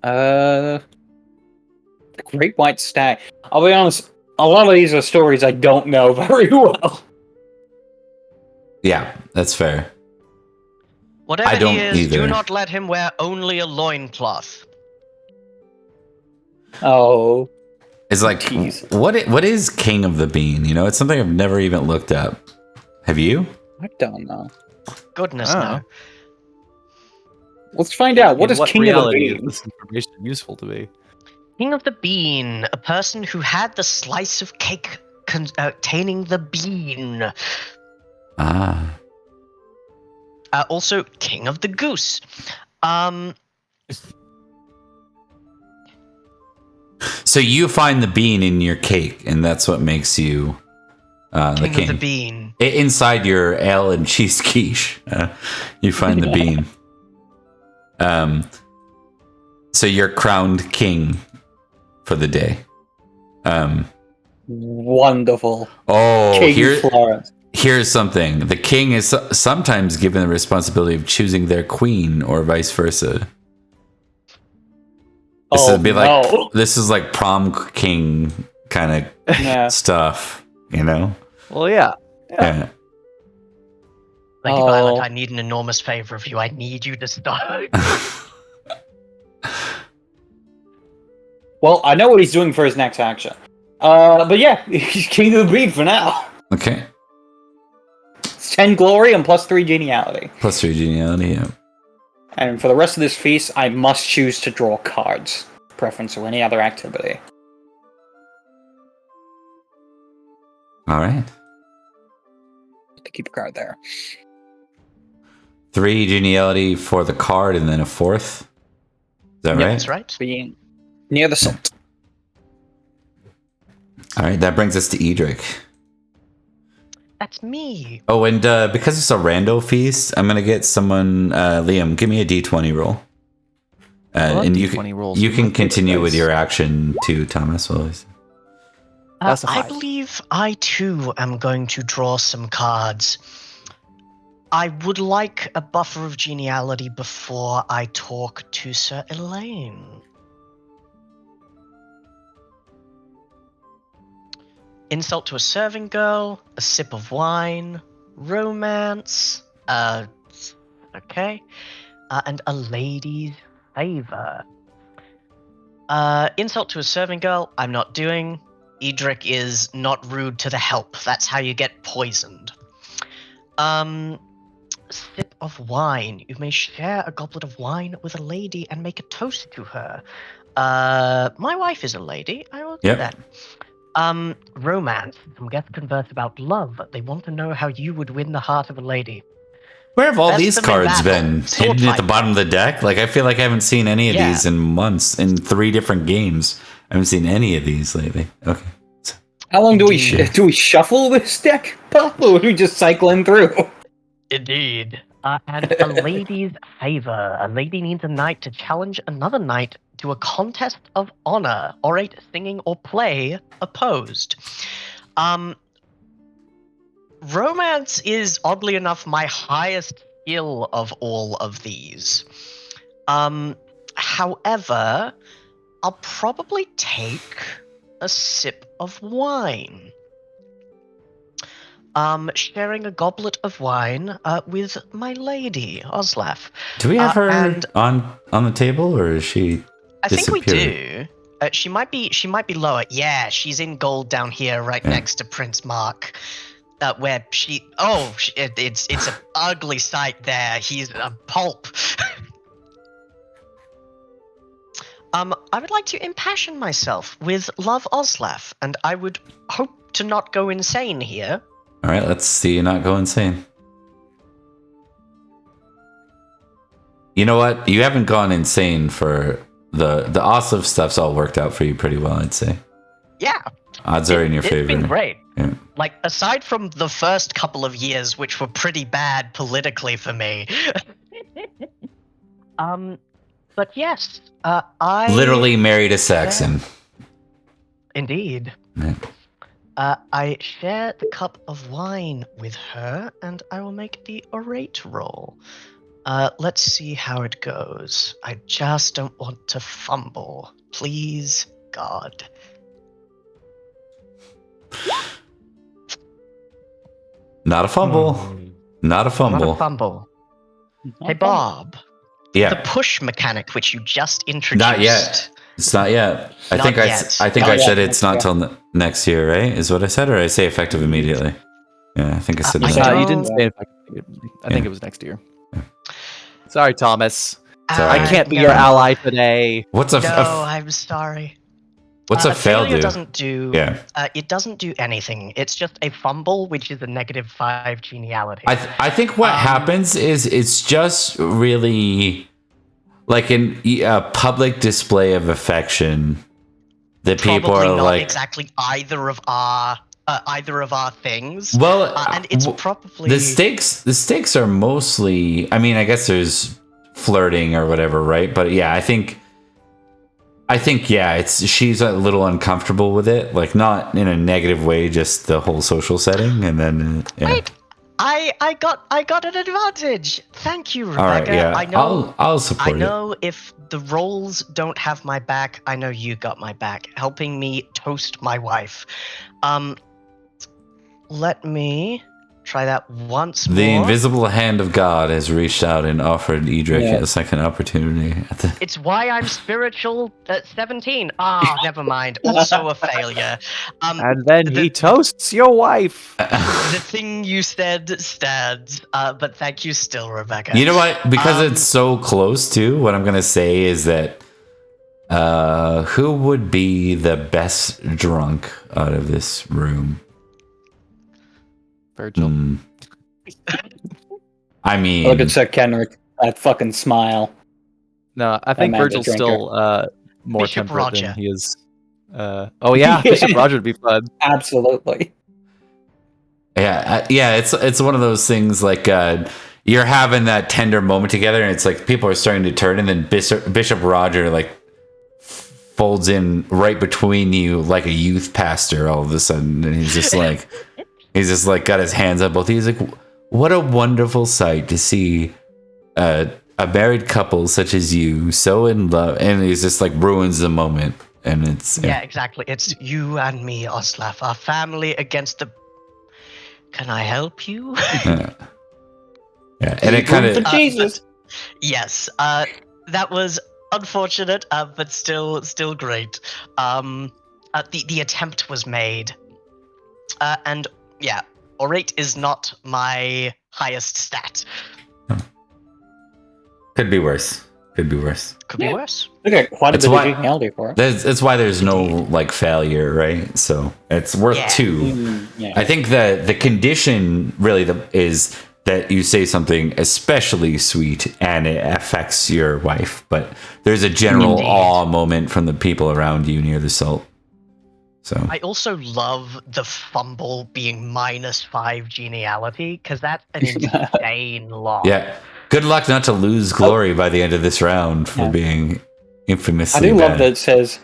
The Great White Stag. I'll be honest, a lot of these are stories I don't know very well. Yeah, that's fair. Whatever he is, do not let him wear only a loincloth. Oh. It's like, what is King of the Bean? You know, it's something I've never even looked up. Have you? I don't know. Goodness, no. Let's find out. What is King of the Bean? Is this information useful to me? King of the Bean, a person who had the slice of cake containing the bean. Ah. Also, King of the Goose. So you find the bean in your cake, and that's what makes you the king. Of the Bean. Inside your ale and cheese quiche, you find the bean. So you're crowned king for the day. Wonderful. Oh, King Florence. Here's something. The king is sometimes given the responsibility of choosing their queen or vice versa. This is like prom king kind of stuff, you know? Well, yeah. Lady Violet, I need an enormous favor of you. I need you to stop. Well, I know what he's doing for his next action. But yeah, he's King of the Bean for now. Okay. It's 10 glory and +3 geniality. +3 geniality, yeah. And for the rest of this feast, I must choose to draw cards. Preference or any other activity. All right. To keep a card there. 3 geniality for the card and then a 4th. Is that right? That's right. Being near the salt. All right, that brings us to Edrich. That's me. Oh, and because it's a rando feast, I'm gonna get someone. Liam, give me a D20 roll. And you can continue with your action too, Thomas. That's a I 5. believe I too am going to draw some cards. I would like a buffer of geniality before I talk to Sir Elaine. Insult to a serving girl, a sip of wine, romance, okay, and a lady's favor. Insult to a serving girl, I'm not doing. Edrich is not rude to the help. That's how you get poisoned. Sip of wine. You may share a goblet of wine with a lady and make a toast to her. My wife is a lady. I will do that. Romance. Some guests converse about love. They want to know how you would win the heart of a lady. Where have all Best these of them in cards battle. been? Sword Hidden at the fight. bottom of the deck? Like, I feel like I haven't seen any of Yeah. these in months, in 3 different games. I haven't seen any of these lately. Okay. How long do we shuffle this deck, Pop, or are we just cycling through? Indeed. And a lady's favor. A lady needs a knight to challenge another knight to a contest of honor, orate, singing, or play opposed. Romance is, oddly enough, my highest skill of all of these. However, I'll probably take a sip of wine. Sharing a goblet of wine with my lady, Oslaf. Do we have her and on the table, or is she I think we disappeared? do. She might be lower. Yeah, she's in gold down here, right next to Prince Mark. Where it's an ugly sight there. He's a pulp. I would like to impassion myself with Love Oslaf, and I would hope to not go insane here. All right, let's see you not go insane. You know what? You haven't gone insane for the Oslaf stuff's all worked out for you pretty well, I'd say. Yeah. Odds are in your favor. It's been great. Yeah. Like, aside from the first couple of years, which were pretty bad politically for me. But yes, I... Literally married a Saxon. Indeed. Yeah. I share the cup of wine with her, and I will make the orate roll. Let's see how it goes. I just don't want to fumble. Please, God. Not a fumble. Not a fumble. Not a fumble. Hey, Bob. Yeah. The push mechanic, which you just introduced. Not yet. It's not yet. I Not think yet. I think Not I said yet. it's not till next year, right? Is what I said, or did I say effective immediately? Yeah, I think I said that. You didn't say it. I think it was next year. Sorry, Thomas. I can't be your ally today. What's a No, I'm sorry. What's a fail failure do? Doesn't do. Yeah. It doesn't do anything. It's just a fumble, which is a -5 geniality. I think what happens is it's just really like a public display of affection that people Probably are not like exactly either of our things. Well, and it's probably the stakes are mostly. I mean, I guess there's flirting or whatever, right? But yeah, I think yeah, she's a little uncomfortable with it, like not in a negative way, just the whole social setting, and then yeah. Wait, I got an advantage. Thank you, Rebecca. All right, yeah, I know. I'll support I it. know if the roles don't have my back, I know you got my back, helping me toast my wife. Let me try that once more. The invisible hand of God has reached out and offered Edrich a second opportunity. It's why I'm spiritual at 17. Never mind. Also a failure. And then he toasts your wife. The thing you said stands, but thank you still, Rebecca. You know what? Because it's so close to what I'm gonna say is that who would be the best drunk out of this room? Virgil. I mean, Look at Sir Kenrick. That fucking smile. No, I think man's a Virgil's drinker. still more Bishop temperate Roger. than he is. Oh yeah, Bishop Roger would be fun. Absolutely. yeah, it's one of those things like you're having that tender moment together, and it's like people are starting to turn, and then Bishop Roger like folds in right between you like a youth pastor all of a sudden, and he's just like got his hands up both. He's like, what a wonderful sight to see a married couple such as you so in love, and he's just like ruins the moment, and it's Yeah, exactly. It's you and me, Oslaf, our family against the. Can I help you? yeah, and it kind of Jesus. Yes, that was unfortunate, but still great. The attempt was made, and yeah, orate is not my highest stat. could be worse. Could be worse. Could be worse. Okay, quite a That's bit why- of GPLD for it. That's why there's no like failure, right? So it's worth Yeah. 2. Yeah. I think that the condition really is that you say something especially sweet and it affects your wife, but there's a general Indeed. awe moment from the people around you near the salt. So I also love the fumble being -5 geniality, because that's an insane loss. yeah, good luck not to lose glory by the end of this round for Yeah. being I infamously do love bad. that it says,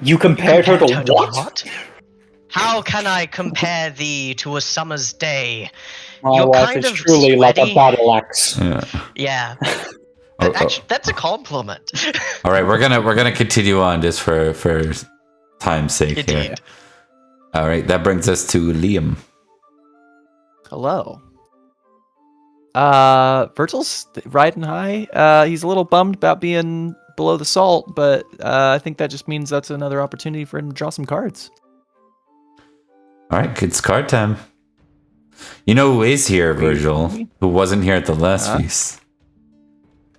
you compared her to what? How can I compare thee to a summer's day? My You're wife kind is of truly like a sweaty. battle axe. Yeah. Yeah. Oh, Actually, that's a compliment. All right, we're gonna continue on just for time's sake here. Indeed. All right, that brings us to Liam. Hello. Virgil's riding high. He's a little bummed about being below the salt, but I think that just means that's another opportunity for him to draw some cards. All right, it's card time. You know who is here, Virgil? Who wasn't here at the last feast?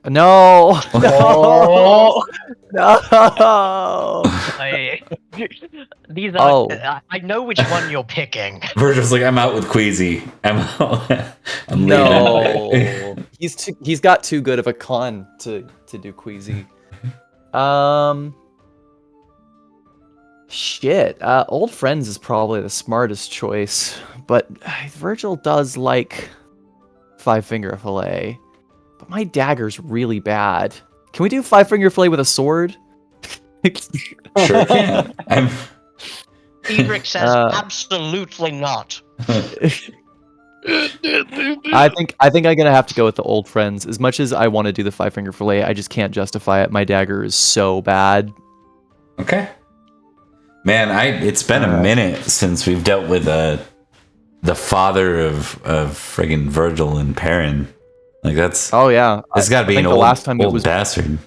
No, Oh. no. These are. Oh. I know which one you're picking. Virgil's like, I'm out with Queasy. I'm out. I'm No, leaving. he's got too good of a con to do Queasy. Shit. Old Friends is probably the smartest choice, but Virgil does like Five Finger Fillet. But my dagger's really bad. Can we do Five Finger Fillet with a sword? Sure can. Edrich says absolutely not. I think I'm gonna have to go with the Old Friends. As much as I want to do the Five Finger Fillet, I just can't justify it. My dagger is so bad. Okay. Man, it's been a minute since we've dealt with the father of friggin' Virgil and Perin. Like that's Oh yeah, it's got to be I an think old, the last time it old was bastard.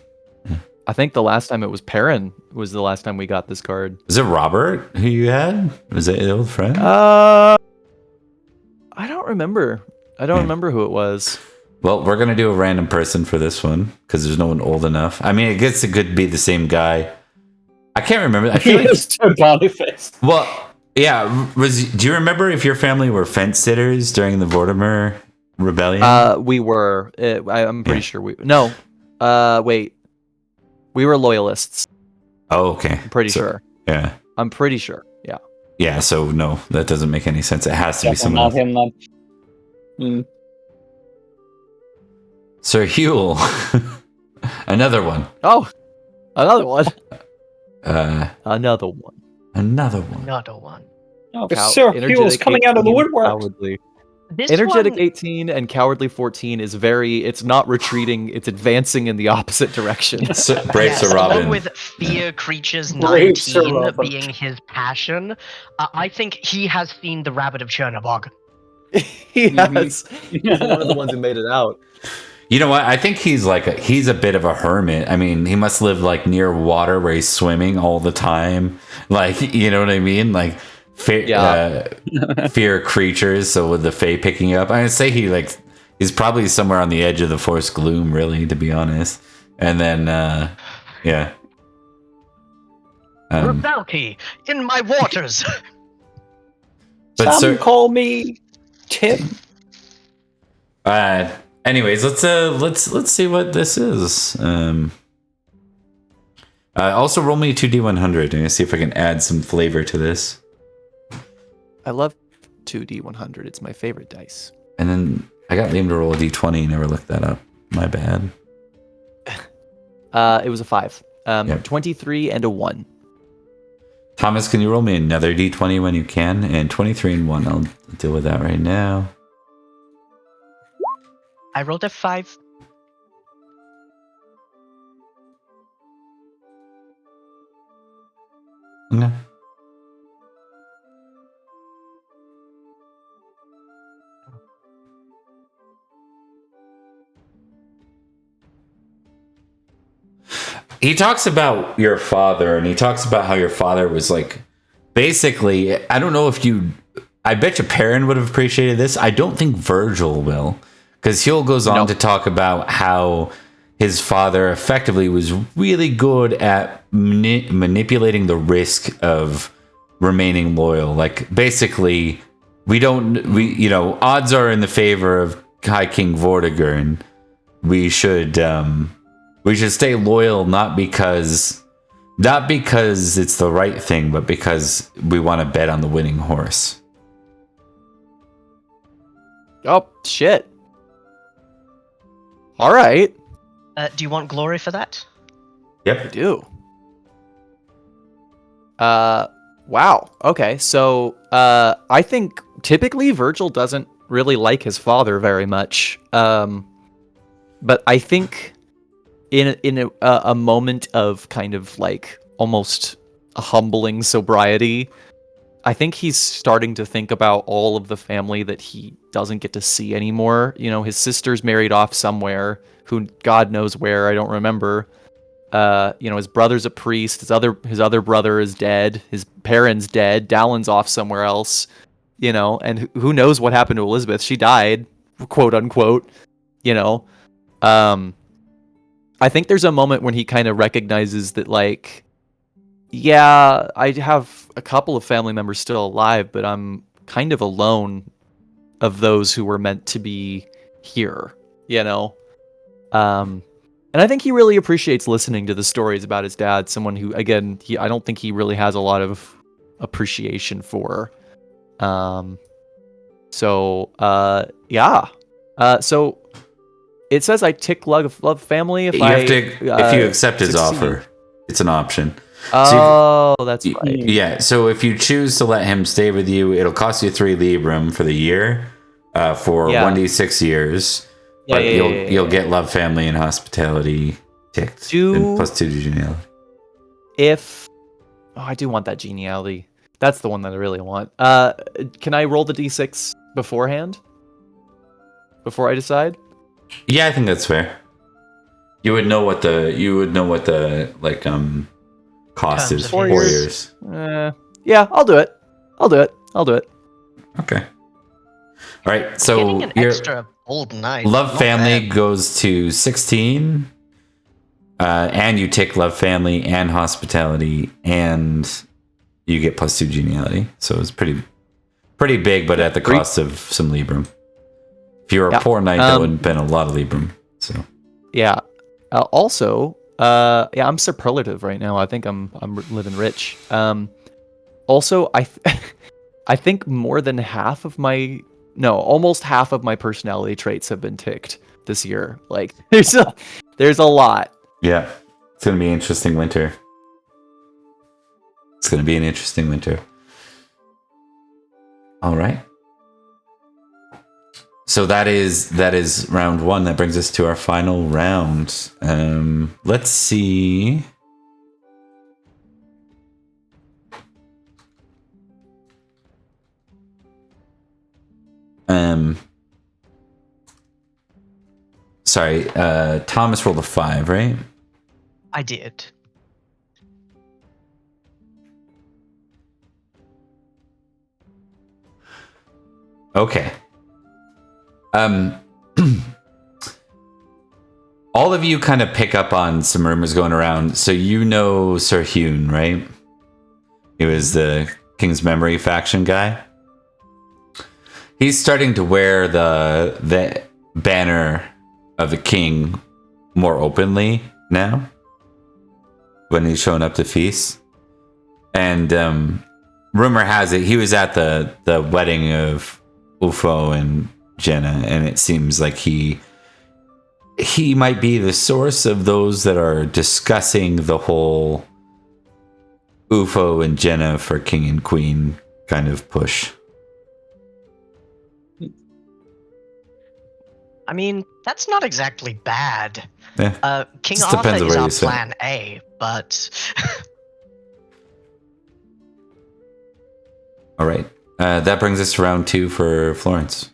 I think the last time it was Perin was the last time we got this card. Is it Robert who you had? Was it an old friend? I don't remember. I don't remember who it was. Well, we're gonna do a random person for this one because there's no one old enough. I mean, I guess it could be the same guy. I can't remember. I feel like. Boniface. Well, yeah. Do you remember if your family were fence sitters during the Vortimer rebellion? We were. I'm pretty sure we. No. Wait. We were loyalists. Oh, okay. I'm pretty sure. Yeah. I'm pretty sure. Yeah. Yeah. So no, that doesn't make any sense. It has to be someone Not else. him then. Sir Huel. Another one. Oh, another one. Another one. Another one. Oh, Sir Huel's coming out of the woodwork. Cowardly. This Energetic one, 18 and Cowardly 14 is it's not retreating, it's advancing in the opposite direction. Brave Sir Robin. along with Fear Creatures Brave Sir 19 Robin. being his passion, I think he has seen the Rabbit of Chernobog. He has. He's one of the ones who made it out. You know what? I think he's a bit of a hermit. I mean, he must live like near water where he's swimming all the time. Like, you know what I mean? Like fear creatures. So with the Fae picking up, I'd say he's probably somewhere on the edge of the Force Gloom, really, to be honest. And then, yeah. Rubalki, in my waters! But Some call me Tim. Anyways, let's see what this is. Also roll me a 2d100 and see if I can add some flavor to this. I love 2d100. It's my favorite dice. And then I got Liam to roll a d20. Never looked that up. My bad. It was a 5. Yep. 23 and a 1. Thomas, can you roll me another d20 when you can? And 23 and 1. I'll deal with that right now. I rolled a 5. No. He talks about your father, and he talks about how your father was like, basically, I don't know if I bet you Perin would have appreciated this. I don't think Virgil will, because he goes on to talk about how his father effectively was really good at manipulating the risk of remaining loyal. Like, basically, odds are in the favor of High King Vortigern. We should stay loyal, not because it's the right thing, but because we want to bet on the winning horse. Oh, shit. All right. Do you want glory for that? Yep. I do. Wow. Okay, so I think typically Virgil doesn't really like his father very much. But I think in a moment of kind of like almost a humbling sobriety, I think he's starting to think about all of the family that he doesn't get to see anymore. You know, his sister's married off somewhere, who God knows where, I don't remember. His brother's a priest, his other brother is dead, his Perin's dead, Dallin's off somewhere else, and who knows what happened to Elizabeth. She died, quote unquote, I think there's a moment when he kind of recognizes that, like, yeah, I have a couple of family members still alive, but I'm kind of alone of those who were meant to be here, And I think he really appreciates listening to the stories about his dad, someone who, again, I don't think he really has a lot of appreciation for. So it says I tick love family if if you accept his offer. It's an option. That's right. Yeah, so if you choose to let him stay with you, it'll cost you 3 librum for the year, for 1d6 years. But you'll get love, family, and hospitality ticked, and plus 2 to geniality. I do want that geniality. That's the one that I really want. Can I roll the d6 beforehand? Before I decide? Yeah, I think that's fair. You would know what the cost is for 4 years. Yeah, I'll do it. Okay. All right, so Getting an extra old knight. Love family goes to 16, and you take love family and hospitality, and you get plus 2 geniality. So it's pretty big, but at the cost of some librum. If you're a poor knight, that would have been a lot of librum. So yeah. Also, I'm superlative right now. I think I'm living rich. Also, I think more than almost half of my personality traits have been ticked this year. Like, there's a lot. Yeah, it's gonna be an interesting winter. All right. So that is round 1. That brings us to our final round. Let's see. Sorry, Thomas rolled a 5, right? I did. Okay. All of you kind of pick up on some rumors going around. So Sir Hune, right? He was the King's Memory faction guy. He's starting to wear the banner of the king more openly now when he's showing up to feasts. And rumor has it he was at the wedding of Ufo and Jenna, and it seems like he might be the source of those that are discussing the whole Ufo and Jenna for king and queen kind of push. I mean, that's not exactly bad. Yeah. King Just Arthur depends on is where our you sit. plan A, but All right. That brings us to round 2 for Florence.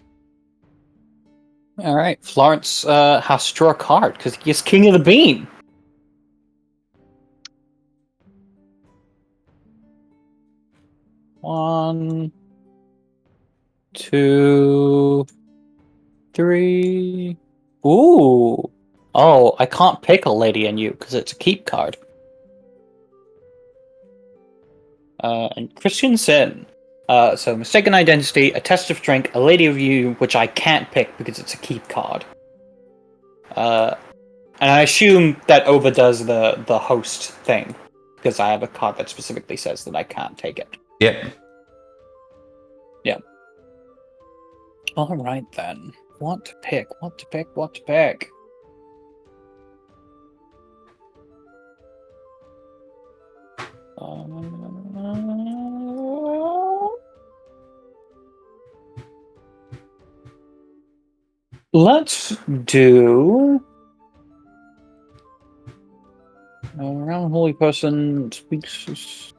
All right, Florence has to draw a card because he is king of the bean. One, two, three. Ooh. Oh, I can't pick a lady in you because it's a keep card. And Christian Sin. So mistaken identity, a test of strength, a lady of you, which I can't pick because it's a keep card. And I assume that overdoes the host thing because I have a card that specifically says that I can't take it. Yep. Yeah. All right then. What to pick? What to pick? What to pick? Let's do around holy person speaks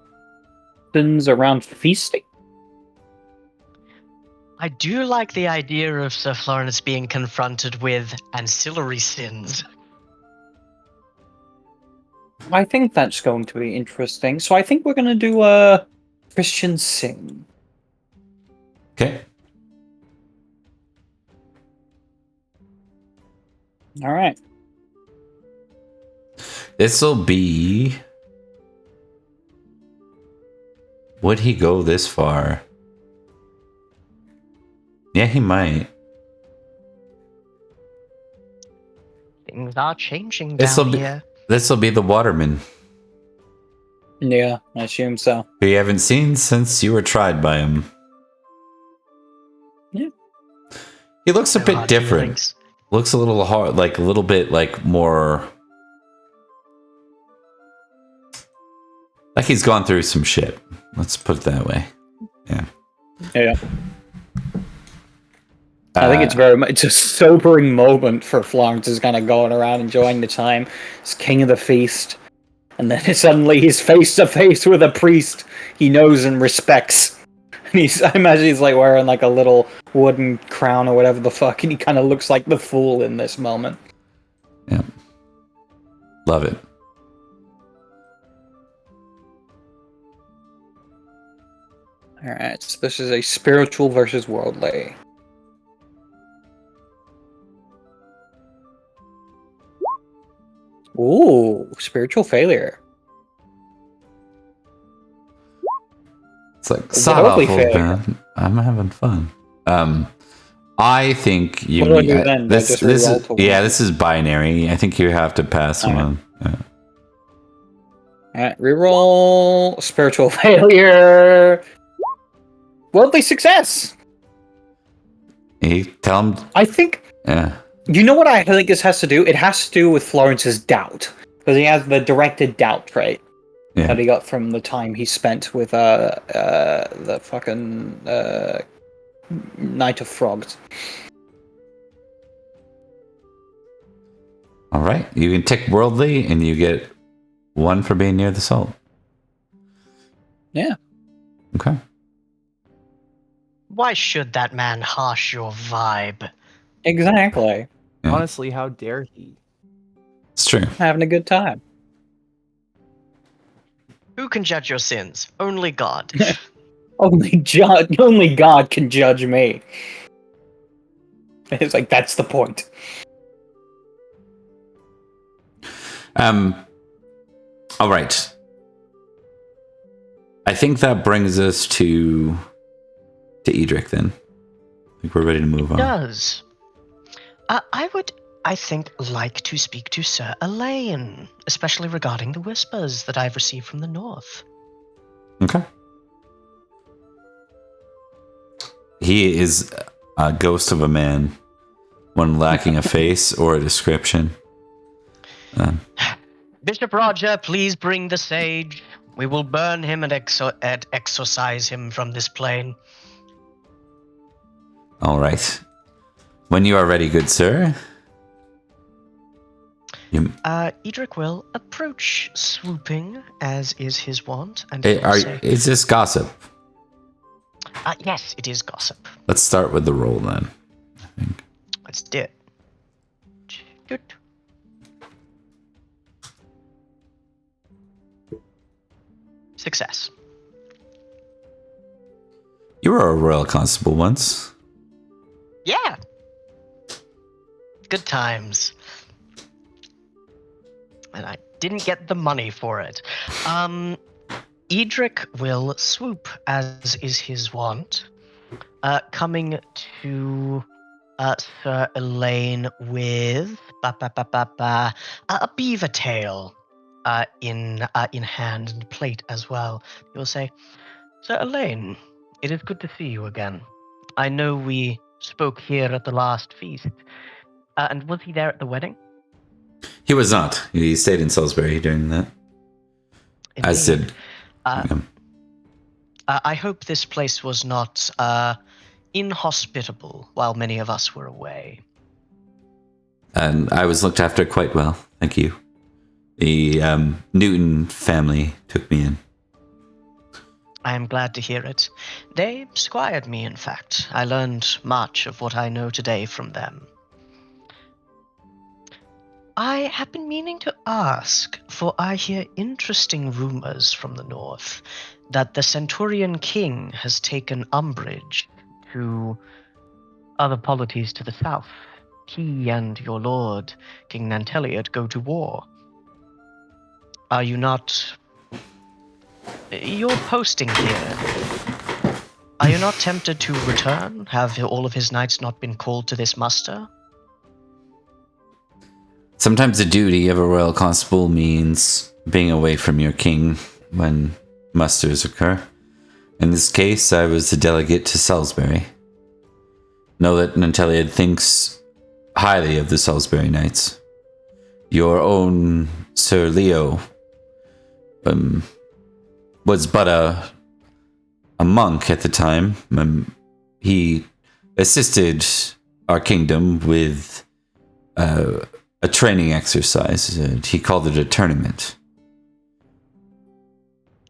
sins around feasting. I do like the idea of Sir Florence being confronted with ancillary sins. I think that's going to be interesting. So I think we're going to do a Christian Sin. Okay. All right. This will be... Would he go this far? Yeah, he might. Things are changing This'll down be here. this'll be the Waterman, Yeah, I assume so. who you haven't seen since you were tried by him. Yeah. He looks a No bit hard different. feelings. Looks a little hard, like a little bit like more... Like he's gone through some shit. Let's put it that way. Yeah. Yeah. I think it's very much, it's a sobering moment for Florence, is kind of going around enjoying the time. He's king of the feast, and then suddenly he's face to face with a priest he knows and respects. And I imagine he's like wearing like a little wooden crown or whatever the fuck, and he kind of looks like the fool in this moment. Yeah. Love it. Alright, so this is a spiritual versus worldly. Ooh, spiritual failure. It's like, sod off, Worldly old failure. man. I'm having fun. I think you What do I need do then? Do I this. just This reroll is to yeah. one? This is binary. I think you have to pass Alright. one. Yeah. Alright, reroll, spiritual failure. Worldly success! You tell him. I think, Yeah. you know what I think this has to do? It has to do with Florence's doubt. Because he has the directed doubt trait Yeah. that he got from the time he spent with the fucking Knight of Frogs. All right. You can tick worldly, and you get 1 for being near the salt. Yeah. Okay. Why should that man harsh your vibe? Exactly. Yeah. Honestly, how dare he? It's true. Having a good time. Who can judge your sins? Only God. Only God can judge me. It's like, that's the point. All right. I think that brings us to Edrich then. think we're ready to move on. Does. I would, I think, like to speak to Sir Elaine, especially regarding the whispers that I've received from the north. Okay. He is a ghost of a man, one lacking a face or a description. Bishop Roger, please bring the sage. We will burn him and exorcise him from this plane. All right. When you are ready, good sir. Edrich will approach swooping, as is his wont, and he will say, Is this gossip? yes, it is gossip. Let's start with the roll then. I think. Let's do it. Good. Success. You were a royal constable once. Yeah. Good times. And I didn't get the money for it. Edrich will swoop, as is his wont, coming to Sir Elaine with a beaver tail in hand and plate as well. He will say, Sir Elaine, it is good to see you again. I know we spoke here at the last feast. And was he there at the wedding? He was not. He stayed in Salisbury during that. Indeed. As did. I hope this place was not inhospitable while many of us were away. And I was looked after quite well, thank you. The Newton family took me in. I am glad to hear it. They squired me, in fact. I learned much of what I know today from them. I have been meaning to ask, for I hear interesting rumors from the north that the Centurion King has taken umbrage to other polities to the south. He and your lord, King Nanteleod, go to war. Are you not... You're posting here. Are you not tempted to return? Have all of his knights not been called to this muster? Sometimes the duty of a royal constable means being away from your king when musters occur. In this case, I was the delegate to Salisbury. Know that Nanteleod thinks highly of the Salisbury Knights. Your own Sir Leo was but a monk at the time. He assisted our kingdom with a training exercise. He called it a tournament.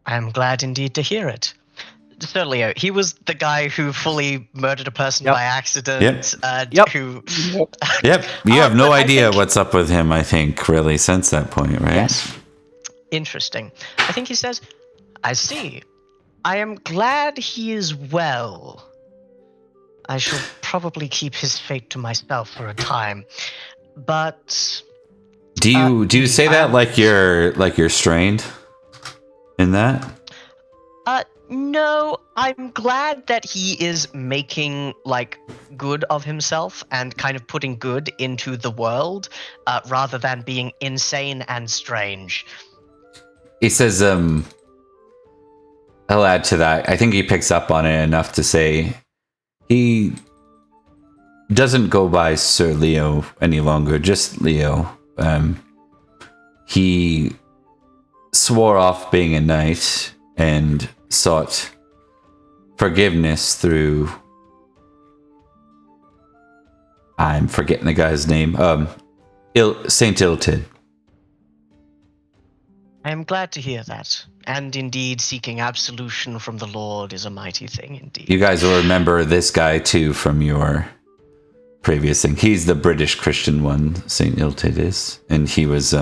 I am glad indeed to hear it. Sir Leo, he was the guy who fully murdered a person by accident. Who... Yep. You have no idea what's up with him, I think, really, since that point, right? Yes. Interesting. I think he says, I see. I am glad he is well. I shall probably keep his fate to myself for a time. But do you say that like you're strained in that? No, I'm glad that he is making good of himself and kind of putting good into the world, rather than being insane and strange. He says, I'll add to that. I think he picks up on it enough to say he doesn't go by Sir Leo any longer, just Leo. He swore off being a knight and sought forgiveness through... I'm forgetting the guy's name. Saint Illtyd. I am glad to hear that. And indeed, seeking absolution from the Lord is a mighty thing indeed. You guys will remember this guy too from your previous thing. He's the British Christian one, Saint Illtyd is, and he was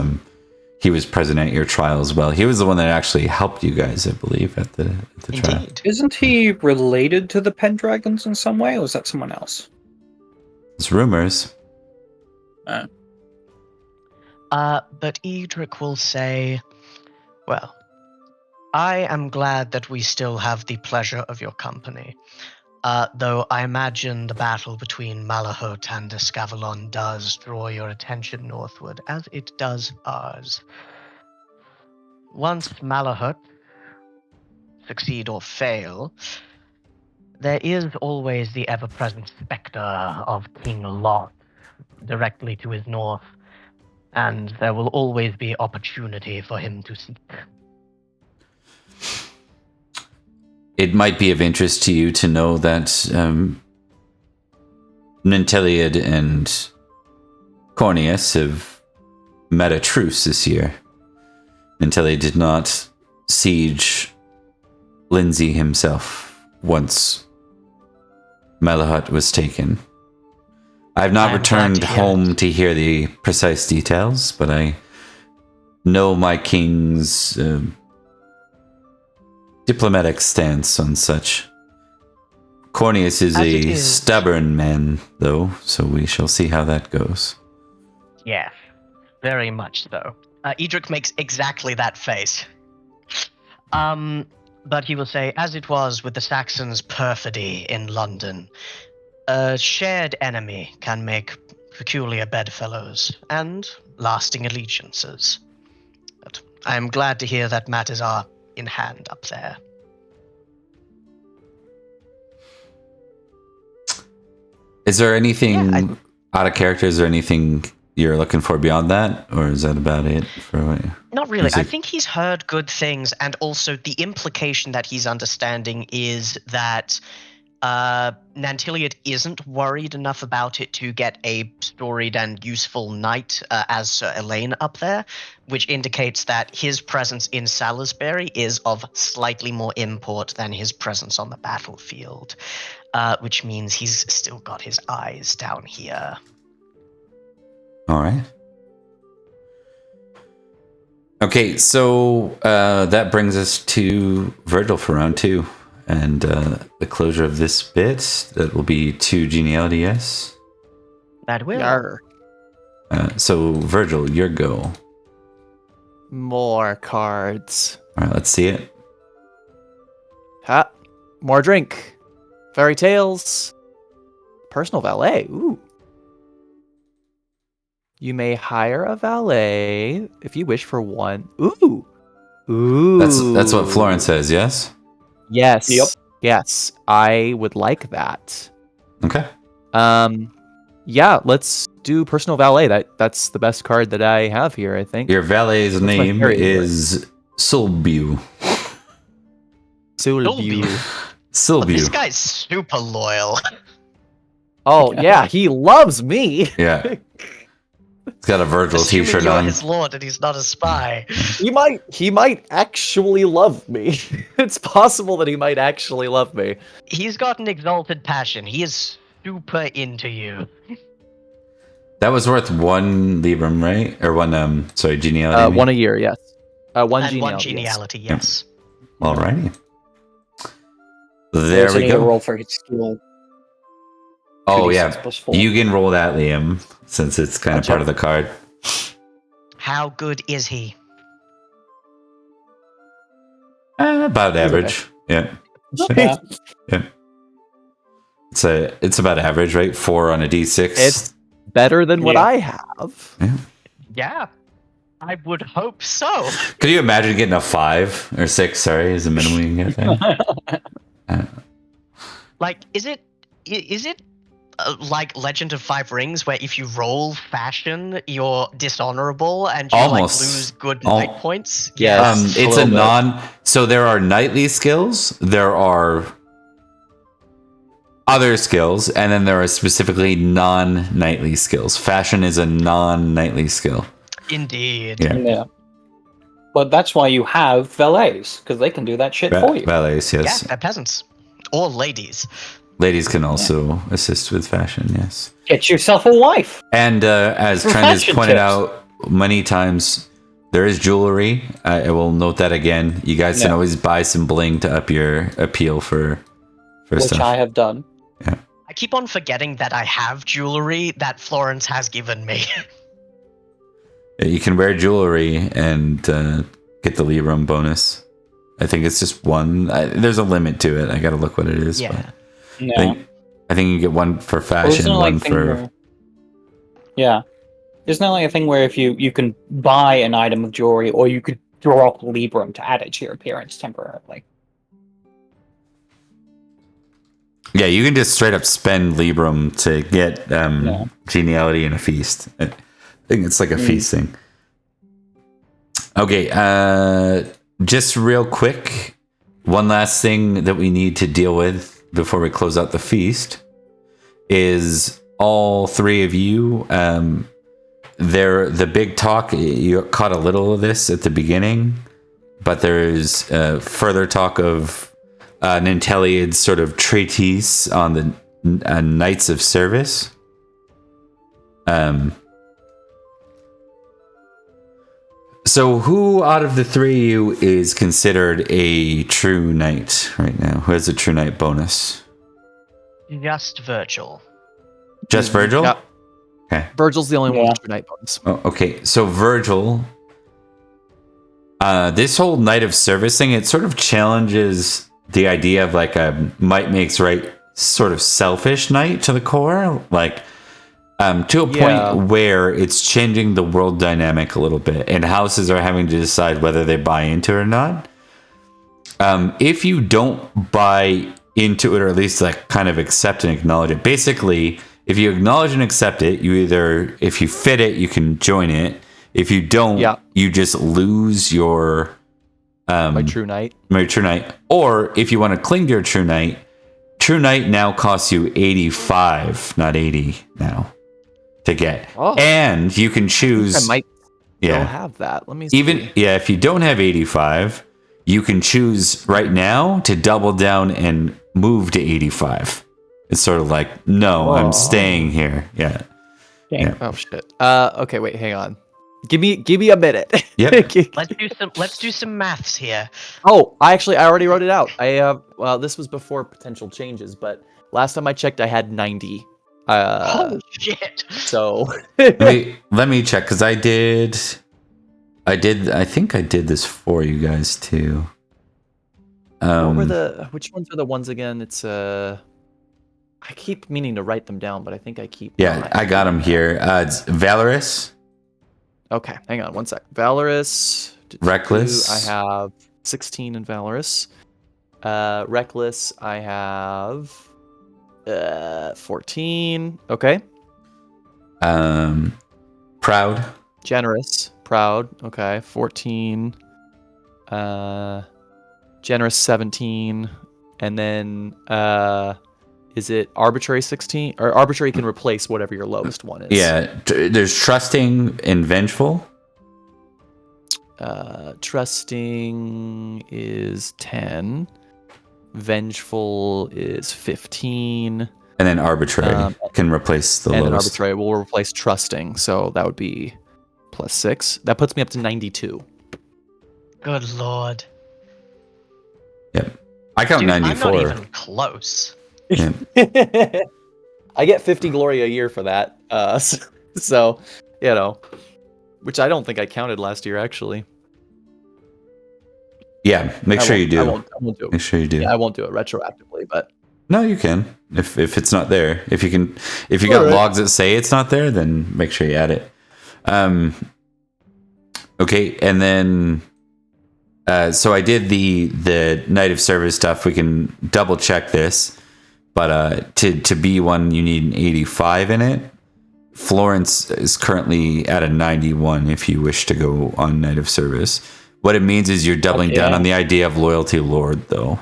present at your trial as well. He was the one that actually helped you guys, I believe, at the trial. Indeed. Isn't he related to the Pendragons in some way, or is that someone else? It's rumors. But Edrich will say, well, I am glad that we still have the pleasure of your company. Though I imagine the battle between Malahut and Escavalon does draw your attention northward, as it does ours. Once Malahut succeed or fail, there is always the ever-present spectre of King Lot directly to his north, and there will always be opportunity for him to seek. It might be of interest to you to know that Nanteleod and Corneus have met a truce this year. Nanteleod did not siege Lindsay himself once Malahut was taken. I have not returned home to hear the precise details, but I know my king's diplomatic stance on such. Corneus is a stubborn man, though, so we shall see how that goes. Yes, very much so. Edrich makes exactly that face. But he will say, as it was with the Saxons' perfidy in London, a shared enemy can make peculiar bedfellows and lasting allegiances. But I am glad to hear that matters are in hand up there. Is there anything out of character? Is there anything you're looking for beyond that? Or is that about it? Not really. I think he's heard good things, and also the implication that he's understanding is that Nanteleod isn't worried enough about it to get a storied and useful knight as Sir Elaine up there, which indicates that his presence in Salisbury is of slightly more import than his presence on the battlefield, which means he's still got his eyes down here. All right. Okay, so that brings us to Virgil for round 2. And the closure of this bit, that will be 2 geniality, yes? That will. Yarr. So, Virgil, your go. More cards. All right, let's see it. Ha! More drink. Fairy tales. Personal valet. Ooh. You may hire a valet if you wish for one. Ooh. Ooh. That's what Florence says, yes? Yes. Yep. Yes. I would like that. Okay. Yeah, let's do personal valet. That's the best card that I have here, I think. Your valet's name is Sulbu. Sulbu. This guy's super loyal. Oh, yeah, he loves me. Yeah. He's got a Virgil Assuming t-shirt you're on. his lord and he's not a spy. He might actually love me. It's possible that he might actually love me. He's got an exalted passion. He is super into you. That was worth 1 Libram, right? Or 1, geniality? 1 a year, yes. One and geniality. one geniality, yes. Alrighty. There we a go. roll for his skill. Oh, 2d6 yeah. plus 4. You can roll that, Liam, since it's kind of part of the card. How good is he? About average. Yeah. Yeah. Yeah. It's about average, right? 4 on a d6. It's better than what I have. Yeah. Yeah, I would hope so. Could you imagine getting a 5 or 6? Sorry, is the minimum you can get. Like, is it like Legend of Five Rings, where if you roll fashion, you're dishonorable and you Almost. like lose good knight points? Yes. It's a non. So there are knightly skills. There are other skills, and then there are specifically non-knightly skills. Fashion is a non-knightly skill. Indeed. Yeah. But that's why you have valets, because they can do that shit for you. Valets, yes. Yeah, they're peasants. Or ladies. Ladies can also assist with fashion, yes. Get yourself a wife. And as For Trent has fashion pointed tips. out many times, there is jewelry. I will note that again. You guys can always buy some bling to up your appeal for Which stuff. I have done. Yeah. I keep on forgetting that I have jewelry that Florence has given me. You can wear jewelry and get the Libram bonus. I think it's just 1. There's a limit to it. I gotta look what it is. Yeah. But Yeah. I think you get one for Well, fashion, isn't it like one a thing for. where- Yeah. Isn't that like a thing where if you can buy an item of jewelry, or you could drop Librum to add it to your appearance temporarily? Yeah, you can just straight up spend Librum to get geniality and a feast. I think it's like a feast thing. Okay, just real quick, one last thing that we need to deal with before we close out the feast is all three of you. The big talk, you caught a little of this at the beginning, but there's further talk of Nanteleod's sort of treatise on the Knights of Service. So who out of the three of you is considered a true knight right now? Who has a true knight bonus? Just Virgil. Just Virgil? Yeah. Okay. Virgil's the only one with true knight bonus. Oh, okay. So Virgil, this whole Knight of Service thing, it sort of challenges the idea of like a might makes right sort of selfish knight to the core. Like, to a point where it's changing the world dynamic a little bit, and houses are having to decide whether they buy into it or not. If you don't buy into it, or at least like kind of accept and acknowledge it, basically, if you acknowledge and accept it, you either, if you fit it, you can join it. If you don't, you just lose your my true knight. Or if you want to cling to your true knight now costs you 85, not 80 now. To get, and you can choose. I might still have that. Let me see. If you don't have 85, you can choose right now to double down and move to 85. It's sort of like, no, I'm staying here. Yeah. Oh shit. Okay, wait, hang on. Give me a minute. Yep. Let's do some maths here. Oh, I already wrote it out. Well, this was before potential changes, but last time I checked, I had 90. Holy shit! So let me check, because I think I did this for you guys too. Which ones are the ones again? It's I keep meaning to write them down, but I think I keep. Yeah, I got them here. It's Valorous. Okay, hang on one sec. Valorous. Reckless. I have 16 in Valorous. Reckless. I have 14. Okay. Proud. Generous. Proud. Okay. 14. Generous 17. And then is it arbitrary 16? Or arbitrary can replace whatever your lowest one is. Yeah. There's trusting and vengeful. Trusting is 10. Vengeful is 15. And then arbitrary can replace the lowest. And then arbitrary will replace trusting. So that would be +6. That puts me up to 92. Good lord. Yep. I count 94. I'm not even close. Yeah. I get 50 glory a year for that. So, which I don't think I counted last year, actually. Yeah, make sure you do. I won't do it. Make sure you do. Yeah, I won't do it retroactively, but no, you can. If it's not there, if you got logs that say it's not there, then make sure you add it. Okay, and then so I did the Knight of Service stuff. We can double check this, but to be one, you need an 85 in it. Florence is currently at a 91. If you wish to go on Knight of Service. What it means is you're doubling down on the idea of Loyalty Lord, though.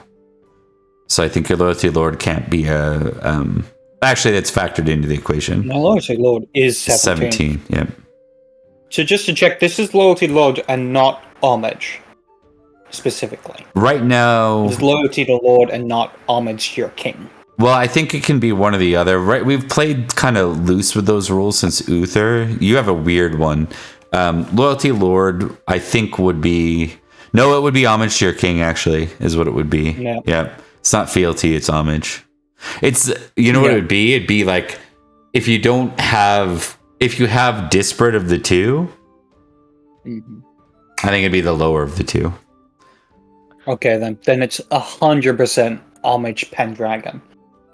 So I think your Loyalty Lord can't be actually, that's factored into the equation. My Loyalty Lord is 17. Yep. So just to check, this is Loyalty Lord and not Homage, specifically. Right now... It's Loyalty to Lord and not Homage to your King. Well, I think it can be one or the other. Right? We've played kind of loose with those rules since Uther. You have a weird one. Loyalty Lord, I think, would be... No, it would be homage to your king, actually, is what it would be. Yeah. It's not fealty, it's homage. It's... You know what it would be? It'd be like, if you have disparate of the two, I think it'd be the lower of the two. Okay, then it's 100% homage Pendragon.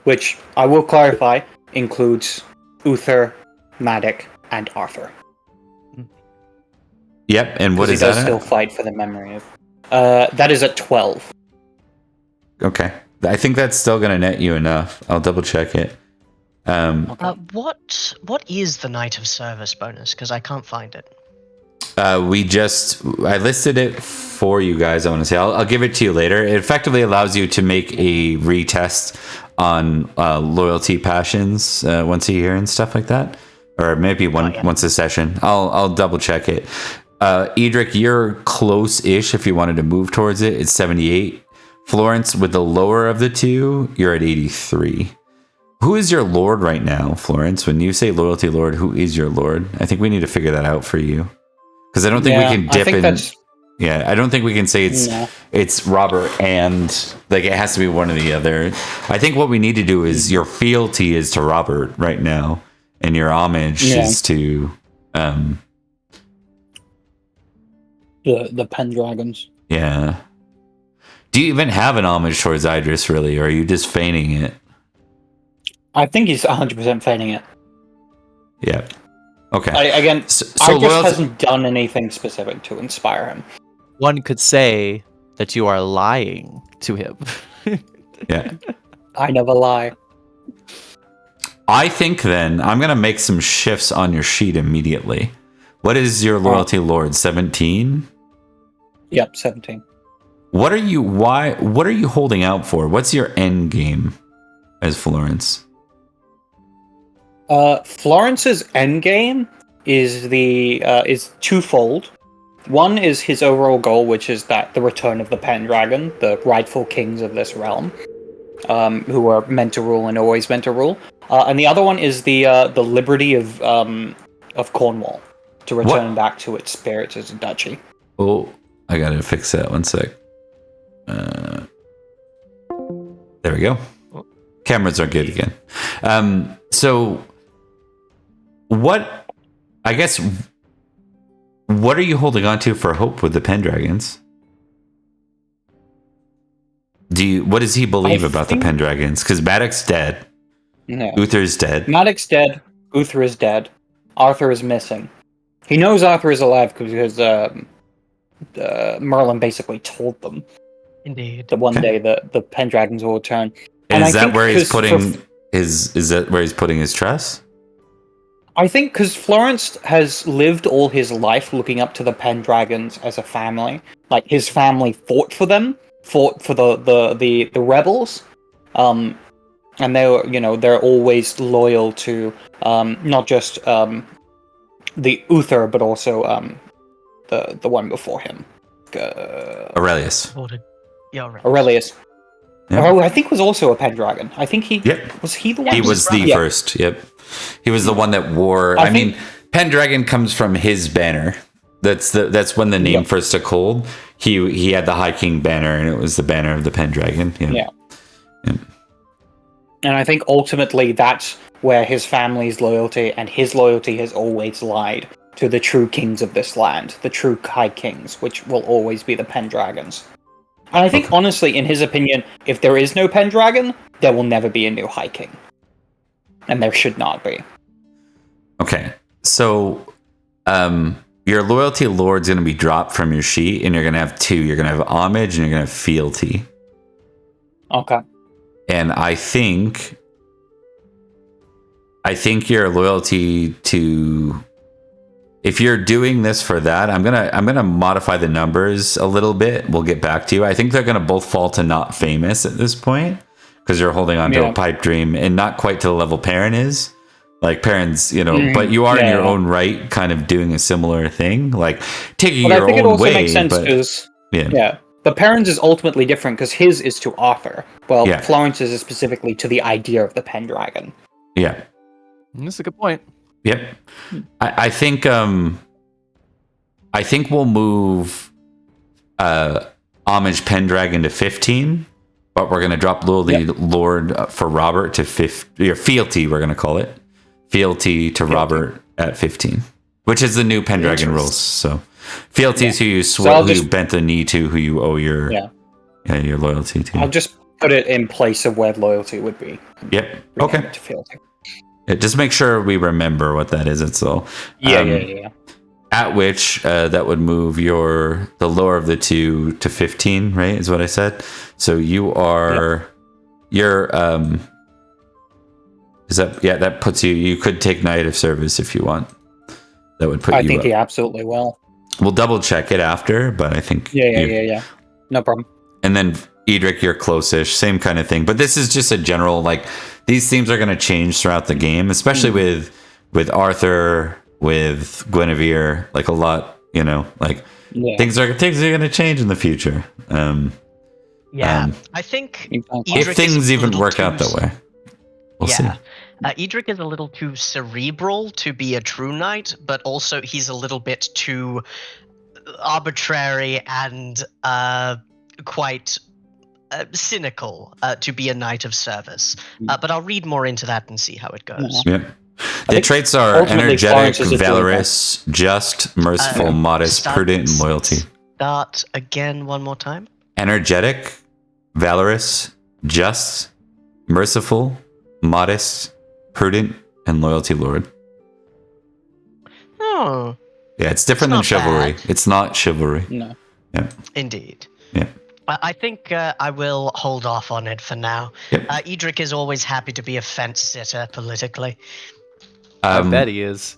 which I will clarify includes Uther, Madoc, and Arthur. Yep, and what is he does that still at? fight for the memory of. That is at 12. Okay. I think that's still going to net you enough. I'll double check it. What is the Knight of Service bonus? Because I can't find it. I listed it for you guys. I want to say I'll give it to you later. It effectively allows you to make a retest on loyalty passions once a year and stuff like that, or maybe once a session. I'll double check it. Edrich, you're close-ish if you wanted to move towards it. It's 78. Florence, with the lower of the two, you're at 83. Who is your lord right now, Florence? When you say loyalty lord, who is your lord? I think we need to figure that out for you. Because I don't think we can dip in. Yeah, I don't think we can say it's Robert and like it has to be one or the other. I think what we need to do is your fealty is to Robert right now, and your homage is to the Pendragons. Yeah. Do you even have an homage towards Idris, really, or are you just feigning it? I think he's 100% feigning it. Yeah. Okay. Idris hasn't done anything specific to inspire him. One could say that you are lying to him. Yeah. I never lie. I think then I'm going to make some shifts on your sheet immediately. What is your loyalty lord? 17? Yep, 17. What are you holding out for? What's your end game as Florence? Florence's endgame is twofold. One is his overall goal, which is that the return of the Pendragon, the rightful kings of this realm, who are meant to rule and always meant to rule. And the other one is the liberty of Cornwall, to return back to its spirit as a duchy. Oh, I gotta fix that. One sec. There we go. Cameras are good again. So what are you holding on to for hope with the Pendragons? What does he believe about the Pendragons? Because Madoc's dead. No. Uther's dead. Madoc's dead. Uther is dead. Arthur is missing. He knows Arthur is alive because Merlin basically told them. Indeed. That one day the Pendragons will return. And is that where he's putting his trust? I think because Florence has lived all his life looking up to the Pendragons as a family. Like his family fought for them, fought for the rebels, and they're always loyal to not just the Uther, but also the one before him, Aurelius. Aurelius. Yep. Oh, I think was also a Pendragon. I think was he the one? He was the first. Yep. He was the one that wore. I mean, Pendragon comes from his banner. That's when the name first took hold. He had the High King banner, and it was the banner of the Pendragon. Yeah. And I think ultimately that's where his family's loyalty and his loyalty has always lied to the true kings of this land, the true High Kings, which will always be the Pendragons. And I think, honestly, in his opinion, if there is no Pendragon, there will never be a new High King. And there should not be. Okay, so your loyalty lord's going to be dropped from your sheet, and you're going to have two. You're going to have homage, and you're going to have fealty. Okay. And I think your loyalty to... If you're doing this for that, I'm gonna modify the numbers a little bit. We'll get back to you. I think they're gonna both fall to not famous at this point because you're holding on to a pipe dream and not quite to the level Perin is. Like Perin's, but you are in your own right, kind of doing a similar thing, like taking your own way. I think it also makes sense because the Perin's is ultimately different because his is to Arthur, while Florence's is specifically to the idea of the Pendragon. Yeah, that's a good point. Yep. I think we'll move homage Pendragon to 15, but we're gonna drop loyalty lord for Robert to 50. Or fealty, we're gonna call it fealty to Robert at 15, which is the new Pendragon rules. So fealty is who you who you bent the knee to, who you owe your loyalty to. I'll just put it in place of where loyalty would be. Yep. Okay. To fealty. Yeah, just make sure we remember what that is. That's all. Yeah. At which that would move the lower of the two to 15, right? Is what I said. So you are you're is that that puts you could take Knight of Service if you want. That would put you. I think he absolutely will. We'll double check it after, but I think Yeah. No problem. And then Edrich, you're close-ish, same kind of thing. But this is just a general, like, these themes are going to change throughout the game, especially with Arthur, with Guinevere, like a lot, like things are going to change in the future. I think if things even work out that way, we'll see. Edrich is a little too cerebral to be a true knight, but also he's a little bit too arbitrary and quite cynical to be a knight of service. But I'll read more into that and see how it goes. Yeah. The traits are energetic, valorous, just, merciful, modest, prudent, and loyalty. Start again one more time. Energetic, valorous, just, merciful, modest, prudent, and loyalty lord. Oh. Yeah, it's different than chivalry. Bad. It's not chivalry. No. Yeah. Indeed. Yeah. I think I will hold off on it for now. Yep. Edrich is always happy to be a fence sitter politically. I bet he is.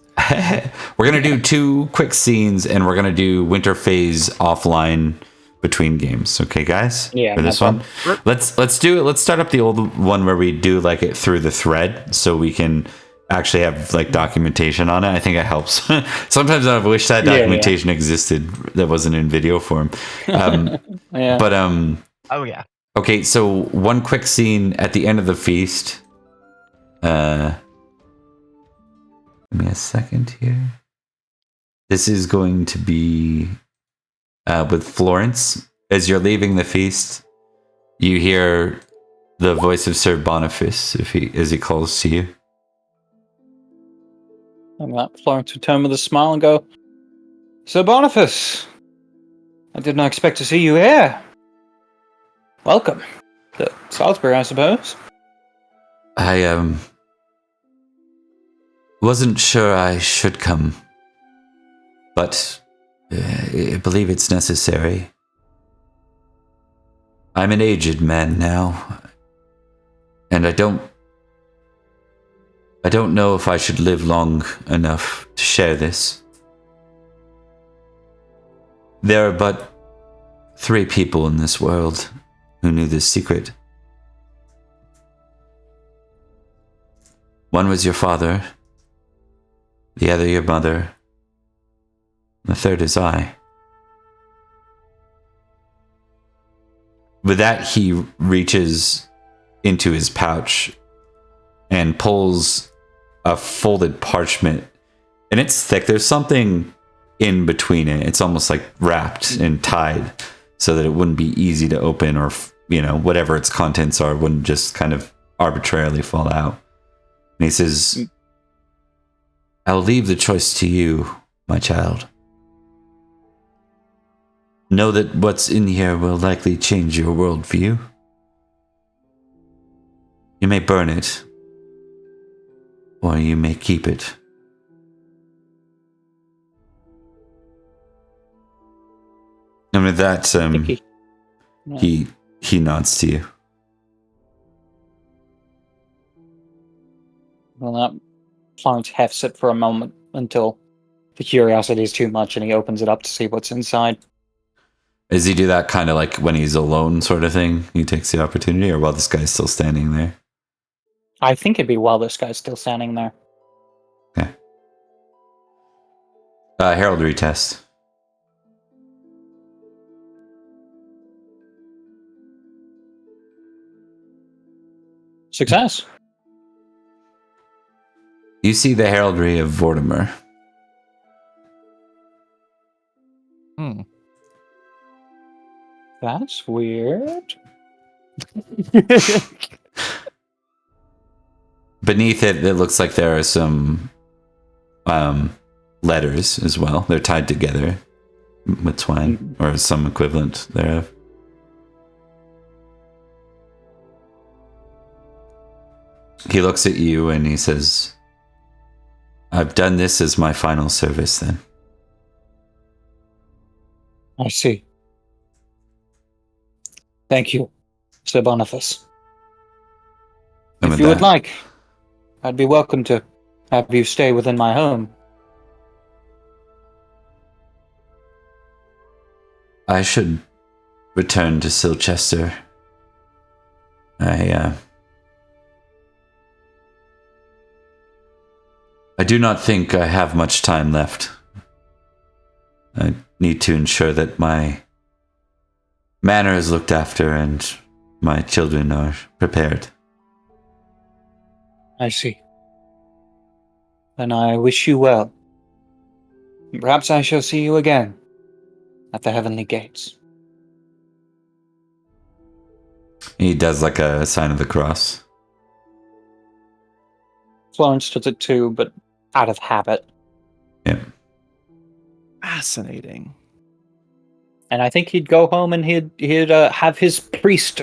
We're going to do 2 quick scenes, and we're going to do winter phase offline between games. Okay, guys? Yeah. For this one. Let's do it. Let's start up the old one where we do like it through the thread so we can actually have like documentation on it. I think it helps. Sometimes I wish that documentation existed that wasn't in video form. But oh yeah. Okay, so one quick scene at the end of the feast. Give me a second here. This is going to be with Florence. As you're leaving the feast, you hear the voice of Sir Boniface as he calls to you. And that Florence would turn with a smile and go, Sir Boniface, I did not expect to see you here. Welcome to Salisbury, I suppose. I wasn't sure I should come, but I believe it's necessary. I'm an aged man now, and I don't know if I should live long enough to share this. There are but 3 people in this world who knew this secret. One was your father, the other your mother, and the third is I. With that, he reaches into his pouch and pulls a folded parchment, and it's thick. There's something in between it. It's almost like wrapped and tied so that it wouldn't be easy to open, or whatever its contents are wouldn't just kind of arbitrarily fall out. And he says, I'll leave the choice to you, my child. Know that what's in here will likely change your worldview. You may burn it, or you may keep it. And with that, he nods to you. Well, that Florence hefts it for a moment until the curiosity is too much and he opens it up to see what's inside. Does he do that kind of like when he's alone sort of thing? He takes the opportunity, or while this guy's still standing there? I think it'd be while this guy's still standing there. Okay. Heraldry test. Success. You see the heraldry of Vortimer. That's weird. Beneath it, it looks like there are some letters as well. They're tied together with twine, or some equivalent thereof. he looks at you and he says, I've done this as my final service then. I see. Thank you, Sir Boniface. And If with you would that- like, I'd be welcome to have you stay within my home. I should return to Silchester. I do not think I have much time left. I need to ensure that my manor is looked after and my children are prepared. I see. Then I wish you well. Perhaps I shall see you again at the heavenly gates. He does like a sign of the cross. Florence does it too, but out of habit. Yeah. Fascinating. And I think he'd go home and he'd have his priest.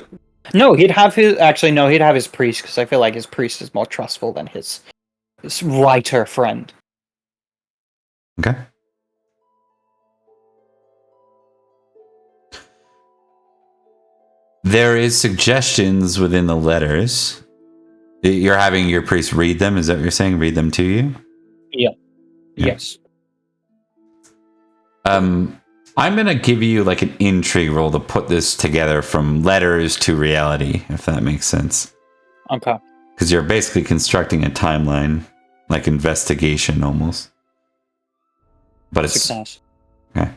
No, he'd have his. Actually, no, he'd have his priest because I feel like his priest is more trustful than his writer friend. Okay. There is suggestions within the letters. You're having your priest read them? Is that what you're saying? Read them to you? Yeah. Yeah. Yes. I'm going to give you like an intrigue roll to put this together from letters to reality, if that makes sense. Okay. Because you're basically constructing a timeline, like investigation almost. But it's... Success. Okay.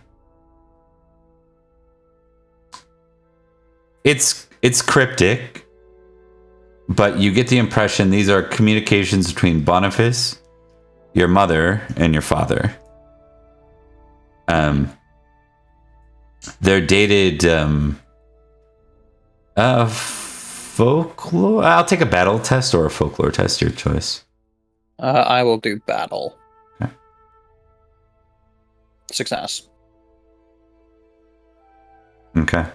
It's cryptic, but you get the impression these are communications between Boniface, your mother, and your father. They're dated folklore. I'll take a battle test or a folklore test, your choice. I will do battle. Okay. Success. Okay.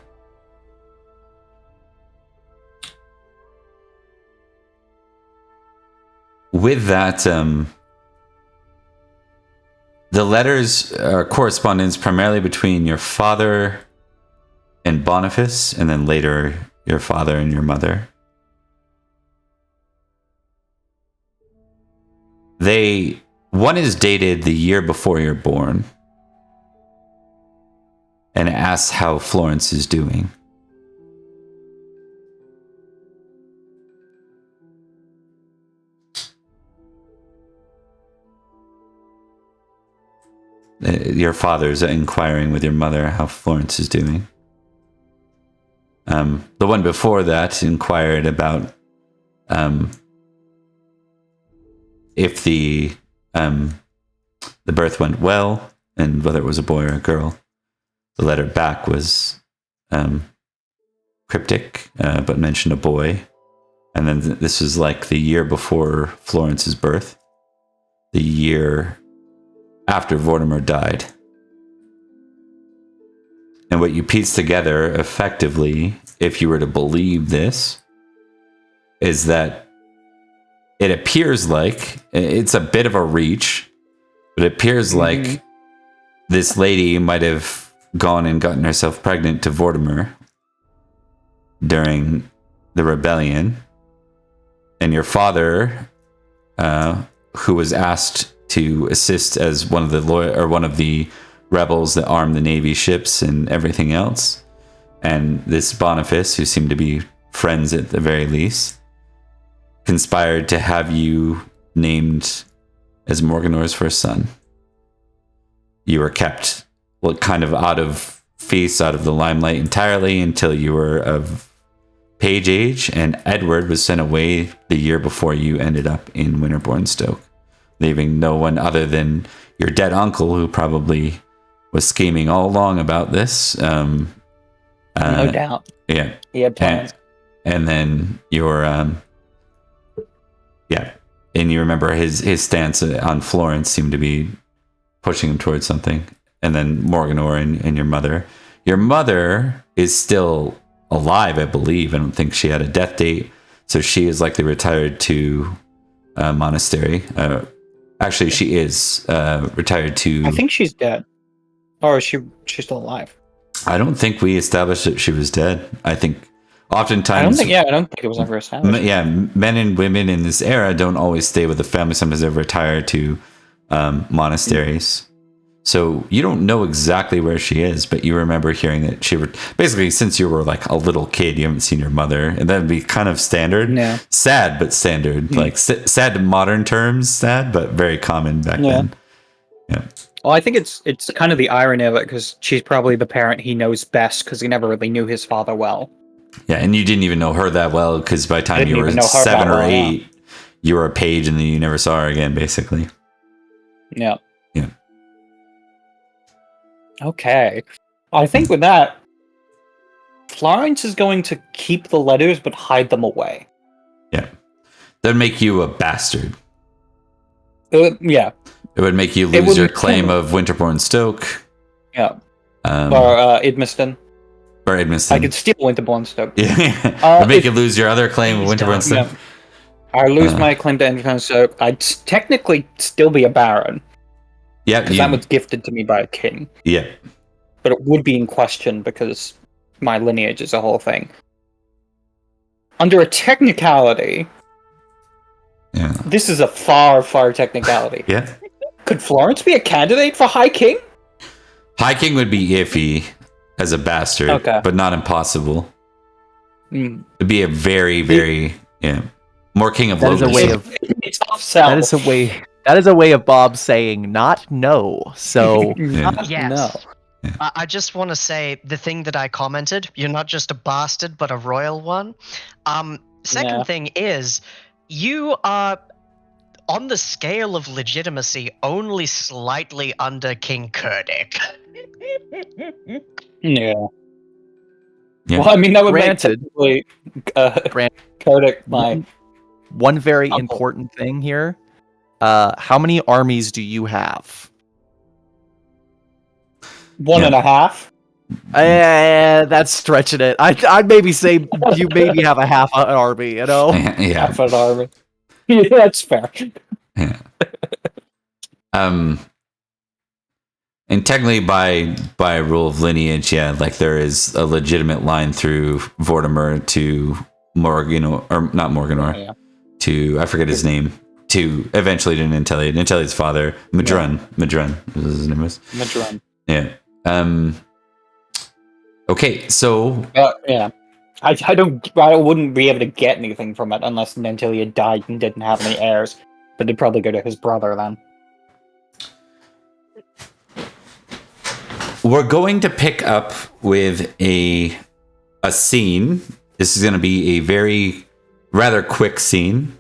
With that, the letters are correspondence primarily between your father and Boniface, and then later your father and your mother. One is dated the year before you're born, and it asks how Florence is doing. Your father's inquiring with your mother how Florence is doing. The one before that inquired about if the birth went well and whether it was a boy or a girl. The letter back was cryptic, but mentioned a boy. And then this was like the year before Florence's birth, the year after Vortimer died. And what you piece together effectively, if you were to believe this, is that it appears like, it's a bit of a reach, but it appears like this lady might have gone and gotten herself pregnant to Vortimer during the rebellion. And your father, who was asked to assist as one of the rebels that armed the Navy ships and everything else. And this Boniface, who seemed to be friends at the very least, conspired to have you named as Morganor's first son. You were kept kind of out of the limelight entirely until you were of page age, and Edward was sent away the year before you ended up in Winterbourne, Stoke, leaving no one other than your dead uncle, who probably was scheming all along about this. No doubt. Yeah. He had plans. And then your, and you remember his stance on Florence seemed to be pushing him towards something. And then Morganor and your mother. Your mother is still alive, I believe. I don't think she had a death date. So she is likely retired to a monastery. Actually, she is retired to. I think she's dead. Or is she's still alive? I don't think we established that she was dead. I think oftentimes. I don't think it was ever established. Men and women in this era don't always stay with the family. Sometimes they retire to monasteries. So you don't know exactly where she is, but you remember hearing that she basically, since you were like a little kid, you haven't seen your mother, and that'd be kind of standard. Yeah. Sad, but standard. Like sad in modern terms, sad, but very common back then. Yeah. Well, I think it's kind of the irony of it, because she's probably the parent he knows best, because he never really knew his father well. Yeah, and you didn't even know her that well, because by the time you were 7 or 8, you were a page, and then you never saw her again, basically. Yeah. Yeah. Okay. I think with that, Florence is going to keep the letters, but hide them away. Yeah. That'd make you a bastard. Yeah. It would make you lose your claim of Winterbourne Stoke. Yeah. Or Idmiston. Or Edmiston. I could steal Winterbourne Stoke. Yeah. It would make you lose your other claim of Winterbourne Stoke. Yeah. I lose my claim to Winterbourne Stoke. I'd technically still be a baron. Yeah. Because that was gifted to me by a king. Yeah. But it would be in question because my lineage is a whole thing. Under a technicality, this is a far technicality. Yeah. Could Florence be a candidate for High King? High King would be iffy as a bastard, but not impossible. It'd be a very more King of Logres. That is a way of Bob saying not no. So Yes. No. I just want to say the thing that I commented, you're not just a bastard, but a royal one. Second thing is, you are, on the scale of legitimacy, only slightly under King Cerdic. Yeah. Well, I mean, that would Granted. make Cerdic my... One very important thing here. How many armies do you have? 1.5. That's stretching it. I'd maybe say you maybe have a half an army, you know? Yeah. Half an army. Yeah, that's fair. Yeah. And technically by rule of lineage, like there is a legitimate line through Vortimer to Morganor, or not Morganor, to, I forget his name, to eventually to Nanteleod. Nanteleod's father, Madrun. Madrun was his name. Madrun. Yeah. Okay, so I wouldn't be able to get anything from it unless Nanteleod died and didn't have any heirs. But it'd probably go to his brother then. We're going to pick up with a scene. This is going to be a very rather quick scene.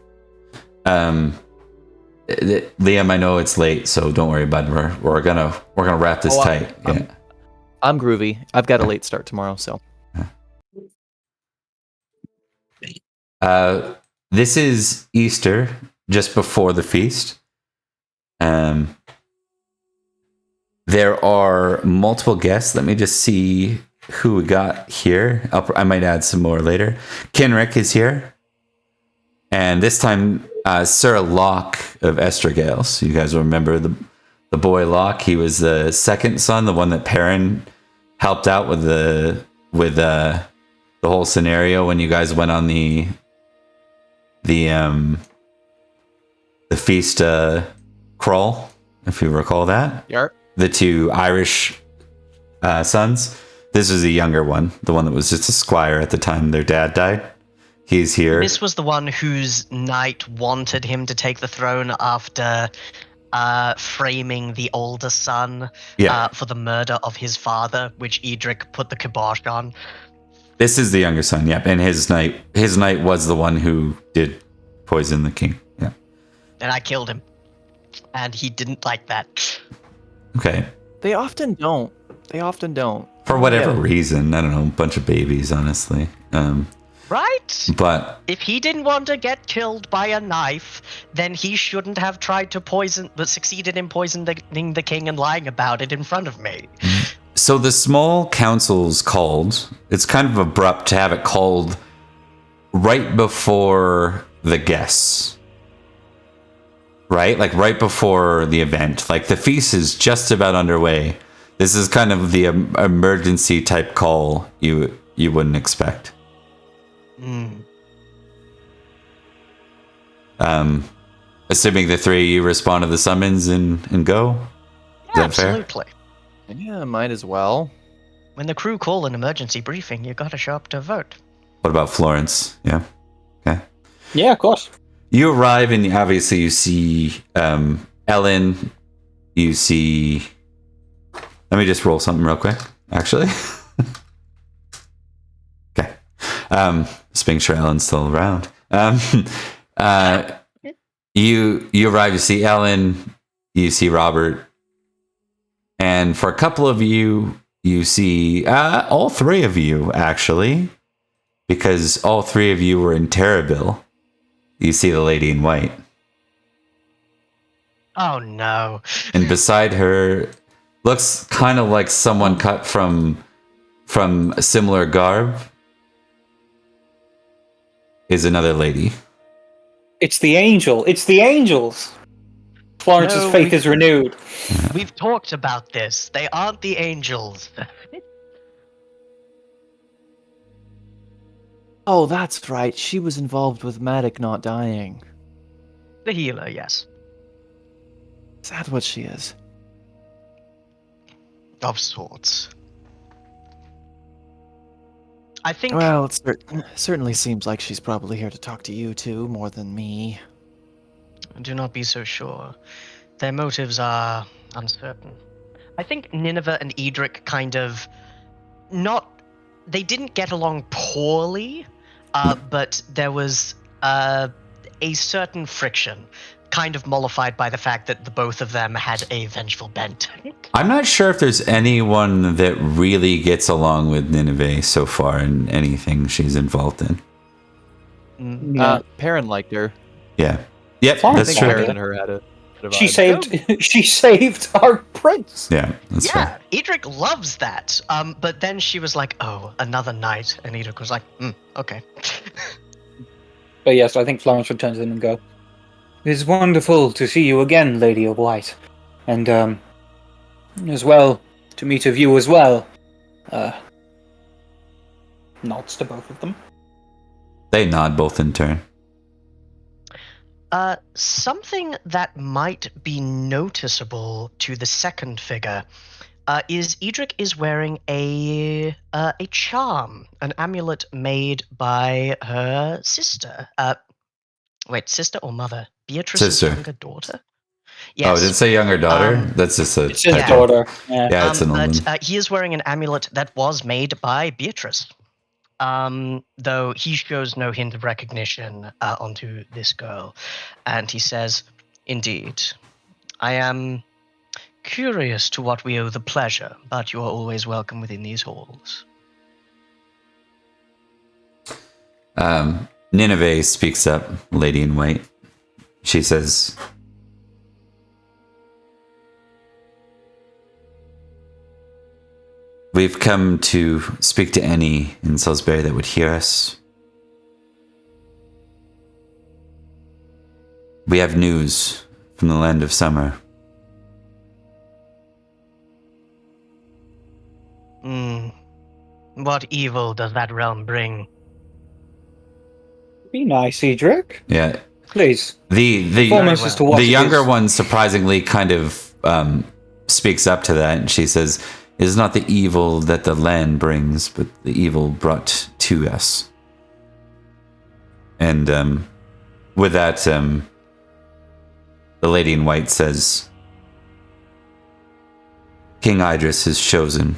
Liam, I know it's late, so don't worry, bud. We're gonna wrap this tight. I'm groovy. I've got a late start tomorrow, so. This is Easter, just before the feast. There are multiple guests. Let me just see who we got here. I might add some more later. Kenrick is here. And this time, Sir Locke of Estragale. So you guys will remember the boy Locke. He was the second son, the one that Perin helped out with the whole scenario when you guys went on the feast crawl, if you recall that. Yep. The two Irish sons. This was the younger one, the one that was just a squire at the time their dad died. He's here. This was the one whose knight wanted him to take the throne after framing the older son for the murder of his father, which Edrich put the kibosh on. This is the younger son, yep. And his knight was the one who did poison the king. Yeah. And I killed him. And he didn't like that. Okay. They often don't. For whatever reason. I don't know. A bunch of babies, honestly. Right? But if he didn't want to get killed by a knife, then he shouldn't have tried to succeeded in poisoning the king and lying about it in front of me. So the small council's called. It's kind of abrupt to have it called right before the guests. Right? Like right before the event. Like the feast is just about underway. This is kind of the emergency type call you wouldn't expect. Assuming the three of you respond to the summons and go? Is that fair? Absolutely. Yeah, might as well. When the crew call an emergency briefing, you gotta show up to vote. What about Florence? Yeah. Okay. Yeah, of course. You arrive and obviously you see Ellen. You see. Let me just roll something real quick, actually. Okay. Just making sure Ellen's still around. You arrive, you see Ellen, you see Robert, and for a couple of you, you see all three of you, actually, because all three of you were in Terrabil. You see the lady in white. Oh no. And beside her, looks kind of like someone cut from a similar garb, is another lady. It's the angel. It's the angels. Florence's faith is renewed. We've talked about this. They aren't the angels. Oh, that's right. She was involved with Madoc not dying. The healer, yes. Is that what she is? Of sorts. I think... Well, it certainly seems like she's probably here to talk to you two more than me. Do not be so sure. Their motives are uncertain. I think Nineveh and Edrich kind of they didn't get along poorly, but there was a certain friction, kind of mollified by the fact that the both of them had a vengeful bent. I'm not sure if there's anyone that really gets along with Nineveh so far in anything she's involved in. Perin liked her. Yeah. Yep, Florence that's true. Perin and her had a bit of She vibe. saved our prince. Yeah, that's Yeah, fair. Edrich loves that. But then she was like, "Oh, another night," and Edrich was like, "Okay." But yes, I think Florence would turn to them and go, "It is wonderful to see you again, Lady of White. And, as well, to meet of you as well." Nods to both of them. They nod both in turn. Something that might be noticeable to the second figure is Edrich is wearing a charm, an amulet made by her sister. Wait, sister or mother? Beatrice's Sister. younger daughter? Yes. Oh, did it say younger daughter? That's just a It's his typo. daughter. Yeah. Yeah, it's an old one. But he is wearing an amulet that was made by Beatrice. Though he shows no hint of recognition onto this girl. And he says, "Indeed, I am curious to what we owe the pleasure, but you are always welcome within these halls." Nineveh speaks up, lady in white. She says, "We've come to speak to any in Salisbury that would hear us. We have news from the land of summer." What evil does that realm bring? Be nice, Edrich. Yeah. Please. The Foremost as to what it younger is. one surprisingly kind of speaks up to that, and she says, "It is not the evil that the land brings, but the evil brought to us." And with that, the lady in white says, "King Idris is chosen.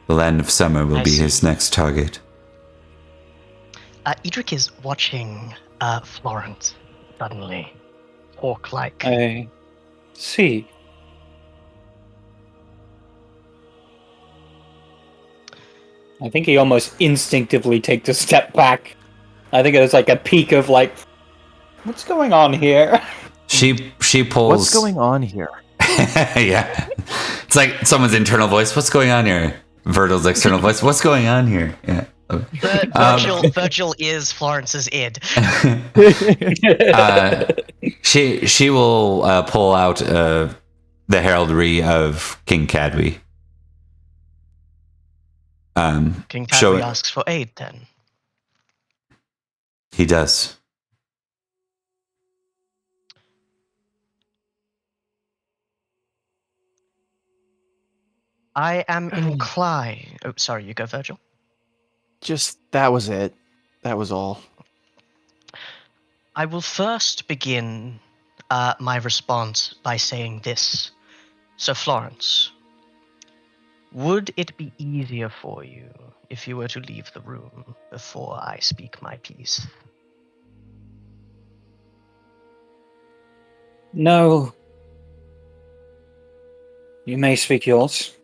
The land of summer will I be see. his next target." Edrich is watching Florence suddenly hawk-like. I see. I think he almost instinctively takes a step back. I think it was like a peek of like, what's going on here? She pulls. What's going on here? Yeah. It's like someone's internal voice. What's going on here? Virgil's external voice. What's going on here? Yeah. Virgil is Florence's id. She will pull out the heraldry of King Cadwy. King show Cadwy it. asks for aid, then. He does. I am inclined. Oh, sorry, you go, Virgil. Just that was it. That was all. I will first begin my response by saying this. Sir Florence, would it be easier for you if you were to leave the room before I speak my piece? No. You may speak yours.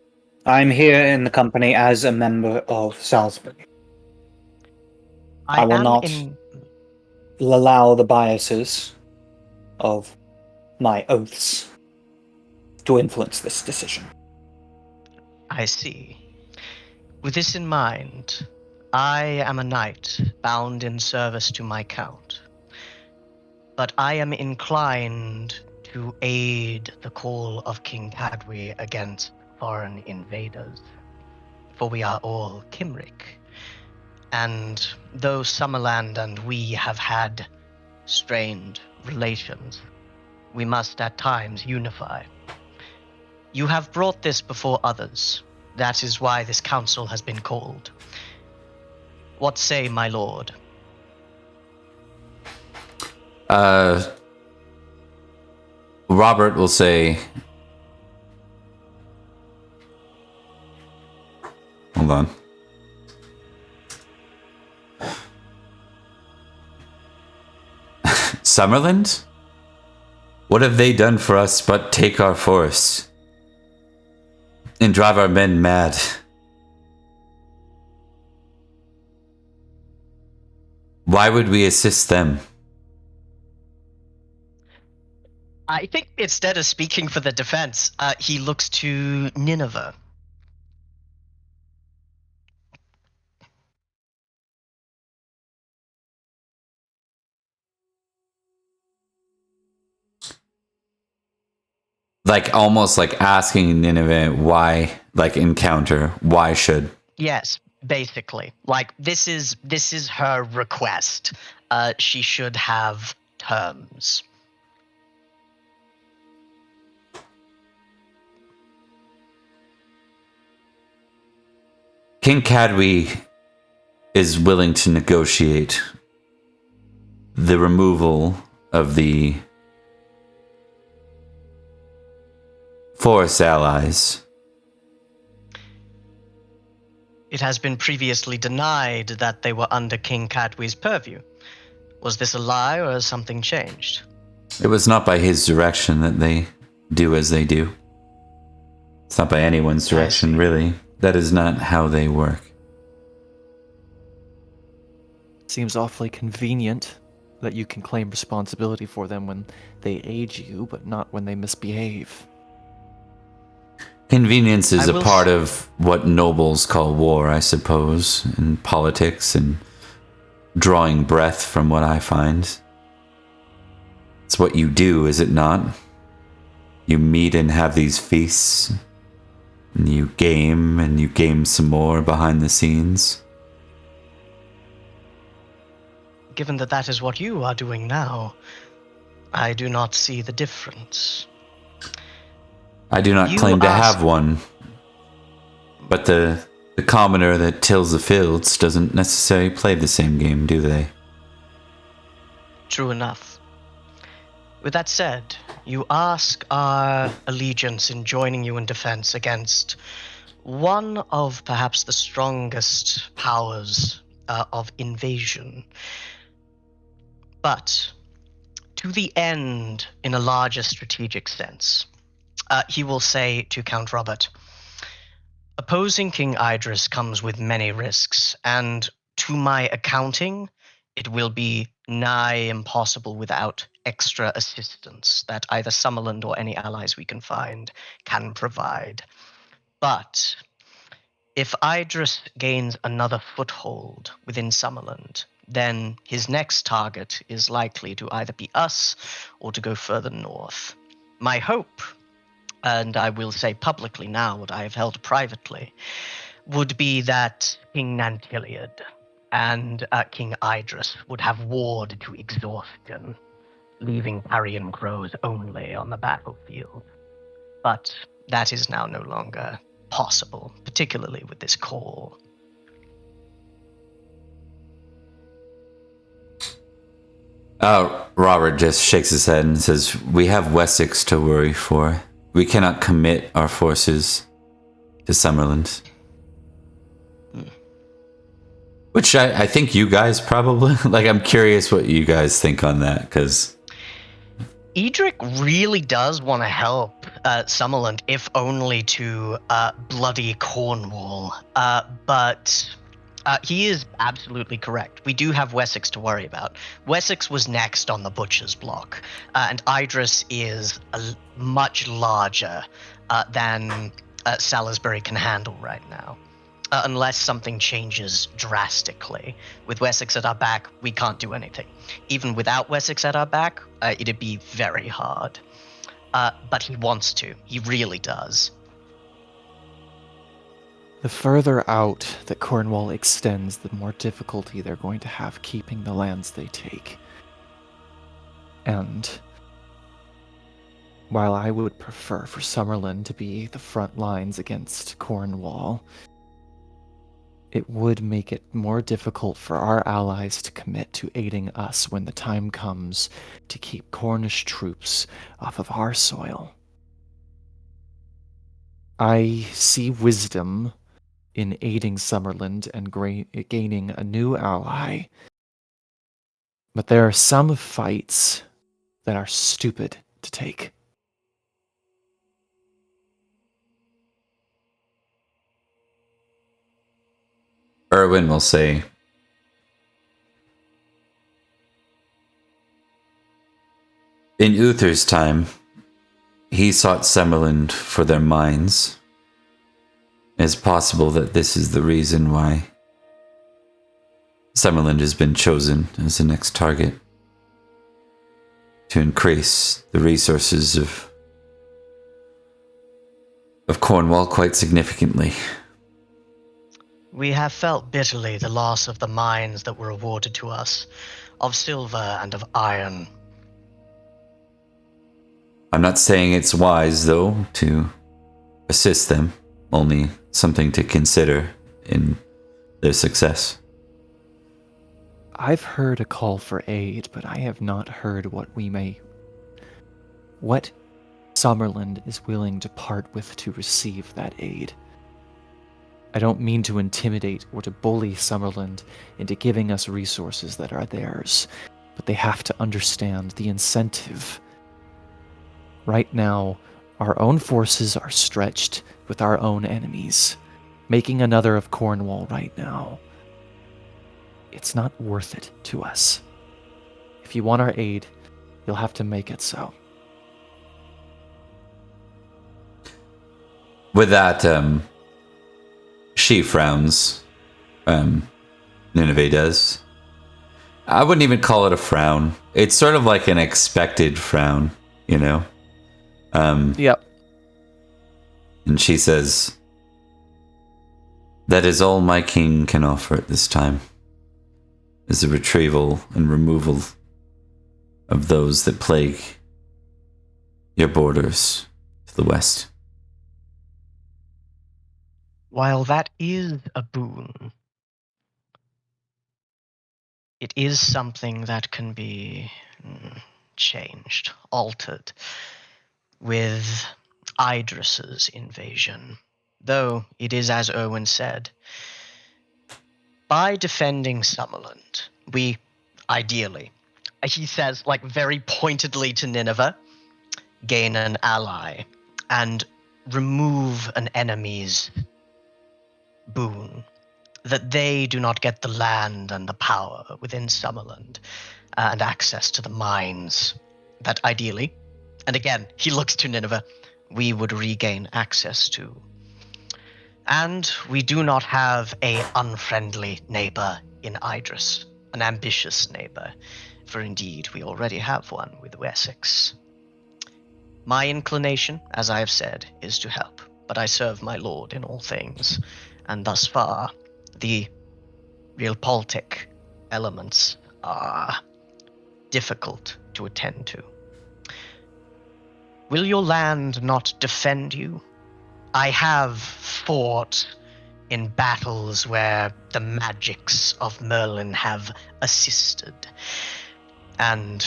I'm here in the company as a member of Salisbury. I will not allow the biases of my oaths to influence this decision. I see. With this in mind, I am a knight bound in service to my count. But I am inclined to aid the call of King Cadwy against foreign invaders. For we are all Cymric. And though Summerland and we have had strained relations, we must at times unify. You have brought this before others. That is why this council has been called. What say, my lord? Robert will say, hold on. Summerland? What have they done for us but take our forests and drive our men mad? Why would we assist them? I think instead of speaking for the defense, he looks to Nineveh. Like almost like asking Nineveh why, like encounter, why should? Yes, basically. Like this is her request. She should have terms. King Cadwy is willing to negotiate the removal of the forest allies. It has been previously denied that they were under King Cadwy's purview. Was this a lie or has something changed? It was not by his direction that they do as they do. It's not by anyone's direction, really. That is not how they work. Seems awfully convenient that you can claim responsibility for them when they aid you, but not when they misbehave. Convenience is a part of what nobles call war, I suppose, in politics and drawing breath from what I find. It's what you do, is it not? You meet and have these feasts, and you game some more behind the scenes. Given that that is what you are doing now, I do not see the difference. I do not claim to have one, but the commoner that tills the fields doesn't necessarily play the same game, do they? True enough. With that said, you ask our allegiance in joining you in defense against one of perhaps the strongest powers of invasion. But to the end, in a larger strategic sense, he will say to Count Robert, opposing King Idris comes with many risks, and to my accounting, it will be nigh impossible without extra assistance that either Summerland or any allies we can find can provide. But If Idris gains another foothold within Summerland, then his next target is likely to either be us or to go further north. My hope, and I will say publicly now what I have held privately, would be that King Nanteleod and King Idris would have warred to exhaustion, leaving carrion crows only on the battlefield. But that is now no longer possible, particularly with this call. Robert just shakes his head and says, "We have Wessex to worry for. We cannot commit our forces to Summerland." Which I think you guys probably, I'm curious what you guys think on that, because Edrich really does want to help Summerland, if only to bloody Cornwall. But he is absolutely correct. We do have Wessex to worry about. Wessex was next on the butcher's block, and Idris is much larger than Salisbury can handle right now. Unless something changes drastically. With Wessex at our back, we can't do anything. Even without Wessex at our back, it'd be very hard. But he wants to. He really does. The further out that Cornwall extends, the more difficulty they're going to have keeping the lands they take. And while I would prefer for Summerland to be the front lines against Cornwall, it would make it more difficult for our allies to commit to aiding us when the time comes to keep Cornish troops off of our soil. I see wisdom in aiding Summerland and gaining a new ally, but there are some fights that are stupid to take. Erwin will say, "In Uther's time, he sought Summerland for their mines. It's possible that this is the reason why Summerland has been chosen as the next target, to increase the resources of Cornwall quite significantly." We have felt bitterly the loss of the mines that were awarded to us, of silver and of iron. I'm not saying it's wise, though, to assist them, only something to consider in their success. I've heard a call for aid, but I have not heard what Summerland is willing to part with to receive that aid. I don't mean to intimidate or to bully Summerland into giving us resources that are theirs, but they have to understand the incentive. Right now, our own forces are stretched with our own enemies. Making another of Cornwall right now, it's not worth it to us. If you want our aid, you'll have to make it so. With that, she frowns. Nineveh does. I wouldn't even call it a frown. It's sort of like an expected frown, you know? Yep. And she says, "That is all my king can offer at this time, is the retrieval and removal of those that plague your borders to the west." While that is a boon, it is something that can be changed, altered, with Idris's invasion. Though it is as Erwin said, by defending Summerland, we ideally, he says, very pointedly to Nineveh, gain an ally and remove an enemy's boon, that they do not get the land and the power within Summerland and access to the mines, that ideally, and again, he looks to Nineveh, we would regain access to. And we do not have a unfriendly neighbor in Idris, an ambitious neighbor, for indeed we already have one with Wessex. My inclination, as I have said, is to help, but I serve my lord in all things, and thus far, the realpolitik elements are difficult to attend to. Will your land not defend you? I have fought in battles where the magics of Merlin have assisted, and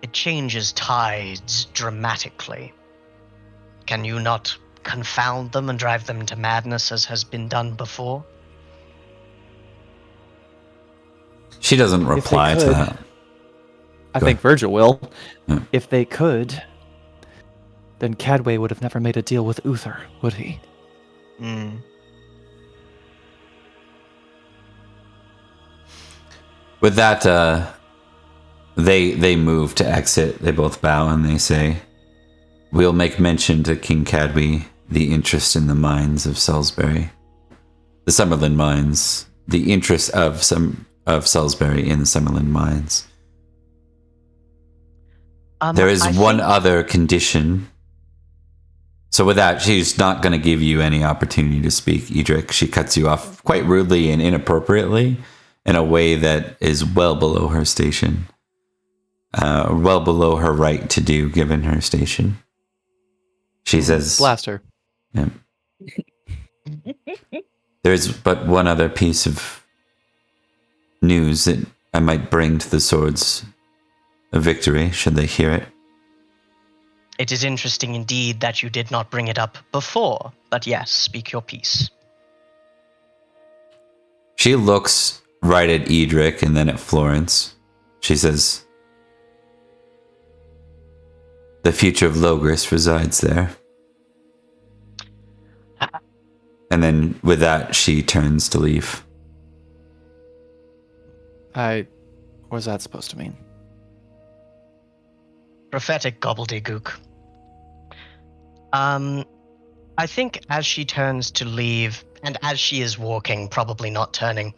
it changes tides dramatically. Can you not confound them and drive them to madness as has been done before? She doesn't reply to that. I think Virgil will. Yeah. If they could, then Cadway would have never made a deal with Uther, would he? With that, they move to exit. They both bow and they say, "We'll make mention to King Cadway the interest in the mines of Salisbury, the Summerlin mines, the interest of Salisbury in the Summerlin mines. There is one other condition." So with that, she's not going to give you any opportunity to speak, Edrich. She cuts you off quite rudely and inappropriately in a way that is well below her station. Well below her right to do, given her station. She says... Blast her. Yeah. There's but one other piece of news that I might bring to the Swords of Victory, should they hear it. It is interesting indeed that you did not bring it up before, but yes, speak your piece. She looks right at Edrich and then at Florence. She says, "The future of Logres resides there." And then with that, she turns to leave. What was that supposed to mean? Prophetic gobbledygook. I think as she turns to leave, and as she is walking, probably not turning,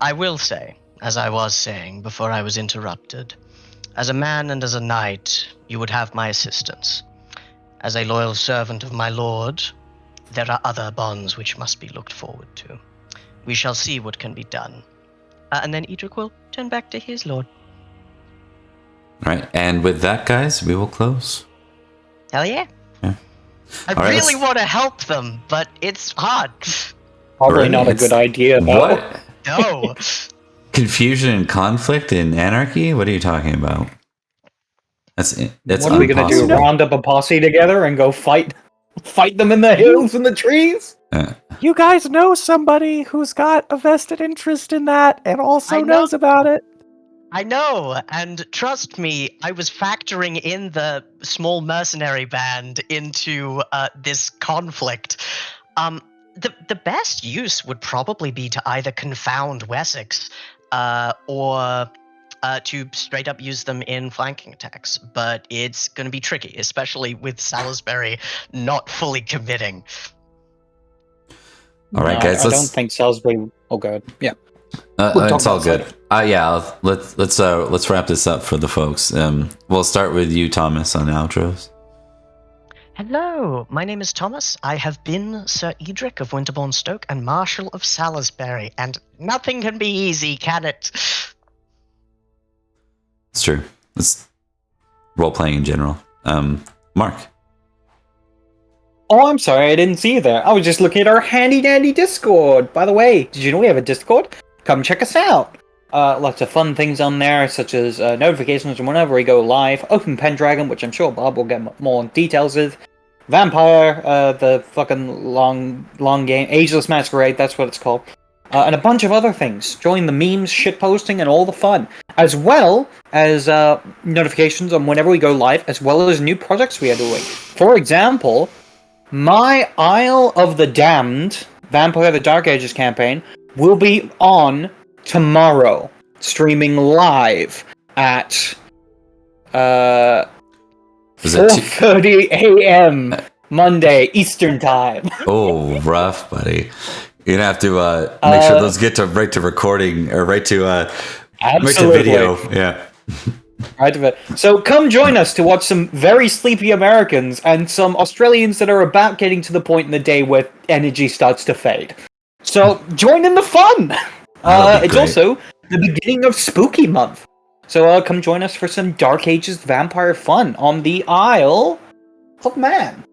I will say, as I was saying before I was interrupted, as a man and as a knight, you would have my assistance. As a loyal servant of my lord, there are other bonds which must be looked forward to. We shall see what can be done. And then Edrich will turn back to his lord. All right, and with that, guys, we will close. Hell yeah. I All right, really want to help them, but it's hard. Probably Really? not a good idea, though. What? No. Confusion and conflict in Anarchy? What are you talking about? That's What are we going to do? impossible. Round up a posse together and go fight them in the hills and the trees? You guys know somebody who's got a vested interest in that and also I know. knows about it. I know, and trust me, I was factoring in the small mercenary band into this conflict. The best use would probably be to either confound Wessex or to straight up use them in flanking attacks, but it's going to be tricky, especially with Salisbury not fully committing. All right, guys. I don't think Salisbury. Oh, God. Yeah. It's all good. Let's wrap this up for the folks. We'll start with you, Thomas, on outros. Hello, my name is Thomas. I have been Sir Edrich of Winterbourne, Stoke, and Marshal of Salisbury, and nothing can be easy, can it? It's true. It's role-playing in general. Mark. Oh, I'm sorry, I didn't see you there. I was just looking at our handy-dandy Discord. By the way, did you know we have a Discord? Come check us out. Lots of fun things on there, such as notifications whenever we go live. Open Pendragon, which I'm sure Bob will get more details with. Vampire, the fucking long game. Ageless Masquerade, that's what it's called. And a bunch of other things. Join the memes, shitposting, and all the fun. As well as notifications on whenever we go live, as well as new projects we are doing. For example, my Isle of the Damned, Vampire the Dark Ages campaign, will be on tomorrow, streaming live at 4:30 a.m. Monday, Eastern time. Oh, rough, buddy. You're gonna have to make sure those get to right to recording or right to video. Yeah. Right. So come join us to watch some very sleepy Americans and some Australians that are about getting to the point in the day where energy starts to fade. So join in the fun. It's great. also the beginning of Spooky Month. So come join us for some Dark Ages vampire fun on the Isle of Man.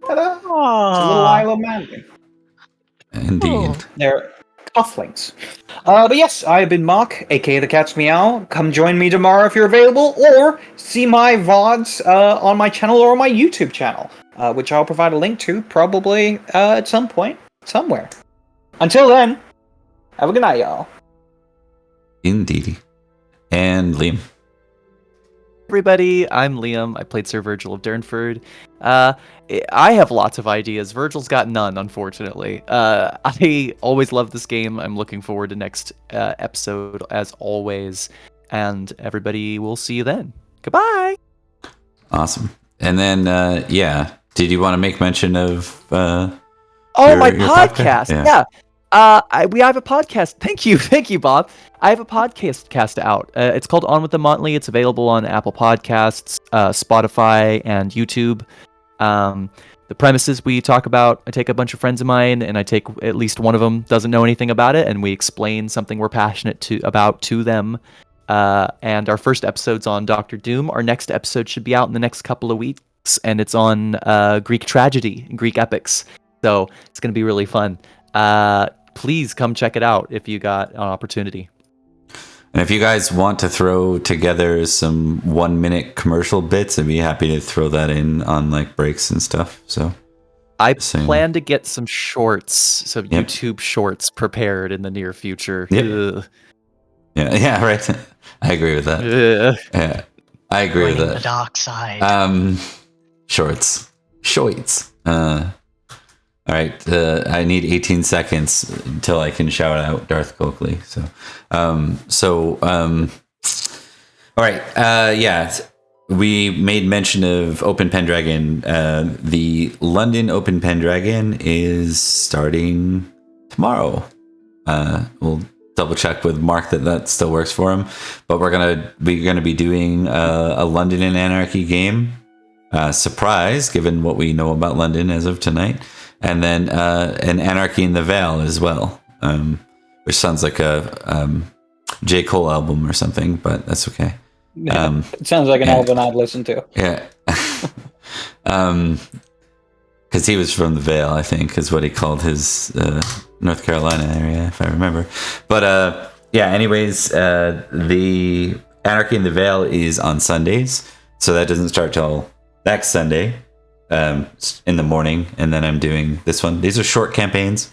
Ta-da! It's a little Isle of Man. Indeed. They're cufflinks. But yes, I've been Mark, aka the Cat's Meow. Come join me tomorrow if you're available, or see my VODs on my channel or on my YouTube channel, which I'll provide a link to probably at some point, somewhere. Until then, have a good night, y'all. Indeed. And Liam. Everybody, I'm Liam. I played Sir Virgil of Durnford. I have lots of ideas. Virgil's got none, unfortunately. I always love this game. I'm looking forward to next episode, as always. And everybody, we'll see you then. Goodbye! Awesome. And then, did you want to make mention of... my podcast! Yeah. We have a podcast. Thank you, Bob. I have a podcast out. It's called On with the Motley. It's available on Apple Podcasts, Spotify, and YouTube. The premises we talk about, I take a bunch of friends of mine, and I take at least one of them doesn't know anything about it, and we explain something we're passionate about to them. And our first episode's on Doctor Doom. Our next episode should be out in the next couple of weeks, and it's on Greek tragedy, Greek epics. So it's going to be really fun. Please come check it out if you got an opportunity. And if you guys want to throw together some 1-minute commercial bits, I'd be happy to throw that in on like breaks and stuff. So I plan to get some shorts, some YouTube shorts prepared in the near future. Yep. Yeah, right. I agree with that. Yeah, I agree with that. The dark side. Shorts. All right, I need 18 seconds until I can shout out Darth Coakley. All right, we made mention of Open Pendragon. The London Open Pendragon is starting tomorrow. We'll double check with Mark that still works for him, but we're gonna be doing a London and Anarchy game. Surprise, given what we know about London as of tonight. And then an Anarchy in the Vale as well, which sounds like a J. Cole album or something, but that's okay. It sounds like an album I'd listen to. Yeah. Because he was from the Vale, I think, is what he called his North Carolina area, if I remember. But anyways, the Anarchy in the Vale is on Sundays, so that doesn't start till next Sunday. In the morning, and then I'm doing this one. These are short campaigns.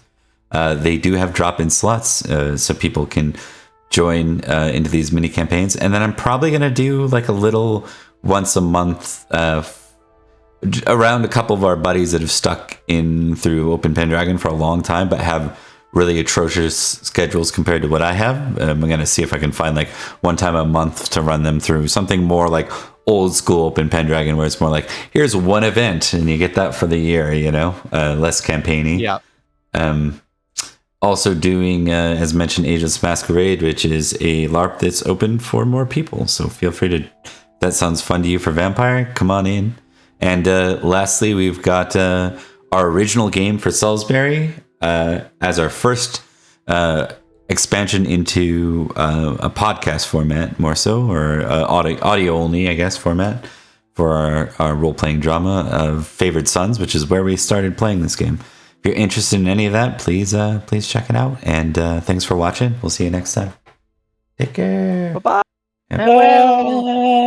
They do have drop-in slots, so people can join into these mini campaigns. And then I'm probably going to do like a little once a month around a couple of our buddies that have stuck in through Open Pendragon for a long time, but have really atrocious schedules compared to what I have. I'm going to see if I can find like one time a month to run them through something more like old school Open Pendragon, where it's more like, here's one event and you get that for the year, less campaigny. Yeah. Also doing, as mentioned, Agents of Masquerade, which is a LARP that's open for more people. So feel free to, if that sounds fun to you for Vampire, come on in. And lastly, we've got our original game for Salisbury as our first expansion into a podcast format, more so, or audio only, I guess, format for our role-playing drama of Favored Sons, which is where we started playing this game. If you're interested in any of that, please check it out. And thanks for watching. We'll see you next time. Take care. Bye-bye. Yep.